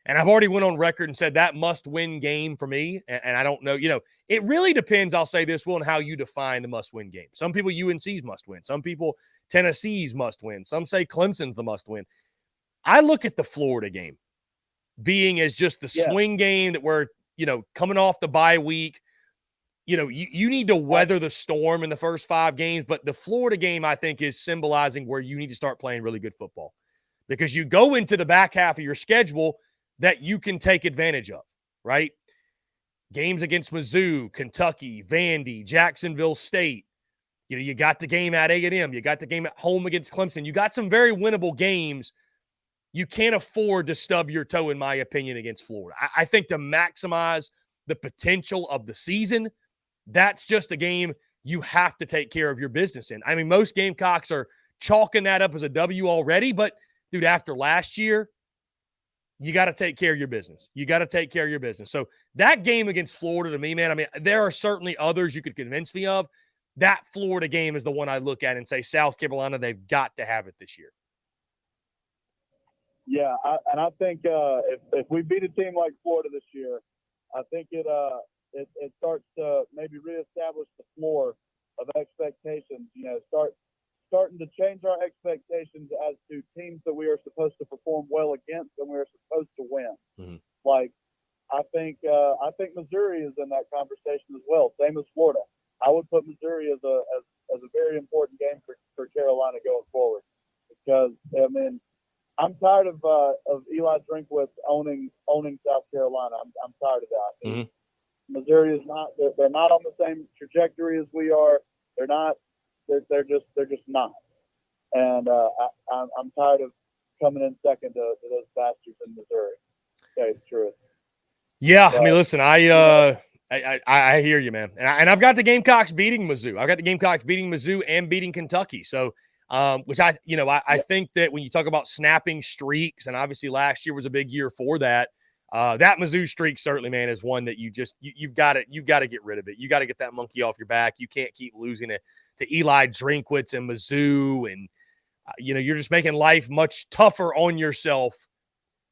And I've already went on record and said that must-win game for me. And I don't know, it really depends, I'll say this, Will, on how you define the must-win game. Some people UNC's must-win. Some people Tennessee's must-win. Some say Clemson's the must-win. I look at the Florida game being as just the swing game that we're, coming off the bye week. You need to weather the storm in the first 5 games, but the Florida game, I think, is symbolizing where you need to start playing really good football because you go into the back half of your schedule that you can take advantage of, right? Games against Mizzou, Kentucky, Vandy, Jacksonville State. You got the game at A&M. You got the game at home against Clemson. You got some very winnable games. You can't afford to stub your toe, in my opinion, against Florida. I think to maximize the potential of the season, that's just a game you have to take care of your business in. I mean, most Gamecocks are chalking that up as a W already, but, dude, after last year, you got to take care of your business. You got to take care of your business. So that game against Florida, to me, man, I mean, there are certainly others you could convince me of. That Florida game is the one I look at and say, South Carolina, they've got to have it this year. Yeah, I think if we beat a team like Florida this year, I think it starts to maybe reestablish the floor of expectations. Starting to change our expectations as to teams that we are supposed to perform well against and we are supposed to win. Mm-hmm. Like, I think Missouri is in that conversation as well. Same as Florida. I would put Missouri as a very important game for Carolina going forward because I mean I'm tired of Eli Drinkwitz owning South Carolina. I'm tired of that. Mm-hmm. Missouri is not. They're not on the same trajectory as we are. They're not. They're just not. And I'm tired of coming in second to those bastards in Missouri. Okay, it's true. Yeah, but, I mean, listen, I hear you, man, and I've got the Gamecocks beating Mizzou. I've got the Gamecocks beating Mizzou and beating Kentucky. So, which I think that when you talk about snapping streaks, and obviously last year was a big year for that. That Mizzou streak certainly, man, is one that you've got to get rid of it. You got to get that monkey off your back. You can't keep losing it to Eli Drinkwitz and Mizzou, and you're just making life much tougher on yourself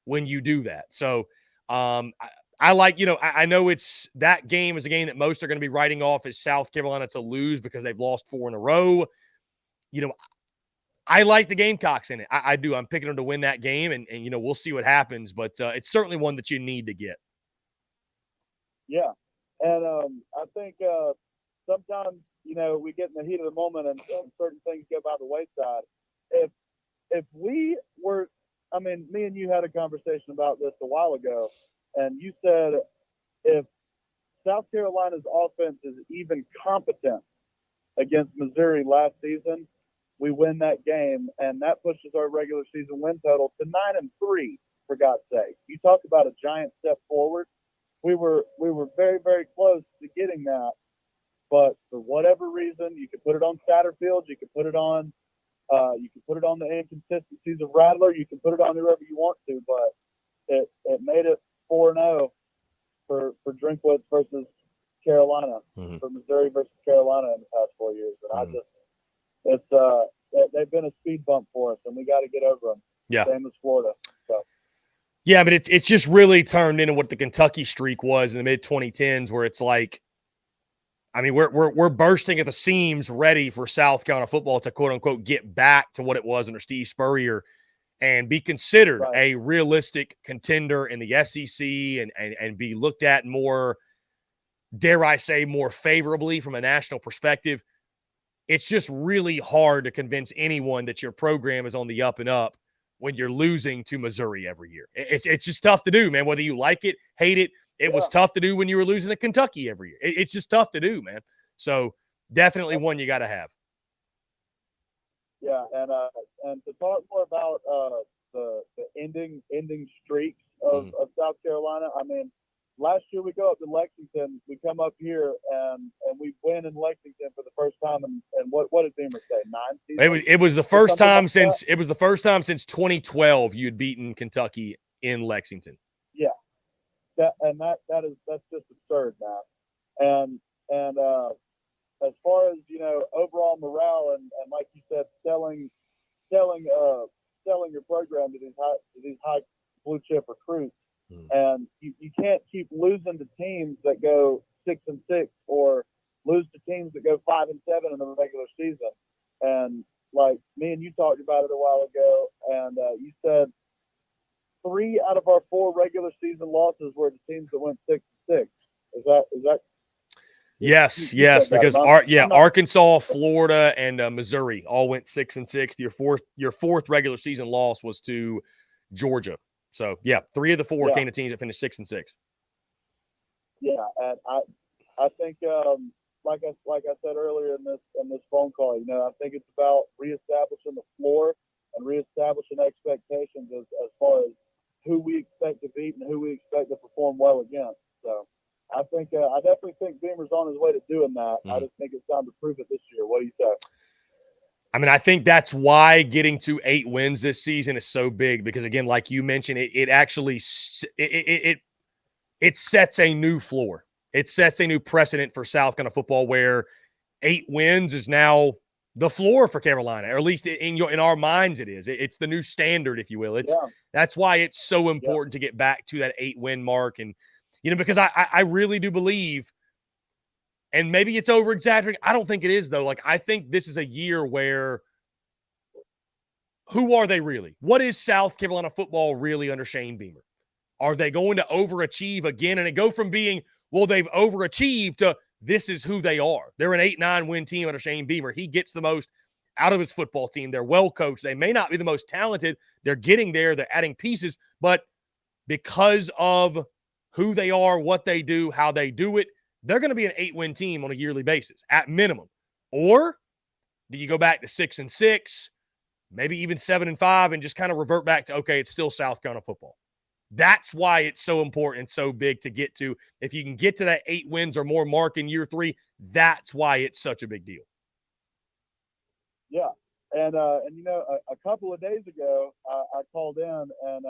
when you do that. So, I like, I know that game is a game that most are going to be writing off as South Carolina to lose because they've lost 4 in a row. I like the Gamecocks in it. I do. I'm picking them to win that game, and we'll see what happens. But it's certainly one that you need to get. Yeah, and I think sometimes we get in the heat of the moment, and certain things go by the wayside. If we were, I mean, me and you had a conversation about this a while ago, and you said if South Carolina's offense is even competent against Missouri last season, we win that game, and that pushes our regular season win total to 9-3. For God's sake, you talk about a giant step forward. We were very, very close to getting that, but for whatever reason, you could put it on Satterfield, you could put it on the inconsistencies of Rattler, you can put it on whoever you want to, but it made it 4-0 for Drinkwitz versus Carolina, mm-hmm. for Missouri versus Carolina in the past 4 years, and they've been a speed bump for us, and we got to get over them. Yeah, same as Florida. So. Yeah, but it's just really turned into what the Kentucky streak was in the mid 2010s, where it's like, I mean, we're bursting at the seams, ready for South Carolina football to quote unquote get back to what it was under Steve Spurrier and be considered a realistic contender in the SEC and be looked at more, dare I say, more favorably from a national perspective. It's just really hard to convince anyone that your program is on the up and up when you're losing to Missouri every year. It's just tough to do, man, whether you like it, hate it. It was tough to do when you were losing to Kentucky every year. It's just tough to do, man. So definitely one you got to have. Yeah, and to talk more about the ending streaks of South Carolina, I mean, last year we go up to Lexington, we come up here and we win in Lexington for the first time and what did Beamer say? 9 seasons? It was the first time since 2012 you'd beaten Kentucky in Lexington. Yeah. That's just absurd, man. And as far as overall morale and like you said, selling your program to these high blue chip recruits, and you can't keep losing to teams that go 6-6 or lose to teams that go 5-7 in the regular season. And like me and you talked about it a while ago, and you said 3 out of our 4 regular season losses were the teams that went 6-6. Is that? Yes, You said that. because I'm not- Arkansas, Florida, and Missouri all went 6-6. Your fourth regular season loss was to Georgia. So yeah, 3 of the 4 came to teams that finished 6-6. Yeah, and I think like I said earlier in this phone call, I think it's about reestablishing the floor and reestablishing expectations as far as who we expect to beat and who we expect to perform well against. So I definitely think Beamer's on his way to doing that. I just think it's time to prove it this year. What do you say? I mean, I think that's why getting to 8 wins this season is so big because, again, like you mentioned, it actually it sets a new floor. It sets a new precedent for South Carolina football where 8 wins is now the floor for Carolina, or at least in our minds it is. It's the new standard, if you will. That's why it's so important to get back to that 8-win mark. And, because I really do believe, and maybe it's over-exaggerating. I don't think it is, though. Like, I think this is a year where who are they really? What is South Carolina football really under Shane Beamer? Are they going to overachieve again? And it go from being, well, they've overachieved to this is who they are. They're an 8-9 win team under Shane Beamer. He gets the most out of his football team. They're well coached. They may not be the most talented. They're getting there. They're adding pieces. But because of who they are, what they do, how they do it, they're going to be an 8-win team on a yearly basis at minimum. Or do you go back to 6-6, maybe even 7-5, and just kind of revert back to, okay, it's still South Carolina football? That's why it's so important and so big to get to. If you can get to that 8 wins or more mark in year 3, that's why it's such a big deal. Yeah. And a couple of days ago, I called in and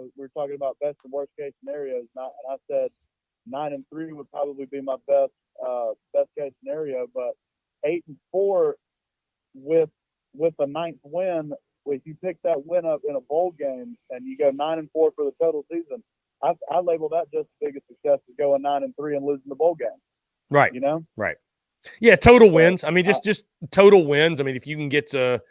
we were talking about best and worst case scenarios. And I said 9-3 would probably be my best case scenario, but 8-4 with a 9th win. If you pick that win up in a bowl game and you go 9-4 for the total season, I label that just as big a success as going 9-3 and losing the bowl game. Right. Right. Yeah, total wins. I mean, just total wins. I mean, if you can get to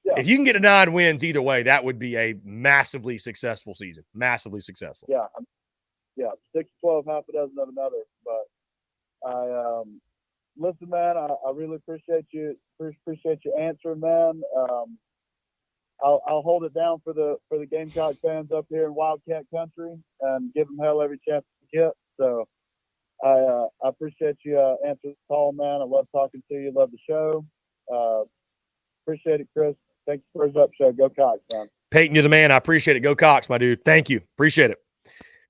9 wins either way, that would be a massively successful season. Massively successful. Yeah. 6-12, half a dozen of another. But I listen, man. I really appreciate you answering, man. I'll hold it down for the Gamecock fans up here in Wildcat Country and give them hell every chance to get. So I appreciate you answering the call, man. I love talking to you. Love the show. Appreciate it, Chris. Thanks for the up show. Go Cox, man. Peyton, you're the man. I appreciate it. Go Cox, my dude. Thank you. Appreciate it.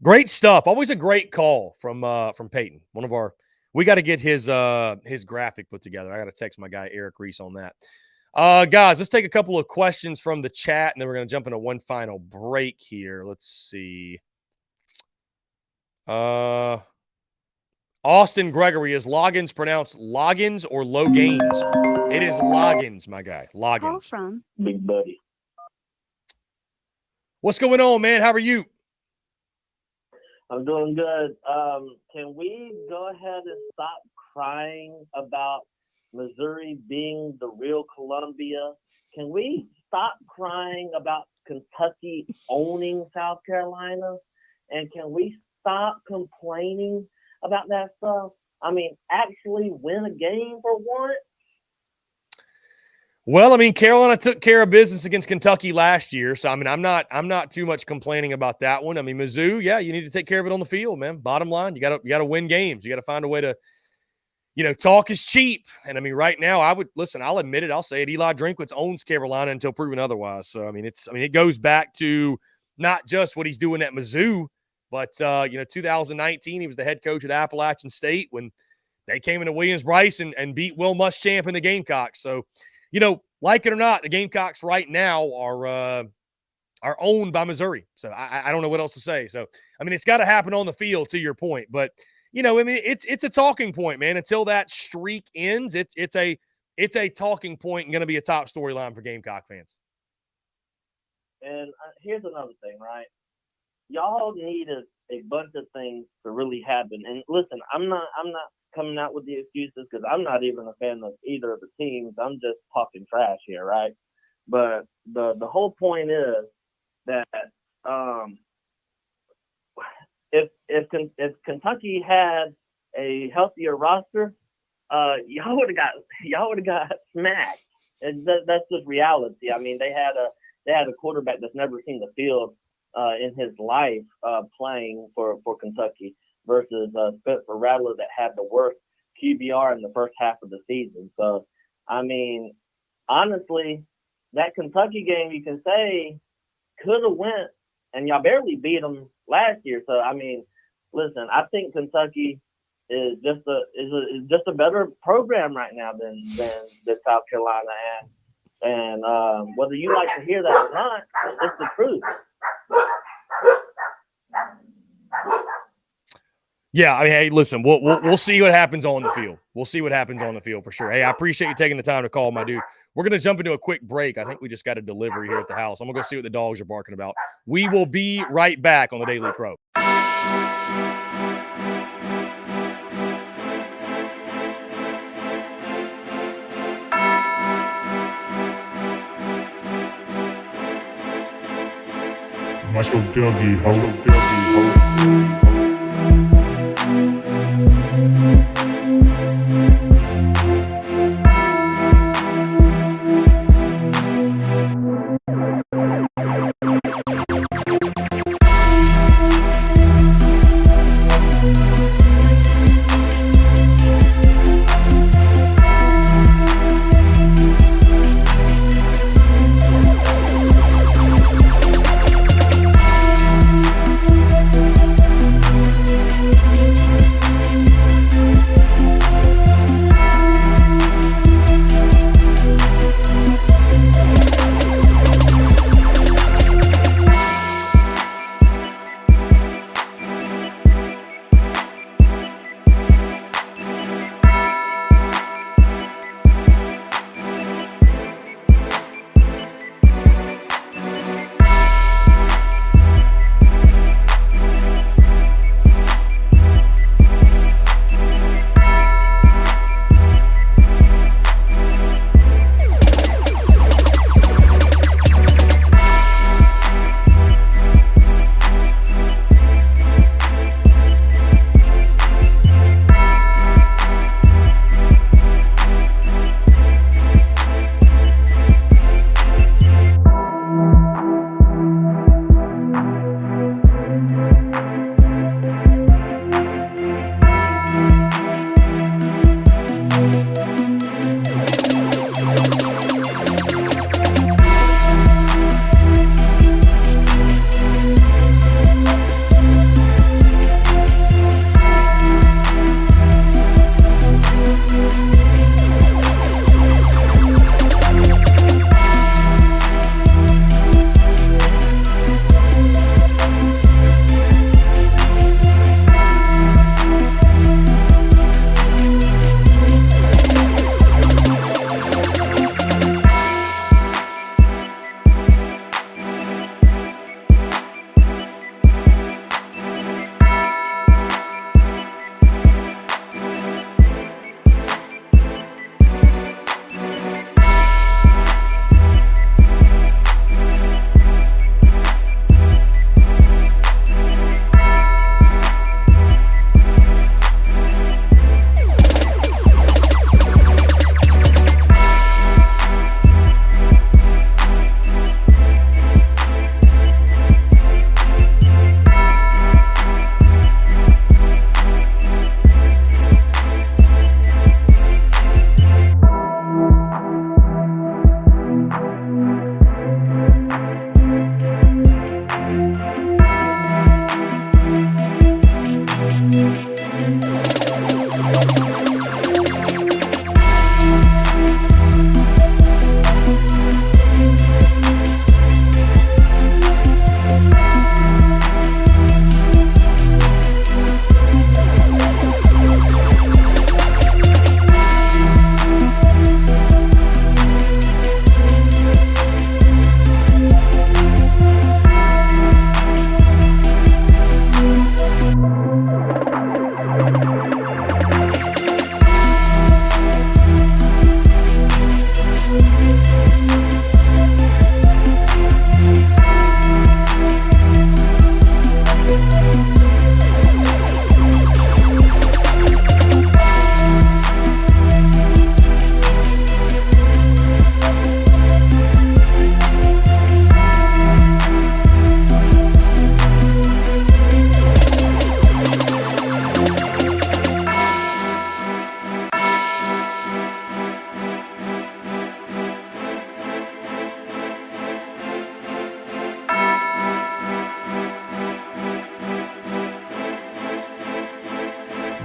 Great stuff. Always a great call from Peyton. We got to get his graphic put together. I got to text my guy Eric Reese on that. Guys, let's take a couple of questions from the chat, and then we're going to jump into one final break here. Let's see. Austin Gregory, is Loggins pronounced Loggins or Logains? It is Loggins, my guy. Loggins. Call from Big buddy. What's going on, man? How are you? I'm doing good. Can we go ahead and stop crying about Missouri being the real Columbia? Can we stop crying about Kentucky owning South Carolina? And can we stop complaining about that stuff? I mean, actually win a game for once? Well, I mean, Carolina took care of business against Kentucky last year, so I mean, I'm not too much complaining about that one. I mean, Mizzou, yeah, you need to take care of it on the field, man. Bottom line, you got to win games. You got to find a way to, talk is cheap. And I mean, right now, I'll admit it, I'll say it. Eli Drinkwitz owns Carolina until proven otherwise. So I mean, it goes back to not just what he's doing at Mizzou, but 2019, he was the head coach at Appalachian State when they came into Williams-Brice and beat Will Muschamp in the Gamecocks. So, like it or not, the Gamecocks right now are owned by Missouri. So I don't know what else to say. So, I mean, it's got to happen on the field, to your point. But, I mean, it's a talking point, man. Until that streak ends, it's a talking point and going to be a top storyline for Gamecock fans. And here's another thing, right? Y'all need a bunch of things to really happen. And listen, I'm not coming out with the excuses because I'm not even a fan of either of the teams. I'm just talking trash here, right? But the whole point is that if Kentucky had a healthier roster, y'all would have got smacked. And that's just reality. I mean, they had a quarterback that's never seen the field in his life playing for Kentucky versus Spencer Rattler that had the worst QBR in the first half of the season. So, I mean, honestly, that Kentucky game you can say could have went, and y'all barely beat them last year. So, I mean, listen, I think Kentucky is just a better program right now than South Carolina, and whether you like to hear that or not, it's the truth. Yeah, I mean, hey, listen, we'll see what happens on the field. We'll see what happens on the field for sure. Hey, I appreciate you taking the time to call, my dude. We're going to jump into a quick break. I think we just got a delivery here at the house. I'm going to go see what the dogs are barking about. We will be right back on the Daily Crow. Marshall Dougie, ho.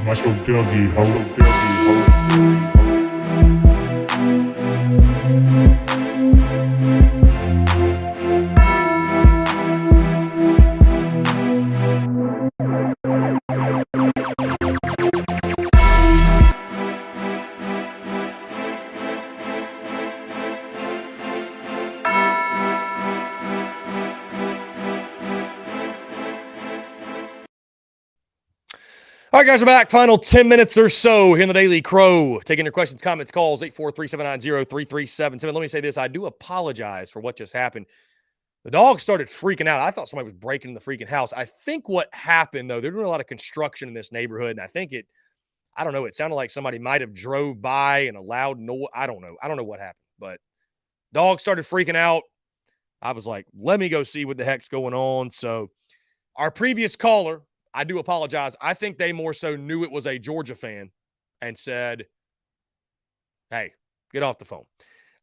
Macho Dougie, ho. All right, guys, we're back. Final 10 minutes or so here in the Daily Crow. Taking your questions, comments, calls, 843-790-3377. Let me say this. I do apologize for what just happened. The dog started freaking out. I thought somebody was breaking the freaking house. I think what happened, though, they're doing a lot of construction in this neighborhood, and I think I don't know, it sounded like somebody might have drove by and a loud noise. I don't know. I don't know what happened, but dog started freaking out. I was like, let me go see what the heck's going on. So our previous caller, I do apologize. I think they more so knew it was a Georgia fan and said, hey, get off the phone.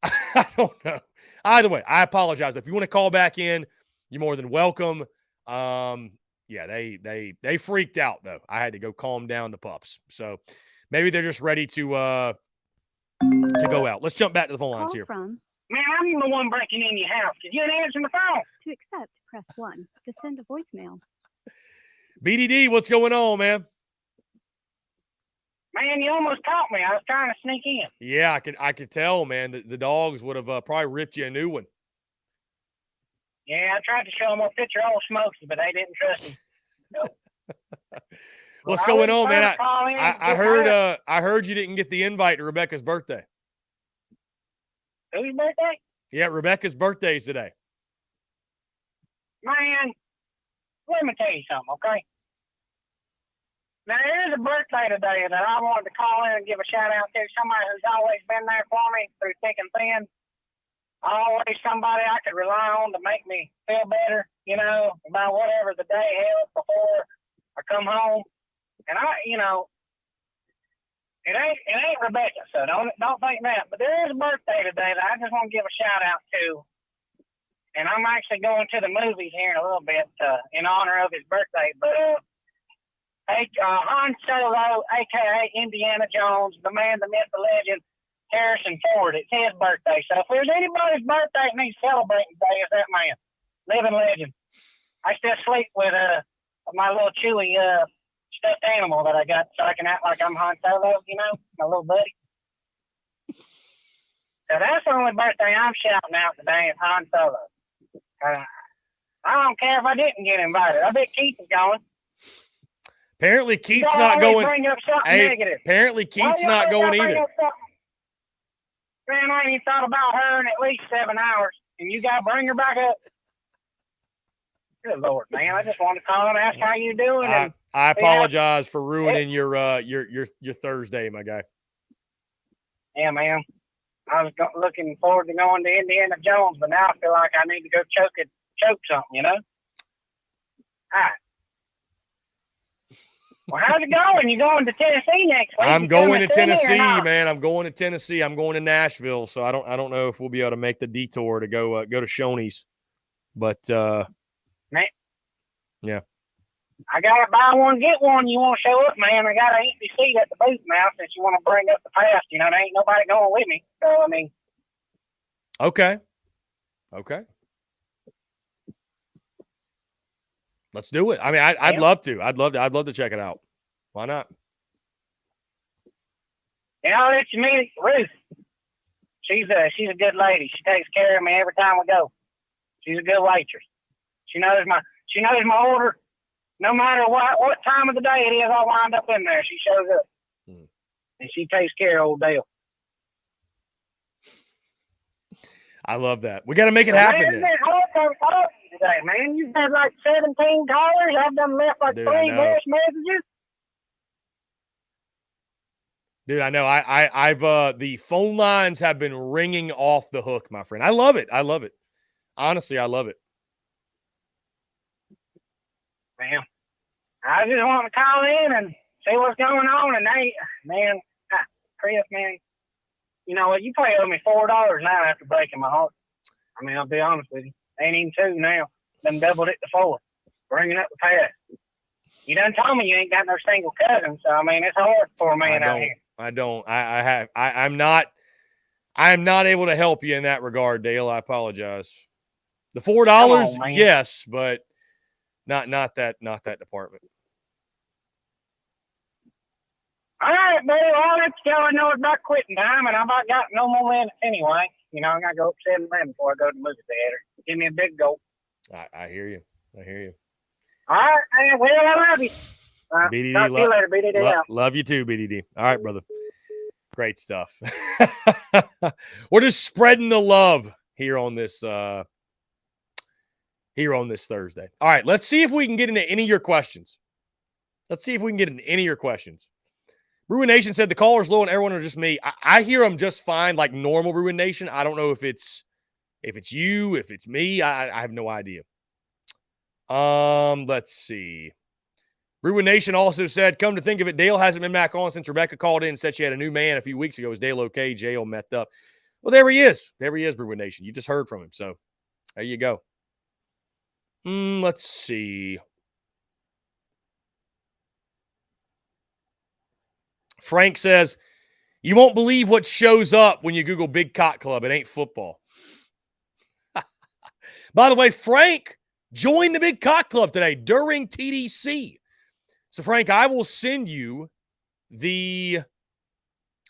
I don't know. Either way, I apologize. If you want to call back in, you're more than welcome. Yeah, they freaked out, though. I had to go calm down the pups. So maybe they're just ready to go out. Let's jump back to the phone lines here. From Man, I'm the one breaking in your house. Did you answer the phone? to accept, press 1. To send a voicemail. BDD, what's going on, man? Man, you almost caught me. I was trying to sneak in. Yeah, I could tell, man. The dogs would have probably ripped you a new one. Yeah, I tried to show them a picture of old Smokey, but they didn't trust me. Nope. What's Well, going I on, man? was trying to call in. I heard you didn't get the invite to Rebecca's birthday. Whose birthday? Yeah, Rebecca's birthday is today. Man, let me tell you something, okay? Now, there is a birthday today that I wanted to call in and give a shout out to. Somebody who's always been there for me through thick and thin. Always somebody I could rely on to make me feel better, you know, about whatever the day held before I come home. And it ain't Rebecca, so don't think that. But there is a birthday today that I just want to give a shout out to. And I'm actually going to the movies here in a little bit in honor of his birthday. But Han Solo, a.k.a. Indiana Jones, the man, the myth, the legend, Harrison Ford. It's his birthday. So if there's anybody's birthday that needs celebrating today, it's that man. Living legend. I still sleep with my little Chewy stuffed animal that I got so I can act like I'm Han Solo, you know, my little buddy. So that's the only birthday I'm shouting out today is Han Solo. I don't care if I didn't get invited. I bet Keith is going. Apparently Keith's not going. Hey, apparently Keith's not going either. Man, I ain't even thought about her in at least 7 hours, and you got to bring her back up. Good Lord, man! I just wanted to call and ask how you doing. I apologize for ruining your Thursday, my guy. Yeah, man. I was looking forward to going to Indiana Jones, but now I feel like I need to go choke something, you know? All right. Well, how's it going? You going to Tennessee next week? I'm going to Tennessee, man. I'm going to Tennessee. I'm going to Nashville, so I don't know if we'll be able to make the detour to go to Shoney's, but man, yeah. I gotta buy one, get one. You want to show up, man? I got an empty seat at the booth now. Since you want to bring up the past, you know, there ain't nobody going with me. So I mean, okay. Let's do it. I mean, I'd love to. I'd love to check it out. Why not? You know, it's me, Ruth. She's a good lady. She takes care of me every time we go. She's a good waitress. She knows my order. No matter what time of the day it is, I'll wind up in there. She shows up. And she takes care of old Dale. I love that. We got to make it happen. Man, it's hard to talk to you today, man. You've had like 17 callers. I've done left like 3 voice messages. Dude, I know. I've the phone lines have been ringing off the hook, my friend. I love it. Honestly, I love it. Man, I just want to call in and see what's going on. And Chris, man, you know what? You probably owe me $4 now after breaking my heart. I mean, I'll be honest with you. Ain't even 2 now. Then doubled it to 4. Bringing up the past. You done told me you ain't got no single cousins, so I mean it's hard for a man out here. I'm not able to help you in that regard, Dale. I apologize. The $4, man. yes, but not that department. All right, buddy. Well, I'll let you go. I know it's about quitting time, and I've about got no more minutes anyway. You know, I got to go up 7-11 before I go to the movie theater. Give me a big gulp. I hear you. All right, man. Well, I love you. BDD, Talk to you later, BDD. Love you too, BDD. All right, brother. Great stuff. We're just spreading the love here on this Thursday. All right, let's see if we can get into any of your questions. Bruin Nation said the caller's low and everyone are just me. I hear them just fine, like normal Bruin Nation. I don't know if it's you, if it's me. I have no idea. Let's see. Bruin Nation also said, come to think of it, Dale hasn't been back on since Rebecca called in and said she had a new man a few weeks ago. Is Dale okay? Jail met up. Well, there he is. Bruin Nation. You just heard from him. So there you go. Let's see. Frank says, you won't believe what shows up when you Google Big Cock Club. It ain't football. By the way, Frank joined the Big Cock Club today during TDC. So, Frank, I will send you the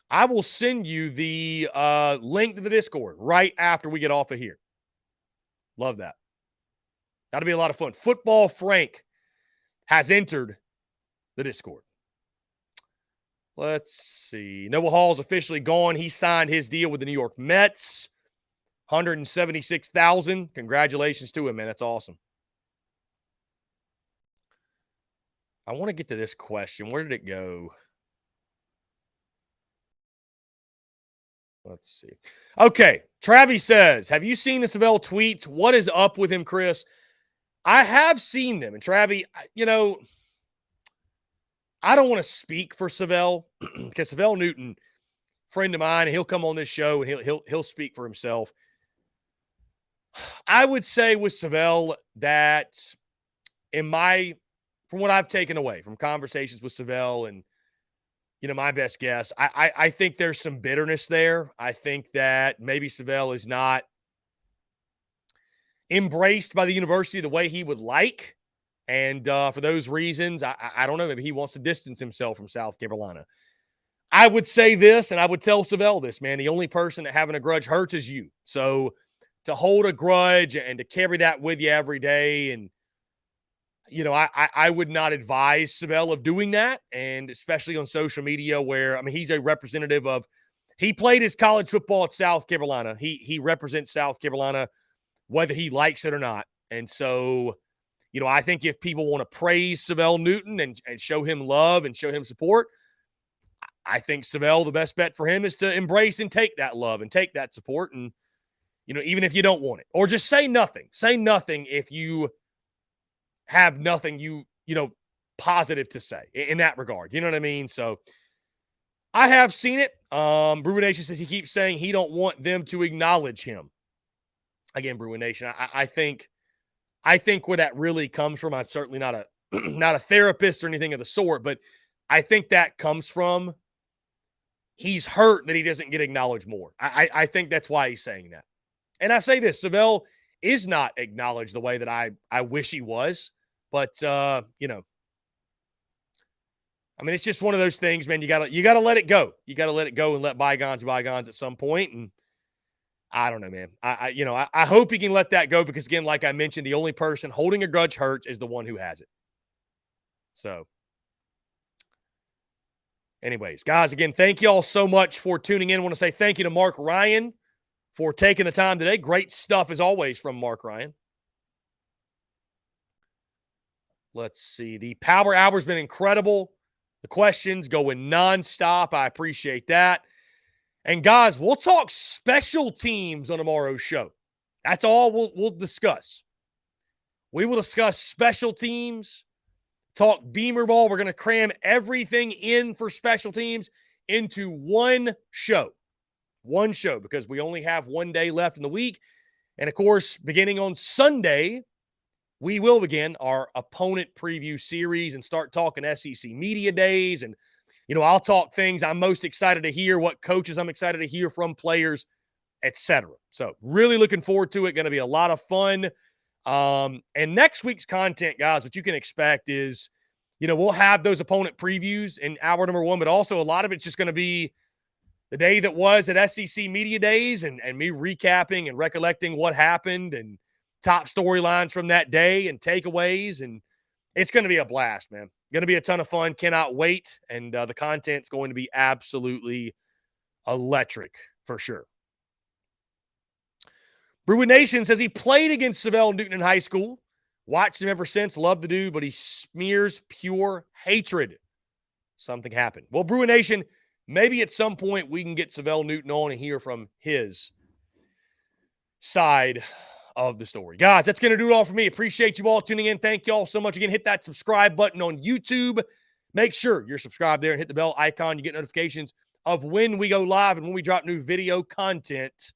link to the Discord right after we get off of here. Love that. That'll be a lot of fun. Football Frank has entered the Discord. Let's see. Noah Hall's officially gone. He signed his deal with the New York Mets. $176,000. Congratulations to him, man. That's awesome. I want to get to this question. Where did it go? Let's see. Okay. Travis says, have you seen the Savell tweets? What is up with him, Chris? I have seen them. And Travis, I don't want to speak for Savell because Savell Newton, friend of mine, and he'll come on this show and he'll speak for himself. I would say with Savell that from what I've taken away from conversations with Savell and, my best guess, I think there's some bitterness there. I think that maybe Savell is not embraced by the university the way he would like. And for those reasons, I don't know, maybe he wants to distance himself from South Carolina. I would say this, and I would tell Savell this, man, the only person that having a grudge hurts is you. So to hold a grudge and to carry that with you every day, and, I would not advise Savell of doing that, and especially on social media where, he's a representative of, he played his college football at South Carolina. He represents South Carolina, whether he likes it or not. And so, I think if people want to praise Savell Newton and show him love and show him support, I think Savell, the best bet for him is to embrace and take that love and take that support. And, even if you don't want it, or just say nothing if you have nothing positive to say in that regard. You know what I mean? So I have seen it. Bruin Nation says he keeps saying he don't want them to acknowledge him. Again, Bruin Nation, I think where that really comes from, I'm certainly not a therapist or anything of the sort, but I think that comes from he's hurt that he doesn't get acknowledged more. I think that's why he's saying that. And I say this, Savell is not acknowledged the way that I wish he was, but it's just one of those things, man. You gotta let it go. You gotta let it go and let bygones be bygones at some point. And I don't know, man. I hope he can let that go because, again, like I mentioned, the only person holding a grudge hurts is the one who has it. So, anyways, guys, again, thank you all so much for tuning in. I want to say thank you to Mark Ryan for taking the time today. Great stuff, as always, from Mark Ryan. Let's see. The Power Hour's been incredible. The questions going nonstop. I appreciate that. And guys, we'll talk special teams on tomorrow's show. That's all we'll discuss. We will discuss special teams, talk Beamer ball. We're going to cram everything in for special teams into one show. One show, because we only have one day left in the week. And of course, beginning on Sunday, we will begin our opponent preview series and start talking SEC media days. And, I'll talk things I'm most excited to hear, what coaches I'm excited to hear from, players, etc. So really looking forward to it. Going to be a lot of fun. And next week's content, guys, what you can expect is, we'll have those opponent previews in hour number 1, but also a lot of it's just going to be the day that was at SEC Media Days and me recapping and recollecting what happened and top storylines from that day and takeaways. And it's going to be a blast, man. Going to be a ton of fun. Cannot wait. And the content's going to be absolutely electric for sure. Bruin Nation says he played against Savell Newton in high school. Watched him ever since. Love the dude, but he smears pure hatred. Something happened. Well, Bruin Nation, maybe at some point we can get Savell Newton on and hear from his side of the story. Guys, that's going to do it all for me. Appreciate you all tuning in. Thank you all so much. Again, hit that subscribe button on YouTube. Make sure you're subscribed there and hit the bell icon. You get notifications of when we go live and when we drop new video content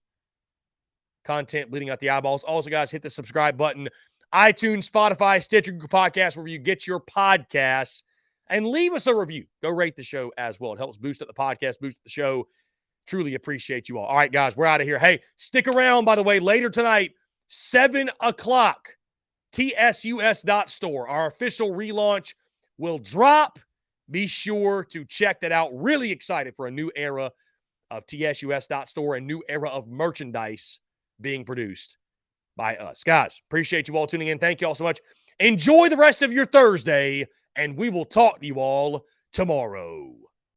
bleeding out the eyeballs. Also, guys, hit the subscribe button. iTunes, Spotify, Stitcher, Google Podcasts, wherever you get your podcasts. And leave us a review. Go rate the show as well. It helps boost up the podcast, boost up the show. Truly appreciate you all. All right, guys, we're out of here. Hey, stick around, by the way, later tonight, 7 o'clock, tsus.store. Our official relaunch will drop. Be sure to check that out. Really excited for a new era of tsus.store, a new era of merchandise being produced by us. Guys, appreciate you all tuning in. Thank you all so much. Enjoy the rest of your Thursday, and we will talk to you all tomorrow.